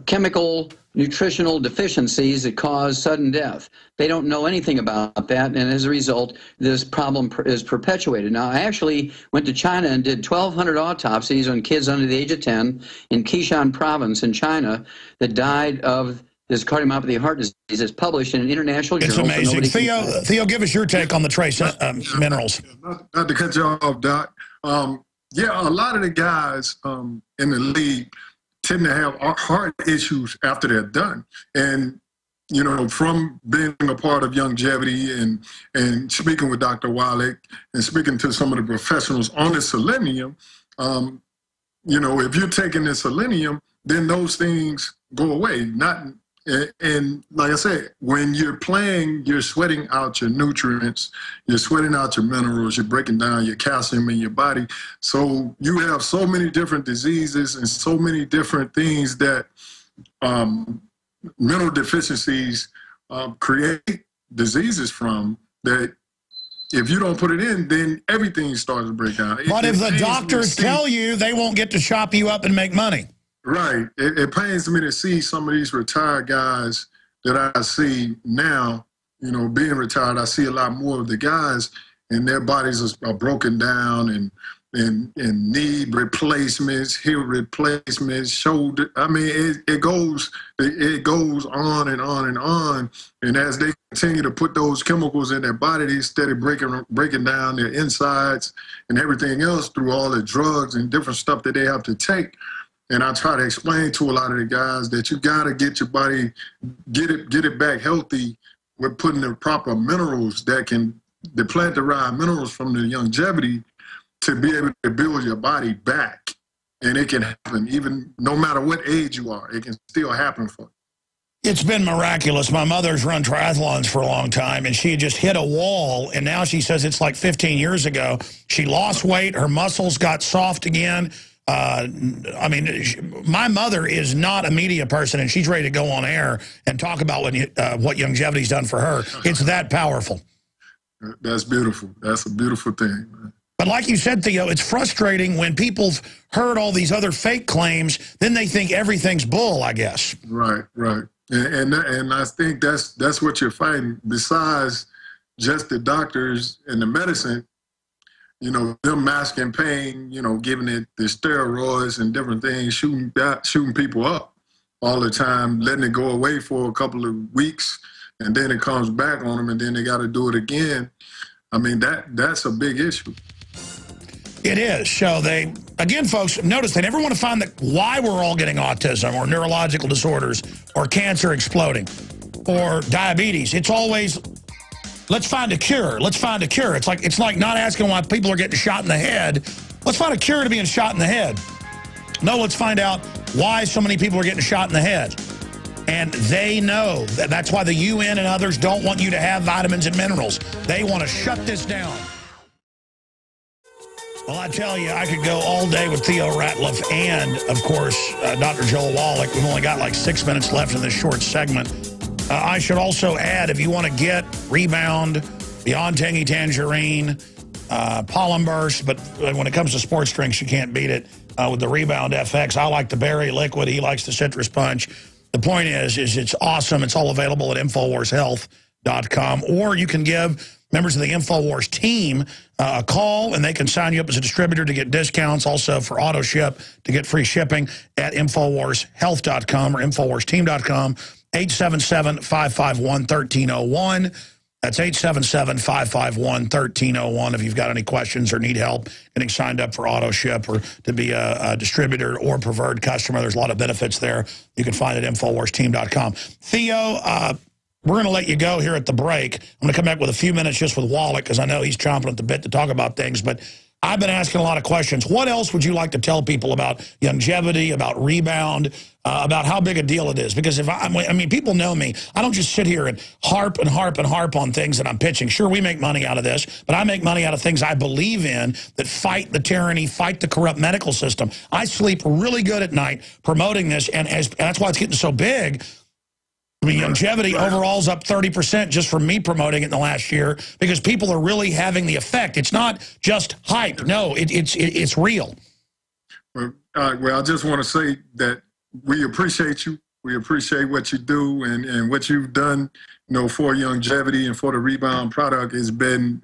chemical nutritional deficiencies that cause sudden death. They don't know anything about that, and as a result, this problem is perpetuated. Now, I actually went to China and did 1,200 autopsies on kids under the age of 10 in Qishan province in China that died of this cardiomyopathy heart disease. It's published in an international journal. It's amazing. So Theo, give us your take on the trace minerals. Not to cut you off, Doc. Yeah, a lot of the guys in the league tend to have heart issues after they're done. And, you know, from being a part of longevity and speaking with Dr. Wallach and speaking to some of the professionals on the selenium, you know, if you're taking the selenium, then those things go away. And like I said, when you're playing, you're sweating out your nutrients, you're sweating out your minerals, you're breaking down your calcium in your body. So you have so many different diseases and so many different things that mineral deficiencies create diseases from, that if you don't put it in, then everything starts to break down. But if the doctors tell you, they won't get to chop you up and make money. Right. It pains me to see some of these retired guys that I see now, you know, being retired. I see a lot more of the guys, and their bodies are broken down and need replacements, hip replacements, shoulder. I mean, it goes on and on and on. And as they continue to put those chemicals in their body, they steady breaking down their insides and everything else through all the drugs and different stuff that they have to take. And I try to explain to a lot of the guys that you got to get your body, get it back healthy with putting the proper minerals that can, the plant-derived minerals from the longevity to be able to build your body back. And it can happen even no matter what age you are. It can still happen for you. It's been miraculous. My mother's run triathlons for a long time, and she had just hit a wall, and now she says it's like 15 years ago. She lost weight. Her muscles got soft again. I mean, my mother is not a media person, and she's ready to go on air and talk about what longevity's done for her. It's that powerful. That's beautiful. That's a beautiful thing, man. But like you said, Theo, it's frustrating when people've heard all these other fake claims, then they think everything's bull, I guess. Right, right. And I think that's what you're fighting. Besides just the doctors and the medicine, you know, them masking pain, you know, giving it the steroids and different things, shooting people up all the time, letting it go away for a couple of weeks, and then it comes back on them, and then they got to do it again. I mean, that's a big issue. It is. So they, again, folks, notice they never want to find why we're all getting autism or neurological disorders or cancer exploding or diabetes. It's always, let's find a cure. Let's find a cure. It's like not asking why people are getting shot in the head. Let's find a cure to being shot in the head. No, let's find out why so many people are getting shot in the head. And they know that that's why the UN and others don't want you to have vitamins and minerals. They want to shut this down. Well, I tell you, I could go all day with Theo Ratliff and, of course, Dr. Joel Wallach. We've only got like 6 minutes left in this short segment. I should also add, if you want to get Rebound, Beyond Tangy Tangerine, Pollen Burst, but when it comes to sports drinks, you can't beat it with the Rebound FX. I like the berry liquid. He likes the citrus punch. The point is it's awesome. It's all available at InfoWarsHealth.com, or you can give members of the InfoWars team a call, and they can sign you up as a distributor to get discounts, also for auto ship to get free shipping at InfoWarsHealth.com or InfoWarsTeam.com, 877-551-1301. That's 877-551-1301 if you've got any questions or need help getting signed up for auto ship or to be a distributor or preferred customer. There's a lot of benefits there. You can find it at InfoWarsTeam.com. Theo, we're going to let you go here at the break. I'm going to come back with a few minutes just with Wallach because I know he's chomping at the bit to talk about things. But I've been asking a lot of questions. What else would you like to tell people about longevity, about Rebound, about how big a deal it is? Because I mean, people know me. I don't just sit here and harp and harp and harp on things that I'm pitching. Sure, we make money out of this, but I make money out of things I believe in that fight the tyranny, fight the corrupt medical system. I sleep really good at night promoting this, and that's why it's getting so big. I mean, longevity overall is up 30% just from me promoting it in the last year because people are really having the effect. It's not just hype. No, it's real. Well, Well, I just want to say that we appreciate you. We appreciate what you do and what you've done, for longevity and for the Rebound product has been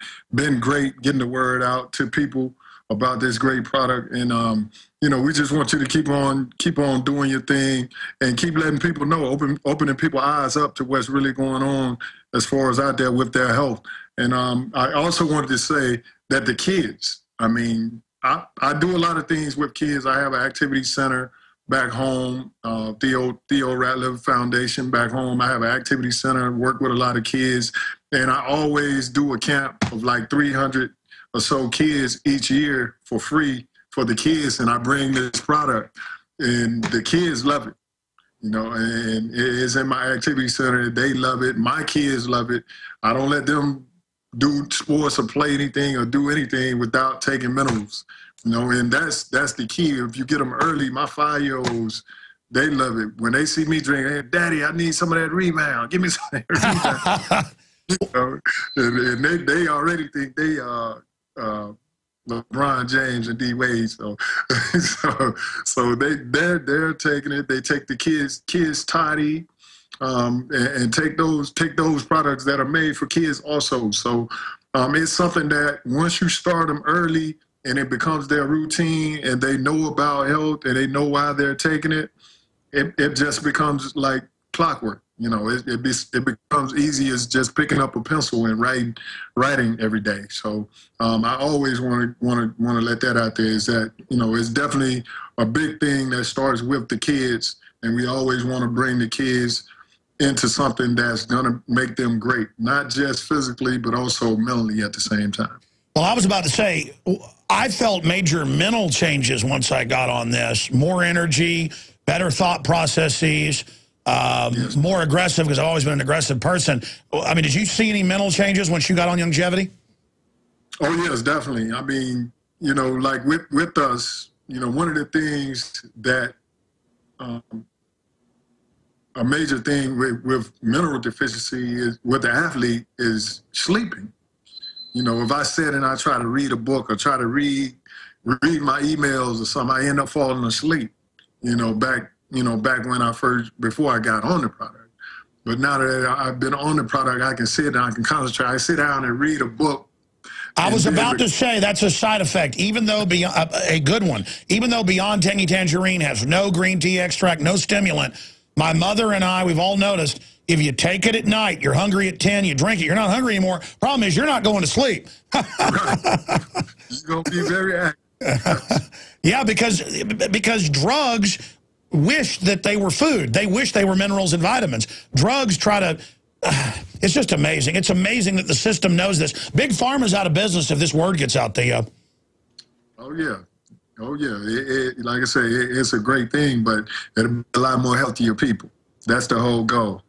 great, getting the word out to people about this great product. And, we just want you to keep on doing your thing and keep letting people know, opening people's eyes up to what's really going on as far as out there with their health. And I also wanted to say that the kids, I do a lot of things with kids. I have an activity center back home, Theo Ratliff Foundation back home. I have an activity center, work with a lot of kids, and I always do a camp of like 300 or so kids each year for free for the kids, and I bring this product, and the kids love it, and it's in my activity center. They love it. My kids love it. I don't let them do sports or play anything or do anything without taking minerals. And that's the key. If you get them early, my 5-year-olds, they love it. When they see me drink, hey, Daddy, I need some of that Rebound. Give me some of that Rebound. And they already think they are LeBron James and D Wade. So they're taking it. They take the kids toddy, and take those products that are made for kids also. So it's something that once you start them early, and it becomes their routine, and they know about health, and they know why they're taking it, it just becomes like clockwork. It becomes easy as just picking up a pencil and writing every day. So I always want to let that out there, is that it's definitely a big thing that starts with the kids, and we always want to bring the kids into something that's going to make them great, not just physically, but also mentally at the same time. Well, I was about to say, I felt major mental changes once I got on this. More energy, better thought processes, yes. More aggressive, because I've always been an aggressive person. Did you see any mental changes once you got on longevity? Oh, yes, definitely. Like with us, one of the things that a major thing with mineral deficiency is with the athlete is sleeping. If I sit and I try to read a book or try to read my emails or something, I end up falling asleep, back when before I got on the product. But now that I've been on the product, I can sit and I can concentrate. I sit down and read a book. I was about to say that's a side effect, even though a good one. Even though Beyond Tangy Tangerine has no green tea extract, no stimulant, my mother and I, we've all noticed, if you take it at night, you're hungry at 10, you drink it, you're not hungry anymore. Problem is, you're not going to sleep. You're going to be very active. Yeah, because drugs wish that they were food. They wish they were minerals and vitamins. Drugs try to... it's just amazing. It's amazing that the system knows this. Big Pharma's out of business if this word gets out there. Oh, yeah. Oh, yeah. Like I say, it's a great thing, but it'll be a lot more healthier people. That's the whole goal.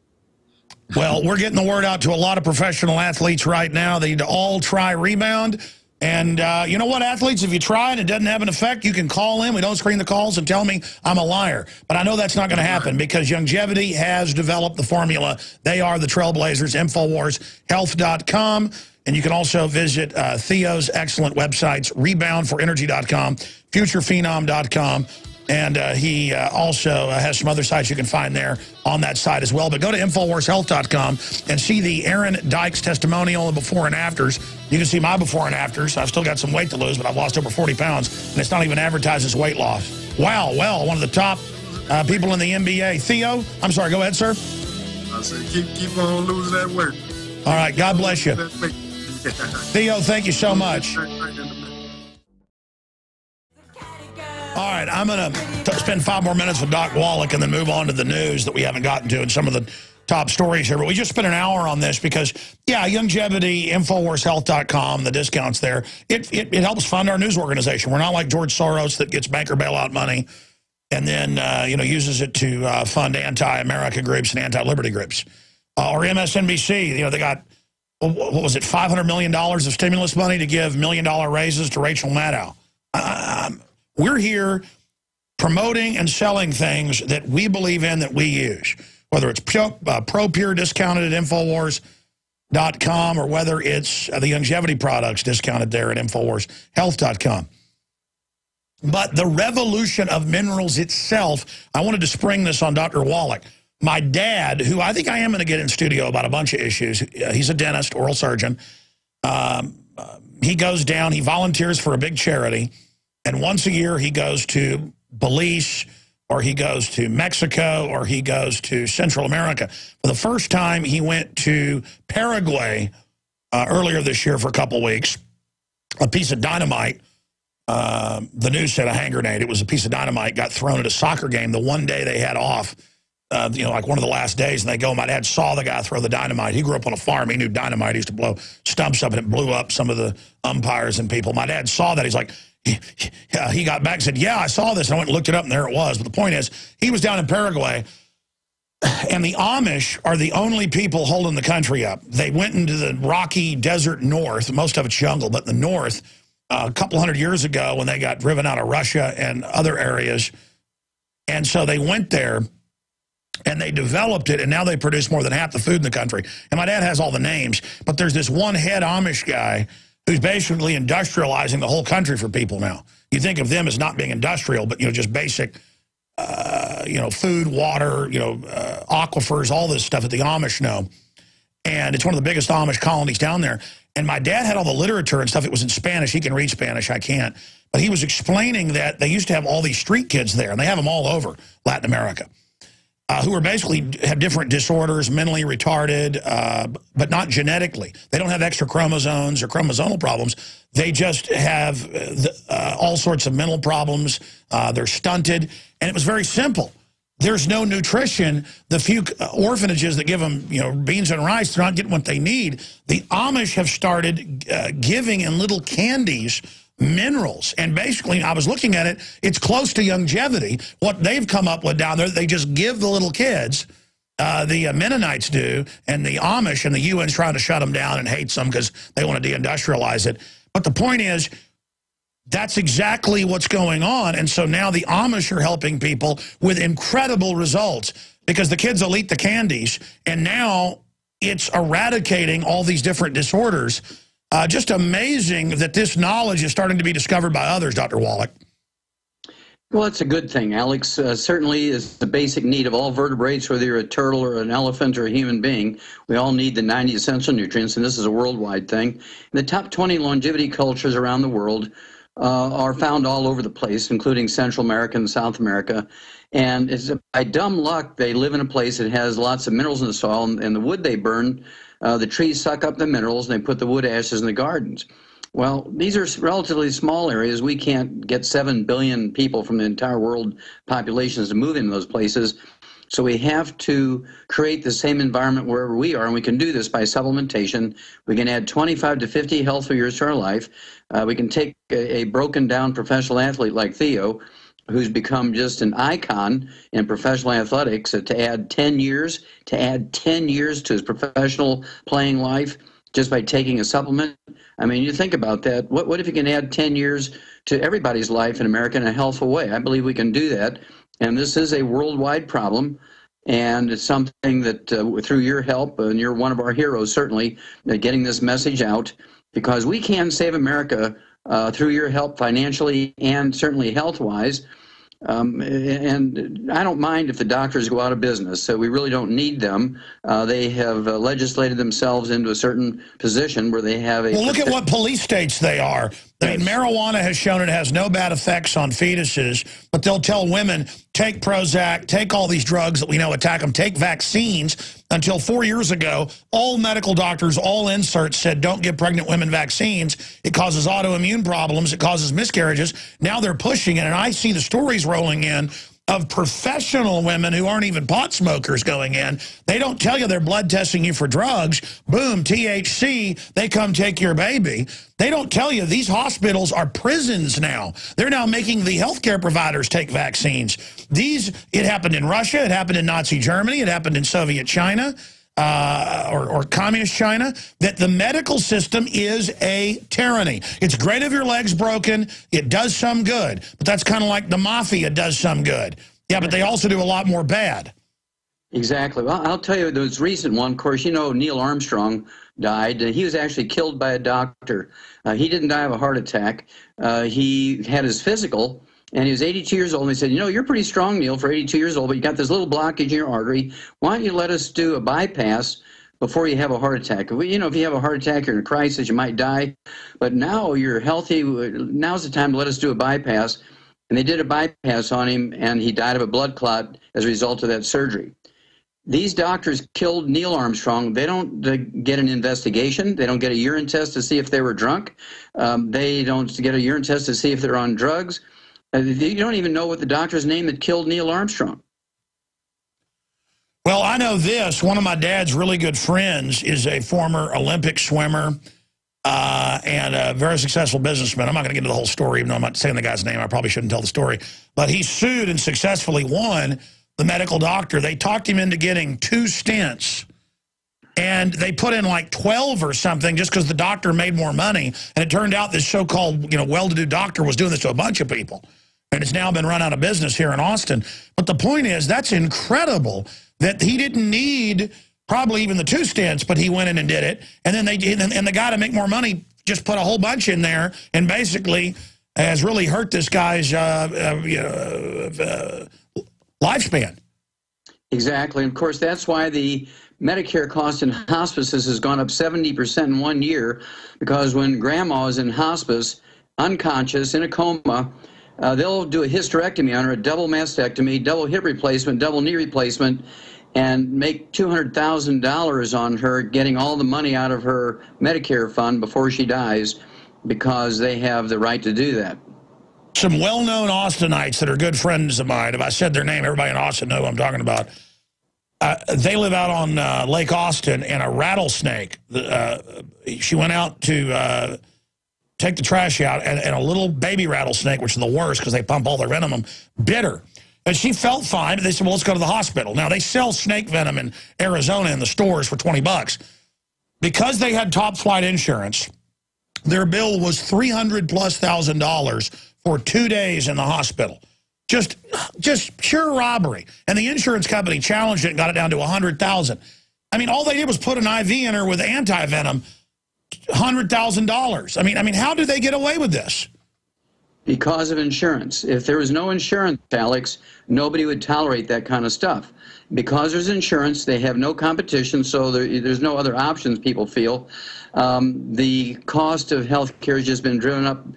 Well, we're getting the word out to a lot of professional athletes right now. They need to all try Rebound. And you know what, athletes, if you try and it doesn't have an effect, you can call in. We don't screen the calls and tell me I'm a liar. But I know that's not going to happen because Longevity has developed the formula. They are the trailblazers, InfoWarsHealth.com. And you can also visit Theo's excellent websites, ReboundForEnergy.com, FuturePhenom.com. And he also has some other sites you can find there on that site as well. But go to InfoWarsHealth.com and see the Aaron Dykes testimonial and before and afters. You can see my before and afters. I've still got some weight to lose, but I've lost over 40 pounds, and it's not even advertised as weight loss. Wow, well, one of the top people in the NBA. Theo, I'm sorry, go ahead, sir. I said keep on losing that weight. All right, God bless you. Theo, thank you so much. All right, I'm going to spend 5 more minutes with Doc Wallach and then move on to the news that we haven't gotten to and some of the top stories here. But we just spent an hour on this because, yeah, Longevity, InfoWarsHealth.com, the discounts there, it helps fund our news organization. We're not like George Soros that gets banker bailout money and then, uses it to fund anti-America groups and anti-liberty groups. Or MSNBC, they got, what was it, $500 million of stimulus money to give $1 million raises to Rachel Maddow. We're here promoting and selling things that we believe in, that we use, whether it's ProPure discounted at InfoWars.com or whether it's the Longevity products discounted there at InfoWarsHealth.com. But the revolution of minerals itself, I wanted to spring this on Dr. Wallach. My dad, who I think I am going to get in studio about a bunch of issues, he's a dentist, oral surgeon. He goes down, he volunteers for a big charity, and once a year he goes to Belize, or he goes to Mexico, or he goes to Central America. For the first time, he went to Paraguay earlier this year for a couple weeks. A piece of dynamite, the news said a hand grenade, it was a piece of dynamite, got thrown at a soccer game the one day they had off, you know, like one of the last days, and they go, my dad saw the guy throw the dynamite. He grew up on a farm. He knew dynamite. He used to blow stumps up, and it blew up some of the umpires and people. My dad saw that. He's like, he got back and said, yeah, I saw this. And I went and looked it up, and there it was. But the point is, he was down in Paraguay, and the Amish are the only people holding the country up. They went into the rocky desert north. Most of it's jungle, but the north, a couple hundred years ago when they got driven out of Russia and other areas. And so they went there, and they developed it, and now they produce more than half the food in the country. And my dad has all the names, but there's this one head Amish guy who's basically industrializing the whole country for people now. You think of them as not being industrial, but, you know, just basic, you know, food, water, you know, aquifers, all this stuff that the Amish know. And it's one of the biggest Amish colonies down there. And my dad had all the literature and stuff. It was in Spanish. He can read Spanish. I can't. But he was explaining that they used to have all these street kids there, and they have them all over Latin America. Who are basically have different disorders, mentally retarded, but not genetically. They don't have extra chromosomes or chromosomal problems. They just have all sorts of mental problems. They're stunted. And it was very simple. There's no nutrition. The few orphanages that give them, you know, beans and rice, they're not getting what they need. The Amish have started giving in little candies minerals, and basically I was looking at it, it's close to longevity. What they've come up with down there, they just give the little kids, the Mennonites do, and the Amish, and the UN's trying to shut them down and hates them because they want to deindustrialize it. But the point is, that's exactly what's going on. And so now the Amish are helping people with incredible results because the kids will eat the candies, and now it's eradicating all these different disorders. Just amazing that this knowledge is starting to be discovered by others, Dr. Wallach. Well, it's a good thing, Alex. Certainly is the basic need of all vertebrates, whether you're a turtle or an elephant or a human being. We all need the 90 essential nutrients, and this is a worldwide thing. The top 20 longevity cultures around the world are found all over the place, including Central America and South America. And it's by dumb luck, they live in a place that has lots of minerals in the soil, and the wood they burn, the trees suck up the minerals, and they put the wood ashes in the gardens. Well, these are relatively small areas. We can't get 7 billion people from the entire world populations to move into those places. So we have to create the same environment wherever we are, and we can do this by supplementation. We can add 25 to 50 healthful years to our life. We can take a broken down professional athlete like Theo, who's become just an icon in professional athletics, to add 10 years to his professional playing life just by taking a supplement. I mean, you think about that. What if you can add 10 years to everybody's life in America in a healthful way? I believe we can do that. And this is a worldwide problem. And it's something that through your help, and you're one of our heroes, certainly, getting this message out, because we can save America through your help financially and certainly health-wise. And I don't mind if the doctors go out of business, so we really don't need them. They have legislated themselves into a certain position where they have a... Well, look at what police states they are. I mean, marijuana has shown it has no bad effects on fetuses, but they'll tell women, take Prozac, take all these drugs that we know attack them, take vaccines. Until 4 years ago, all medical doctors, all inserts said don't give pregnant women vaccines. It causes autoimmune problems. It causes miscarriages. Now they're pushing it, and I see the stories rolling in of professional women who aren't even pot smokers going in. They don't tell you they're blood testing you for drugs. Boom, THC, they come take your baby. They don't tell you these hospitals are prisons now. They're now making the healthcare providers take vaccines. It happened in Russia, it happened in Nazi Germany, it happened in Soviet China, or communist China, that the medical system is a tyranny. It's great if your leg's broken, it does some good, but that's kind of like the mafia does some good. Yeah, but they also do a lot more bad. Exactly. Well, I'll tell you, there was a recent one. Of course, you know Neil Armstrong died. He was actually killed by a doctor. He didn't die of a heart attack. He had his physical, And he was 82 years old, and they said, you know, you're pretty strong, Neil, for 82 years old, but you got this little blockage in your artery. Why don't you let us do a bypass before you have a heart attack? You know, if you have a heart attack, you're in a crisis, you might die. But now you're healthy. Now's the time to let us do a bypass. And they did a bypass on him, and he died of a blood clot as a result of that surgery. These doctors killed Neil Armstrong. They don't get an investigation. They don't get a urine test to see if they were drunk. They don't get a urine test to see if they're on drugs. You don't even know what the doctor's name that killed Neil Armstrong. Well, I know this. One of my dad's really good friends is a former Olympic swimmer and a very successful businessman. I'm not going to get into the whole story, even though I'm not saying the guy's name. I probably shouldn't tell the story. But he sued and successfully won the medical doctor. They talked him into getting 2 stents. And they put in like 12 or something just because the doctor made more money. And it turned out this so-called, you know, well-to-do doctor was doing this to a bunch of people. And it's now been run out of business here in Austin. But the point is, that's incredible that he didn't need probably even the 2 stents, but he went in and did it. And then and the guy to make more money just put a whole bunch in there and basically has really hurt this guy's lifespan. Exactly. And of course, that's why the Medicare cost in hospices has gone up 70% in 1 year, because when grandma is in hospice, unconscious, in a coma, they'll do a hysterectomy on her, a double mastectomy, double hip replacement, double knee replacement, and make $200,000 on her, getting all the money out of her Medicare fund before she dies, because they have the right to do that. Some well-known Austinites that are good friends of mine, if I said their name, everybody in Austin knows who I'm talking about. They live out on Lake Austin, and a rattlesnake, she went out to take the trash out, and a little baby rattlesnake, which is the worst because they pump all their venom in them, bit her. And she felt fine, but they said, well, let's go to the hospital. Now, they sell snake venom in Arizona in the stores for $20. Because they had top-flight insurance, their bill was $300,000+ for 2 days in the hospital. Just pure robbery. And the insurance company challenged it and got it down to $100,000. I mean, all they did was put an IV in her with anti-venom, $100,000. I mean, how did they get away with this? Because of insurance. If there was no insurance, Alex, nobody would tolerate that kind of stuff. Because there's insurance, they have no competition, so there's no other options, people feel. The cost of health care has just been driven up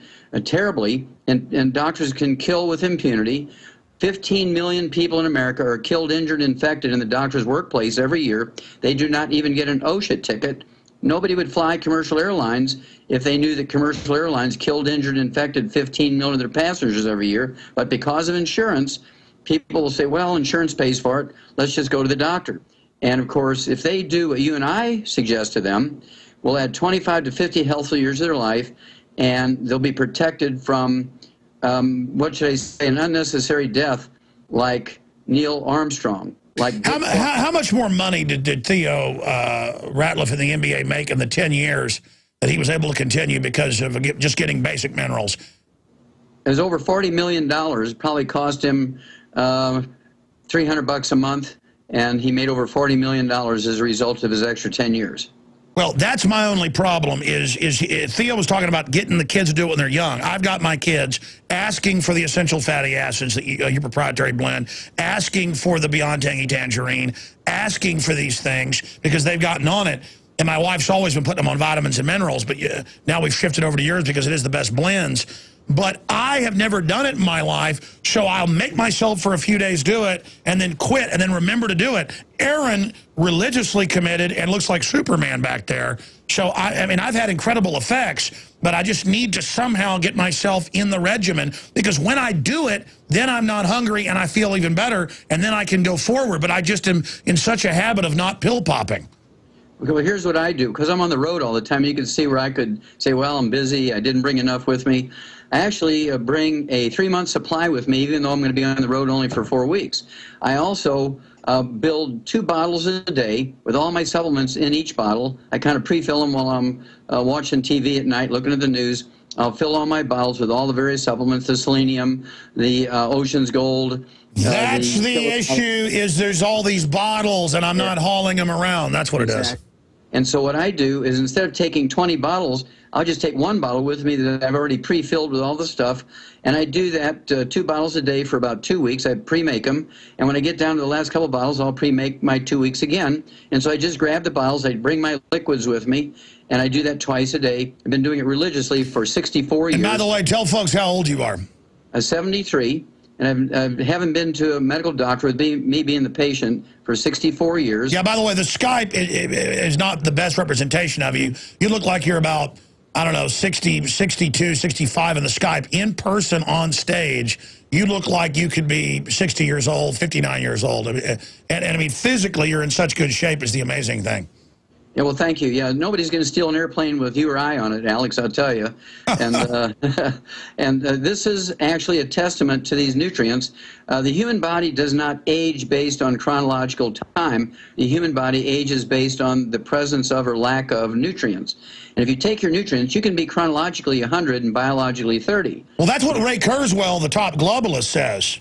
terribly, and doctors can kill with impunity. 15 million people in America are killed, injured, infected in the doctor's workplace every year. They do not even get an OSHA ticket. Nobody would fly commercial airlines if they knew that commercial airlines killed, injured, infected 15 million of their passengers every year. But because of insurance, people will say, well, insurance pays for it. Let's just go to the doctor. And, of course, if they do what you and I suggest to them, we'll add 25 to 50 healthy years of their life, and they'll be protected from, what should I say, an unnecessary death like Neil Armstrong. Like how much more money did Theo Ratliff in the NBA make in the 10 years that he was able to continue because of just getting basic minerals? It was over $40 million. Probably cost him $300 a month, and he made over $40 million as a result of his extra 10 years. Well, that's my only problem is Theo was talking about getting the kids to do it when they're young. I've got my kids asking for the essential fatty acids, your proprietary blend, asking for the Beyond Tangy Tangerine, asking for these things because they've gotten on it. And my wife's always been putting them on vitamins and minerals, but now we've shifted over to yours because it is the best blends. But I have never done it in my life, so I'll make myself for a few days do it and then quit and then remember to do it. Aaron religiously committed and looks like Superman back there. So, I mean, I've had incredible effects, but I just need to somehow get myself in the regimen because when I do it, then I'm not hungry and I feel even better, and then I can go forward. But I just am in such a habit of not pill popping. Okay, well, here's what I do. Because I'm on the road all the time, you can see where I could say, well, I'm busy, I didn't bring enough with me. I actually bring a 3-month supply with me, even though I'm going to be on the road only for 4 weeks. I also build 2 bottles a day with all my supplements in each bottle. I kind of pre-fill them while I'm watching TV at night, looking at the news. I'll fill all my bottles with all the various supplements, the selenium, the Ocean's Gold. That's the issue, is there's all these bottles, and I'm not hauling them around. That's what it is. And so what I do is instead of taking 20 bottles, I'll just take one bottle with me that I've already pre-filled with all the stuff, and I do that 2 bottles a day for about 2 weeks. I pre-make them, and when I get down to the last couple bottles, I'll pre-make my 2 weeks again. And so I just grab the bottles, I bring my liquids with me, and I do that twice a day. I've been doing it religiously for 64 years. And by the way, tell folks how old you are. 73. And I haven't been to a medical doctor with me being the patient for 64 years. Yeah, by the way, the Skype is not the best representation of you. You look like you're about, I don't know, 60, 62, 65 in the Skype. In person on stage, you look like you could be 60 years old, 59 years old. And I mean, physically, you're in such good shape is the amazing thing. Yeah, well, thank you. Yeah, nobody's going to steal an airplane with you or I on it, Alex, I'll tell you. And, this is actually a testament to these nutrients. The human body does not age based on chronological time. The human body ages based on the presence of or lack of nutrients. And if you take your nutrients, you can be chronologically 100 and biologically 30. Well, that's what Ray Kurzweil, the top globalist, says.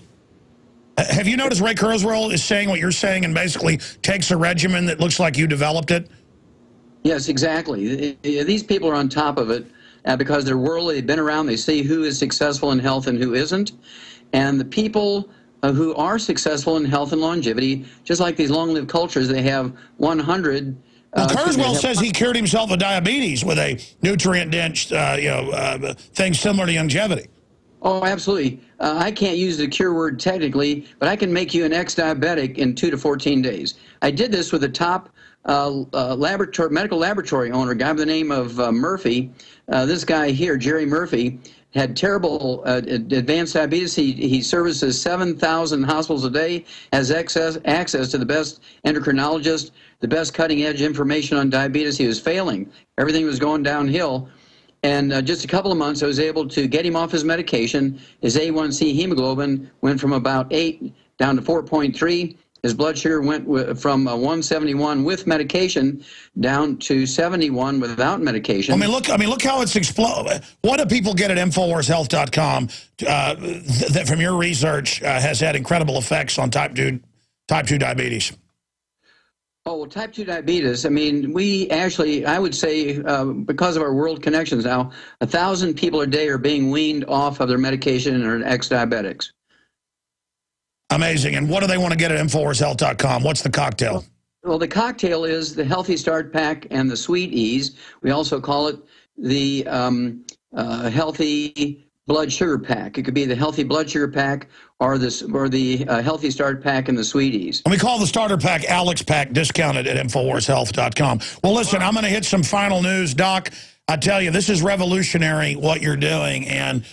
Have you noticed Ray Kurzweil is saying what you're saying and basically takes a regimen that looks like you developed it? Yes, exactly. These people are on top of it because they're worldly. They've been around. They see who is successful in health and who isn't. And the people who are successful in health and longevity, just like these long-lived cultures, they have 100. Well, Kurzweil says he cured himself of diabetes with a nutrient-dense, thing similar to longevity. Oh, absolutely. I can't use the cure word technically, but I can make you an ex-diabetic in 2 to 14 days. I did this with the top medical laboratory owner, a guy by the name of Murphy. This guy here, Jerry Murphy, had terrible advanced diabetes. He services 7,000 hospitals a day, has access to the best endocrinologist, the best cutting-edge information on diabetes. He was failing. Everything was going downhill. And just a couple of months, I was able to get him off his medication. His A1C hemoglobin went from about 8 down to 4.3. His blood sugar went from 171 with medication down to 71 without medication. I mean, look how it's exploded. What do people get at InfoWarsHealth.com that, from your research, has had incredible effects on type 2 diabetes? Oh, well, type 2 diabetes, I mean, we actually, I would say, because of our world connections now, 1,000 people a day are being weaned off of their medication and are ex-diabetics. Amazing. And what do they want to get at InfoWarsHealth.com? What's the cocktail? Well, the cocktail is the Healthy Start Pack and the Sweet Ease. We also call it the Healthy Blood Sugar Pack. It could be the Healthy Blood Sugar Pack or the Healthy Start Pack and the Sweet Ease. And we call the starter pack Alex Pack, discounted at InfoWarsHealth.com. Well, listen, I'm going to hit some final news. Doc, I tell you, this is revolutionary what you're doing. And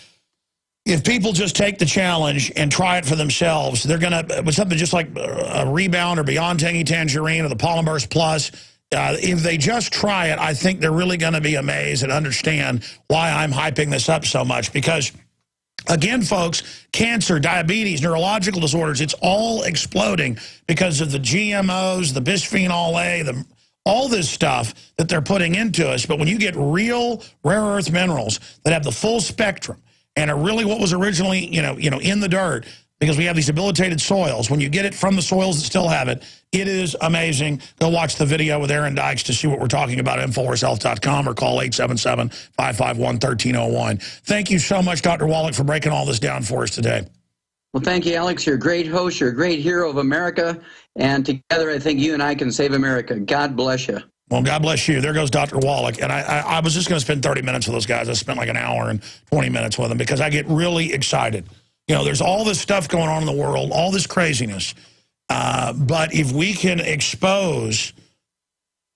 if people just take the challenge and try it for themselves, they're going to, with something just like a Rebound or Beyond Tangy Tangerine or the Polymerse Plus, if they just try it, I think they're really going to be amazed and understand why I'm hyping this up so much. Because, again, folks, cancer, diabetes, neurological disorders, it's all exploding because of the GMOs, the bisphenol A, all this stuff that they're putting into us. But when you get real rare earth minerals that have the full spectrum, and are really what was originally, in the dirt, because we have these debilitated soils. When you get it from the soils that still have it, it is amazing. Go watch the video with Aaron Dykes to see what we're talking about at InfoWarsHealth.com or call 877-551-1301. Thank you so much, Dr. Wallach, for breaking all this down for us today. Well, thank you, Alex. You're a great host. You're a great hero of America. And together, I think you and I can save America. God bless you. Well, God bless you. There goes Dr. Wallach. And I was just going to spend 30 minutes with those guys. I spent like an hour and 20 minutes with them because I get really excited. There's all this stuff going on in the world, all this craziness. But if we can expose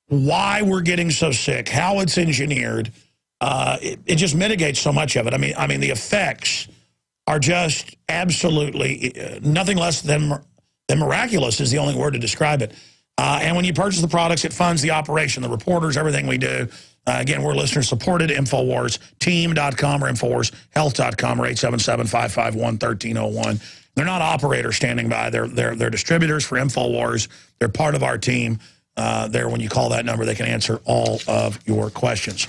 why we're getting so sick, how it's engineered, it just mitigates so much of it. I mean, the effects are just absolutely nothing less than miraculous is the only word to describe it. And when you purchase the products, it funds the operation, the reporters, everything we do. Again, we're listener-supported, InfoWarsTeam.com or InfoWarsHealth.com or 877-551-1301. They're not operators standing by. They're distributors for InfoWars. They're part of our team. When you call that number, they can answer all of your questions.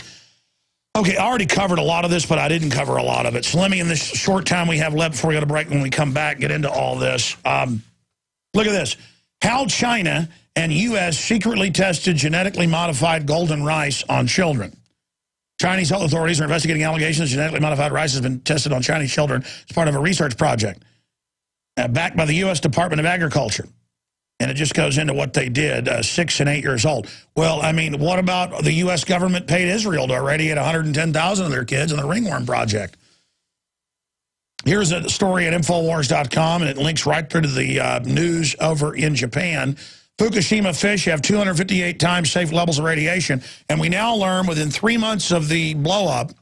Okay, I already covered a lot of this, but I didn't cover a lot of it. So let me, in this short time we have left before we go to break, when we come back, get into all this. Look at this. How China and U.S. secretly tested genetically modified golden rice on children. Chinese health authorities are investigating allegations genetically modified rice has been tested on Chinese children as part of a research project backed by the U.S. Department of Agriculture. And it just goes into what they did, 6 and 8 years old. Well, I mean, what about the U.S. government paid Israel to irradiate 110,000 of their kids in the Ringworm Project? Here's a story at Infowars.com, and it links right through to the news over in Japan. Fukushima fish have 258 times safe levels of radiation, and we now learn within 3 months of the blow-up,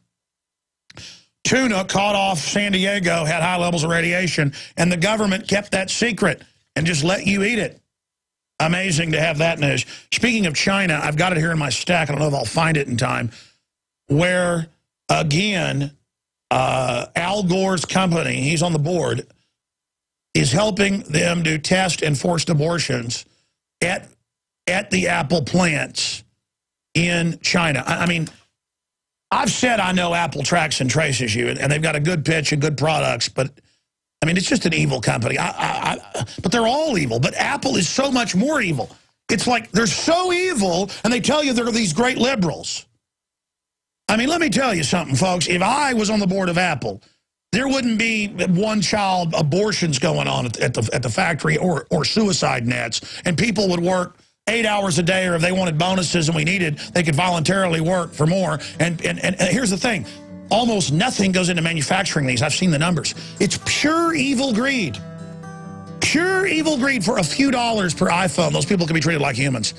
tuna caught off San Diego had high levels of radiation, and the government kept that secret and just let you eat it. Amazing to have that news. Speaking of China, I've got it here in my stack. I don't know if I'll find it in time, where, again, Al Gore's company, he's on the board, is helping them do test and forced abortions at the Apple plants in China. I mean, I've said I know Apple tracks and traces you, and they've got a good pitch and good products, but I mean, it's just an evil company. But they're all evil, but Apple is so much more evil. It's like they're so evil, and they tell you they're these great liberals. I mean, let me tell you something, folks. If I was on the board of Apple, there wouldn't be one-child abortions going on at the factory or suicide nets, and people would work 8 hours a day, or if they wanted bonuses and we needed, they could voluntarily work for more. And here's the thing. Almost nothing goes into manufacturing these. I've seen the numbers. It's pure evil greed. Pure evil greed for a few dollars per iPhone. Those people can be treated like humans.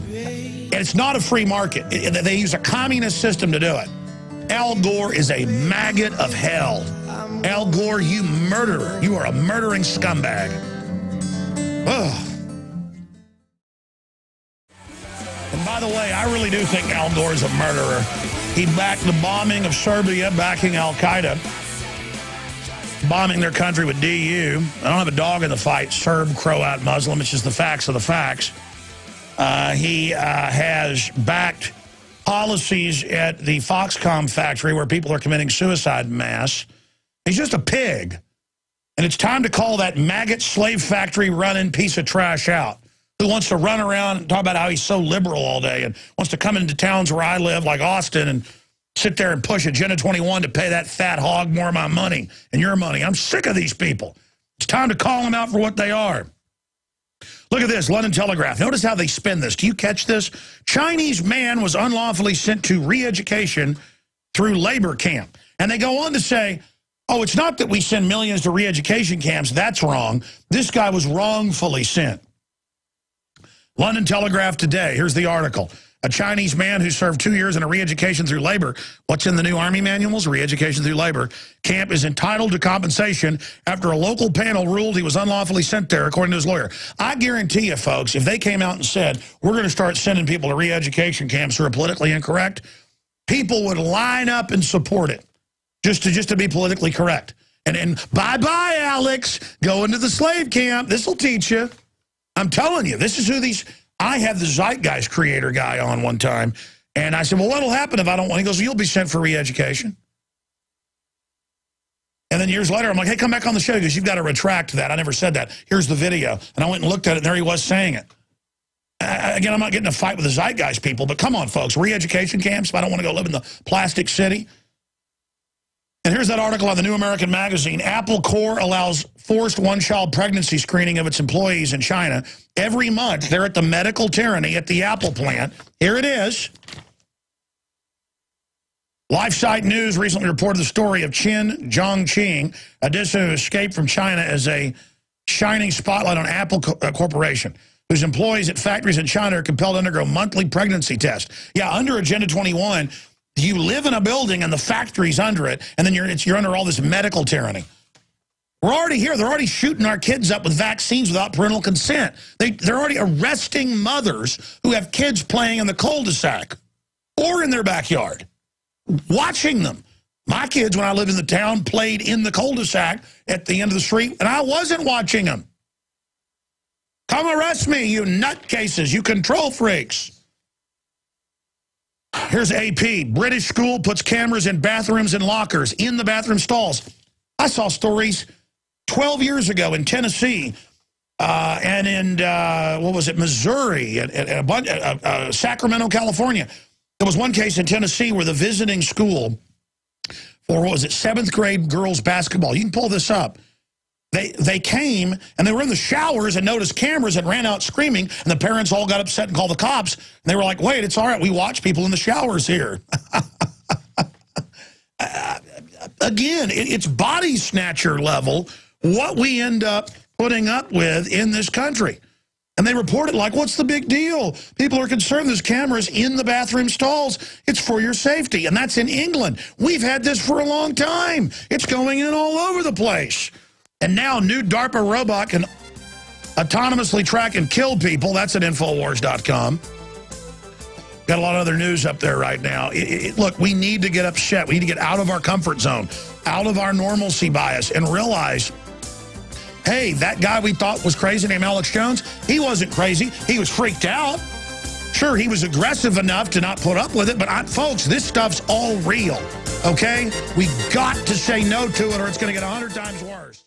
And it's not a free market. They use a communist system to do it. Al Gore is a maggot of hell. Al Gore, you murderer. You are a murdering scumbag. Ugh. And by the way, I really do think Al Gore is a murderer. He backed the bombing of Serbia, backing al-Qaeda, bombing their country with DU. I don't have a dog in the fight, Serb, Croat, Muslim. It's just the facts of the facts. He has backed policies at the Foxconn factory where people are committing suicide en masse. He's just a pig. And it's time to call that maggot slave factory running piece of trash out, who wants to run around and talk about how he's so liberal all day and wants to come into towns where I live, like Austin, and sit there and push Agenda 21 to pay that fat hog more of my money and your money. I'm sick of these people. It's time to call them out for what they are. Look at this, London Telegraph. Notice how they spin this. Do you catch this? Chinese man was unlawfully sent to re-education through labor camp. And they go on to say, oh, it's not that we send millions to re-education camps. That's wrong. This guy was wrongfully sent. London Telegraph today. Here's the article. A Chinese man who served 2 years in a re-education through labor. What's in the new Army manuals? Re-education through labor. Camp is entitled to compensation after a local panel ruled he was unlawfully sent there, according to his lawyer. I guarantee you, folks, if they came out and said, we're going to start sending people to re-education camps who are politically incorrect, people would line up and support it just to be politically correct. And bye-bye, Alex. Go into the slave camp. This will teach you. I'm telling you, this is who these... I had the Zeitgeist creator guy on one time, and I said, well, what'll happen if I don't want... He goes, well, you'll be sent for re-education. And then years later, I'm like, hey, come back on the show. He goes, you've got to retract that. I never said that. Here's the video. And I went and looked at it, and there he was saying it. Again, I'm not getting in a fight with the Zeitgeist people, but come on, folks. Re-education camps if I don't want to go live in the plastic city. And here's that article on the New American Magazine. Apple Corps allows forced one-child pregnancy screening of its employees in China. Every month, they're at the medical tyranny at the Apple plant. Here it is. LifeSite News recently reported the story of Qin Zhongqing, a dissident who escaped from China as a shining spotlight on Apple Corporation, whose employees at factories in China are compelled to undergo monthly pregnancy tests. Yeah, under Agenda 21... you live in a building and the factory's under it, and then you're under all this medical tyranny. We're already here. They're already shooting our kids up with vaccines without parental consent. They're already arresting mothers who have kids playing in the cul-de-sac or in their backyard, watching them. My kids, when I lived in the town, played in the cul-de-sac at the end of the street, and I wasn't watching them. Come arrest me, you nutcases, you control freaks. Here's AP. British school puts cameras in bathrooms and lockers, in the bathroom stalls. I saw stories 12 years ago in Tennessee and in, what was it, Missouri, and a bunch, Sacramento, California. There was one case in Tennessee where the visiting school for, what was it, 7th grade girls basketball. You can pull this up. They came, and they were in the showers and noticed cameras and ran out screaming, and the parents all got upset and called the cops. And they were like, wait, it's all right. We watch people in the showers here. Again, it's body snatcher level what we end up putting up with in this country. And they report it like, what's the big deal? People are concerned there's cameras in the bathroom stalls. It's for your safety. And that's in England. We've had this for a long time. It's going in all over the place. And now new DARPA robot can autonomously track and kill people. That's at Infowars.com. Got a lot of other news up there right now. Look, we need to get upset. We need to get out of our comfort zone, out of our normalcy bias, and realize, hey, that guy we thought was crazy named Alex Jones, he wasn't crazy. He was freaked out. Sure, he was aggressive enough to not put up with it, but folks, this stuff's all real, okay? We got to say no to it or it's going to get 100 times worse.